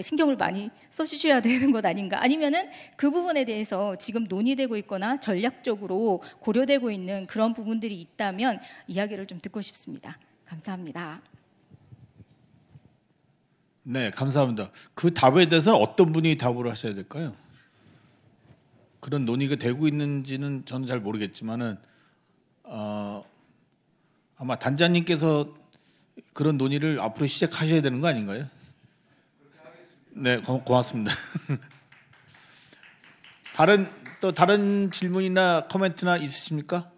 신경을 많이 써주셔야 되는 것 아닌가 아니면은 그 부분에 대해서 지금 논의되고 있거나 전략적으로 고려되고 있는 그런 부분들이 있다면 이야기를 좀 듣고 싶습니다. 감사합니다. 네, 감사합니다. 그 답에 대해서는 어떤 분이 답을 하셔야 될까요? 그런 논의가 되고 있는지는 저는 잘 모르겠지만은 아마 단장님께서 그런 논의를 앞으로 시작하셔야 되는 거 아닌가요? 네, 고맙습니다. 다른 질문이나 코멘트나 있으십니까?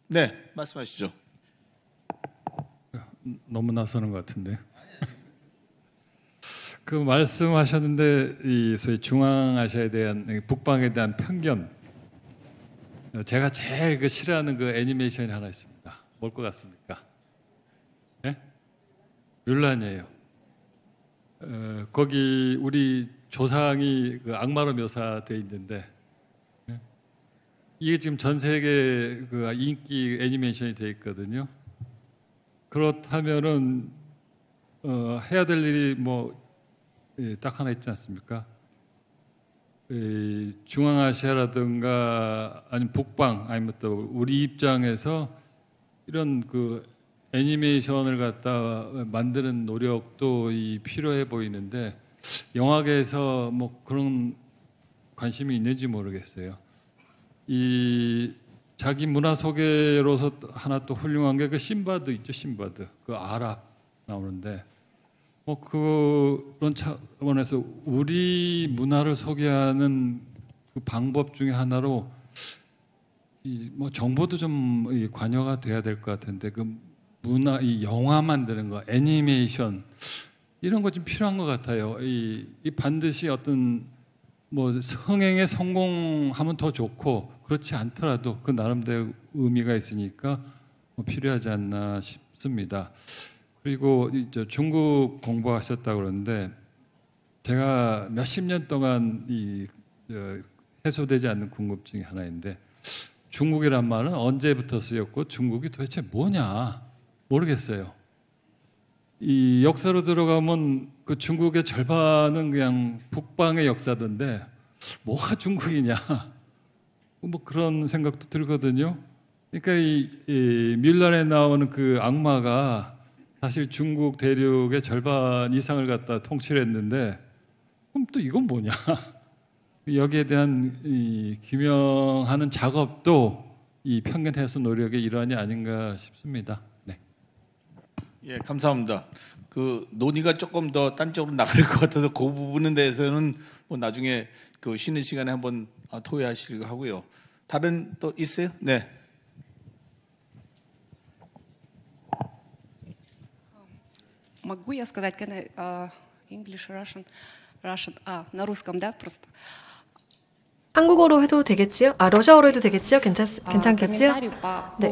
네, 말씀하시죠. 너무 나서는 것 같은데. 그 말씀하셨는데 이 소위 중앙아시아에 대한 북방에 대한 편견. 제가 제일 그 싫어하는 그 애니메이션이 하나 있습니다. 뭘 것 같습니까? 예? 뮬란이에요. 거기 우리 조상이 그 악마로 묘사돼 있는데 이게 지금 전 세계 그 인기 애니메이션이 돼 있거든요. 그렇다면은 해야 될 일이 뭐 딱 하나 있지 않습니까? 중앙아시아라든가 아니면 북방 아니면 또 우리 입장에서 이런 그 애니메이션을 갖다 만드는 노력도 필요해 보이는데 영화계에서 뭐 그런 관심이 있는지 모르겠어요. 이 자기 문화 소개로서 하나 또 훌륭한 게 그 신바드 있죠, 신바드. 그 아랍 나오는데 뭐 그런 차원에서 우리 문화를 소개하는 그 방법 중에 하나로 뭐 정보도 좀 관여가 돼야 될 것 같은데 그 문화, 이 영화 만드는 거, 애니메이션 이런 거 좀 필요한 것 같아요. 이 반드시 어떤 뭐 흥행에 성공하면 더 좋고 그렇지 않더라도 그 나름대로 의미가 있으니까 뭐 필요하지 않나 싶습니다. 그리고 중국 공부하셨다고 그러는데 제가 몇십 년 동안 해소되지 않는 궁금증이 하나인데 중국이란 말은 언제부터 쓰였고 중국이 도대체 뭐냐 모르겠어요. 이 역사로 들어가면 그 중국의 절반은 그냥 북방의 역사던데 뭐가 중국이냐 뭐 그런 생각도 들거든요. 그러니까 이 뮬란에 나오는 그 악마가 사실 중국 대륙의 절반 이상을 갖다 통치를 했는데 그럼 또 이건 뭐냐? 여기에 대한 이 규명하는 작업도 이 편견 해소 노력의 일환이 아닌가 싶습니다. 네. 예, 감사합니다. 그 논의가 조금 더 딴 쪽으로 나갈 것 같아서 그 부분에 대해서는 뭐 나중에 그 쉬는 시간에 한번 토의하시려고 하고요. 다른 또 있어요? 네. Могу я сказать, English, Russian, на русском, да, просто. 한국어로 해도 되겠지요? 러시아어로 해도 되겠지요? 괜찮겠지요? 네.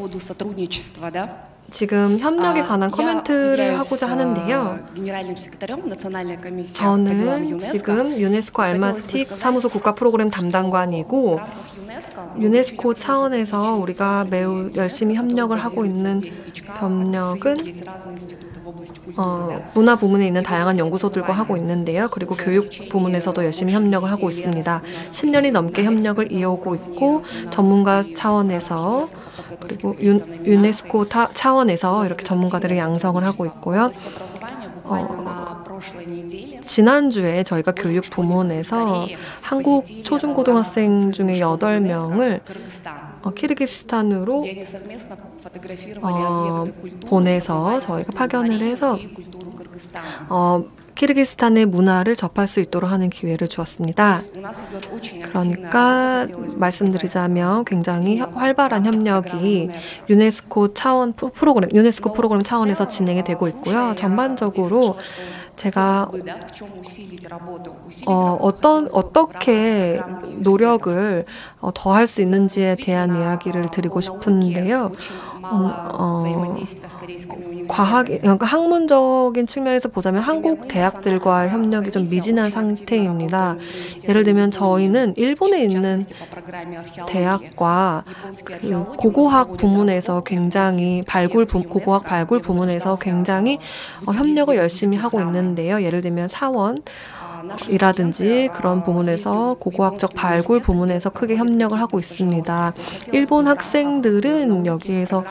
지금 협력에 관한 코멘트를 하고자 하는데요. 저는 지금 유네스코 알마틱 사무소 국가 프로그램 담당관이고 유네스코 차원에서 우리가 매우 열심히 협력을 하고 있는 협력은 문화 부문에 있는 다양한 연구소들과 하고 있는데요. 그리고 교육 부문에서도 열심히 협력을 하고 있습니다. 10년이 넘게 협력을 이어오고 있고 전문가 차원에서 그리고 유네스코 차원에서 이렇게 전문가들을 양성을 하고 있고요. 지난주에 저희가 교육 부문에서 한국 초중고등학생 중에 8명을 키르기스탄으로 보내서 저희가 파견을 해서 키르기스탄의 문화를 접할 수 있도록 하는 기회를 주었습니다. 그러니까 말씀드리자면 굉장히 활발한 협력이 유네스코 프로그램 차원에서 진행이 되고 있고요. 전반적으로 제가 어떻게 노력을 더 할 수 있는지에 대한 이야기를 드리고 싶은데요. 그러니까 학문적인 측면에서 보자면 한국 대학들과 협력이 좀 미진한 상태입니다. 예를 들면 저희는 일본에 있는 대학과 그 고고학 부문에서 굉장히 고고학 발굴 부문에서 굉장히 협력을 열심히 하고 있는데요. 예를 들면 사원이라든지 그런 부문에서 고고학적 발굴 부문에서 크게 협력을 하고 있습니다. 일본 학생들은 여기에서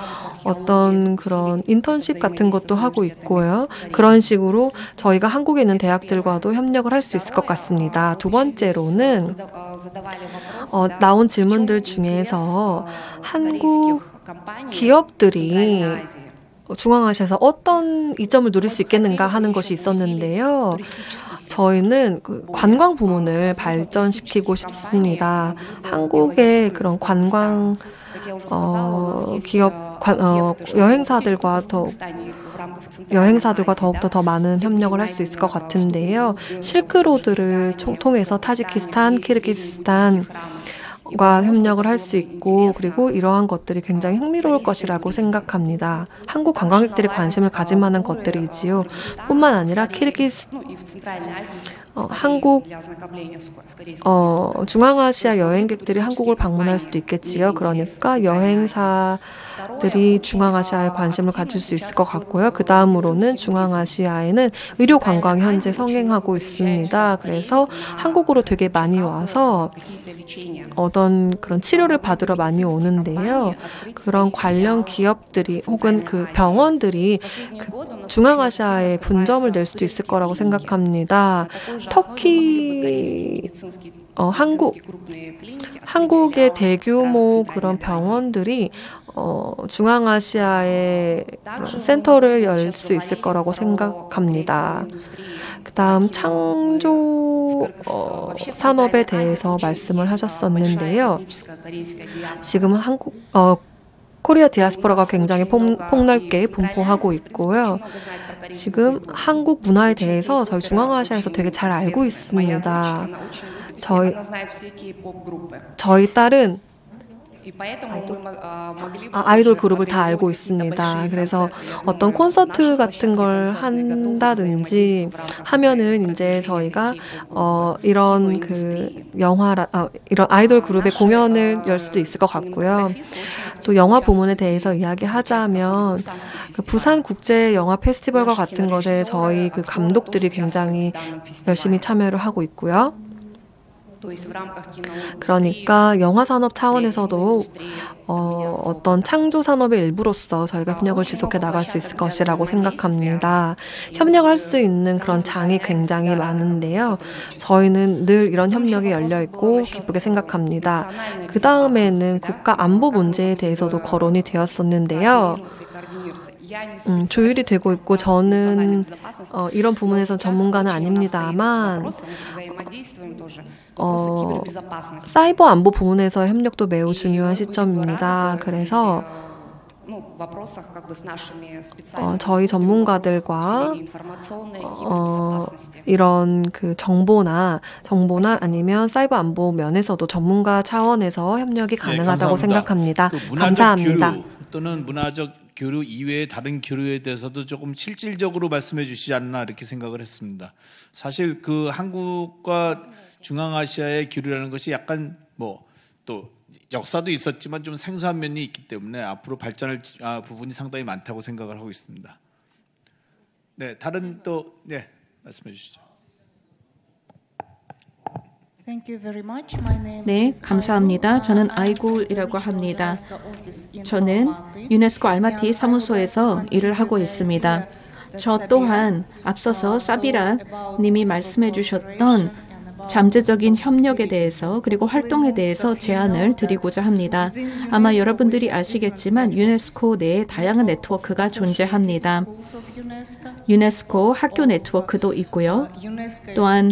어떤 그런 인턴십 같은 것도 하고 있고요. 그런 식으로 저희가 한국에 있는 대학들과도 협력을 할 수 있을 것 같습니다. 두 번째로는 나온 질문들 중에서 한국 기업들이 중앙아시아에서 어떤 이점을 누릴 수 있겠는가 하는 것이 있었는데요. 저희는 그 관광 부문을 발전시키고 싶습니다. 한국의 그런 관광 여행사들과 더욱더 더 많은 협력을 할 수 있을 것 같은데요. 실크로드를 통해서 타지키스탄, 키르기스탄과 협력을 할 수 있고 그리고 이러한 것들이 굉장히 흥미로울 것이라고 생각합니다. 한국 관광객들이 관심을 가질 만한 것들이지요. 뿐만 아니라 중앙아시아 여행객들이 한국을 방문할 수도 있겠지요. 그러니까 여행사들이 중앙아시아에 관심을 가질 수 있을 것 같고요. 그 다음으로는 중앙아시아에는 의료 관광이 현재 성행하고 있습니다. 그래서 한국으로 되게 많이 와서 어떤 그런 치료를 받으러 많이 오는데요. 그런 관련 기업들이 혹은 그 병원들이 중앙아시아에 분점을 낼 수도 있을 거라고 생각합니다. 터키, 한국의 대규모 그런 병원들이 중앙아시아에 센터를 열 수 있을 거라고 생각합니다. 그다음 창조 산업에 대해서 말씀을 하셨었는데요. 지금 코리아 디아스포라가 굉장히 폭넓게 분포하고 있고요. 지금 한국 문화에 대해서 저희 중앙아시아에서 되게 잘 알고 있습니다. 저희 딸은 아이돌 그룹을 다 알고 있습니다. 그래서 어떤 콘서트 같은 걸 한다든지 하면은 이제 저희가 이런 이런 아이돌 그룹의 공연을 열 수도 있을 것 같고요. 또 영화 부문에 대해서 이야기하자면 그 부산 국제 영화 페스티벌과 같은 것에 저희 그 감독들이 굉장히 열심히 참여를 하고 있고요. 그러니까 영화 산업 차원에서도 어떤 창조 산업의 일부로서 저희가 협력을 지속해 나갈 수 있을 것이라고 생각합니다. 협력할 수 있는 그런 장이 굉장히 많은데요. 저희는 늘 이런 협력이 열려 있고 기쁘게 생각합니다. 그 다음에는 국가 안보 문제에 대해서도 거론이 되었었는데요. 조율이 되고 있고 저는 이런 부분에서 전문가는 아닙니다만 사이버 안보 부분에서 협력도 매우 중요한 시점입니다. 그래서 저희 전문가들과 이런 그 정보나 아니면 사이버 안보 면에서도 전문가 차원에서 협력이 가능하다고 생각합니다. 감사합니다. 교류 또는 문화적 교류 이외의 다른 교류에 대해서도 조금 실질적으로 말씀해 주시지 않나 이렇게 생각을 했습니다. 사실 그 한국과 중앙아시아의 교류라는 것이 약간 또 역사도 있었지만 좀 생소한 면이 있기 때문에 앞으로 발전할 부분이 상당히 많다고 생각을 하고 있습니다. 네, 다른 또 말씀해 주시죠. 네, 감사합니다. 저는 아이굴이라고 합니다. 저는 유네스코 알마티 사무소에서 일을 하고 있습니다. 저 또한 앞서서 사비라 님이 말씀해 주셨던 잠재적인 협력에 대해서 그리고 활동에 대해서 제안을 드리고자 합니다. 아마 여러분들이 아시겠지만 유네스코 내에 다양한 네트워크가 존재합니다. 유네스코 학교 네트워크도 있고요. 또한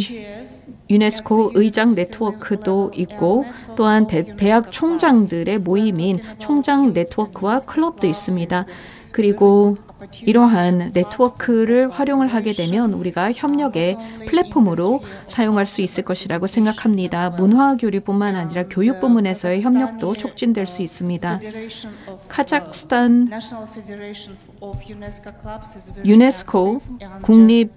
유네스코 의장 네트워크도 있고 또한 대학 총장들의 모임인 총장 네트워크와 클럽도 있습니다. 그리고 이러한 네트워크를 활용을 하게 되면 우리가 협력의 플랫폼으로 사용할 수 있을 것이라고 생각합니다. 문화 교류뿐만 아니라 교육 부문에서의 협력도 촉진될 수 있습니다. 카자흐스탄 유네스코 국립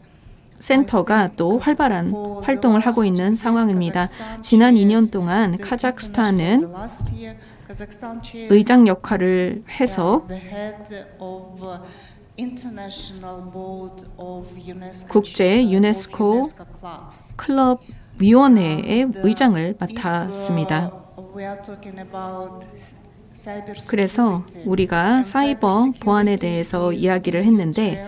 센터가 또 활발한 활동을 하고 있는 상황입니다. 지난 2년 동안 카자흐스탄은 의장 역할을 해서 국제 유네스코 클럽 위원회의 의장을 맡았습니다. 그래서 우리가 사이버 보안에 대해서 이야기를 했는데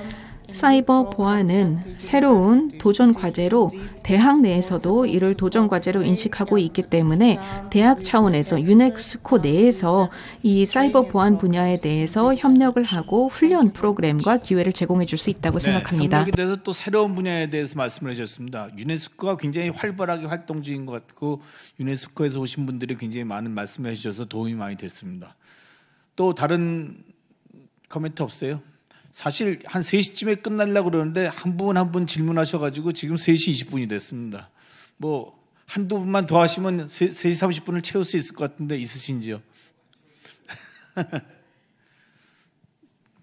사이버 보안은 새로운 도전 과제로 대학 내에서도 이를 도전 과제로 인식하고 있기 때문에 대학 차원에서 유네스코 내에서 이 사이버 보안 분야에 대해서 협력을 하고 훈련 프로그램과 기회를 제공해 줄 수 있다고 생각합니다. 협력에 대해서 또 새로운 분야에 대해서 말씀을 해주셨습니다. 유네스코가 굉장히 활발하게 활동 중인 것 같고 유네스코에서 오신 분들이 굉장히 많은 말씀을 해주셔서 도움이 많이 됐습니다. 또 다른 코멘트 없어요? 사실 한 3시쯤에 끝나려고 그러는데 한 분 한 분 질문하셔가지고 지금 3시 20분이 됐습니다. 한두 분만 더 하시면 3시 30분을 채울 수 있을 것 같은데 있으신지요?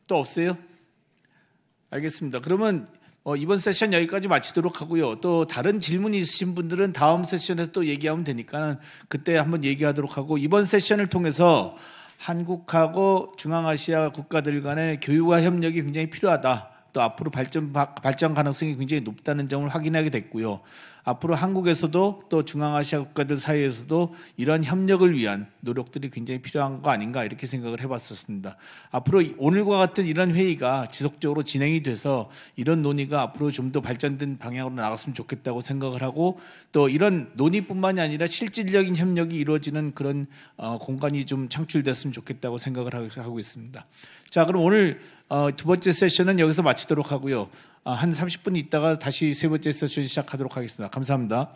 또 없어요? 알겠습니다. 그러면 이번 세션 여기까지 마치도록 하고요. 또 다른 질문이 있으신 분들은 다음 세션에 또 얘기하면 되니까 그때 한번 얘기하도록 하고 이번 세션을 통해서 한국하고 중앙아시아 국가들 간의 교류와 협력이 굉장히 필요하다. 또 앞으로 발전 가능성이 굉장히 높다는 점을 확인하게 됐고요. 앞으로 한국에서도 또 중앙아시아 국가들 사이에서도 이런 협력을 위한 노력들이 굉장히 필요한 거 아닌가 이렇게 생각을 해봤었습니다. 앞으로 오늘과 같은 이런 회의가 지속적으로 진행이 돼서 이런 논의가 앞으로 좀 더 발전된 방향으로 나갔으면 좋겠다고 생각을 하고 또 이런 논의뿐만이 아니라 실질적인 협력이 이루어지는 그런 공간이 좀 창출됐으면 좋겠다고 생각을 하고 있습니다. 자, 그럼 오늘 두 번째 세션은 여기서 마치도록 하고요. 한 30분 있다가 다시 세 번째 세션 시작하도록 하겠습니다. 감사합니다.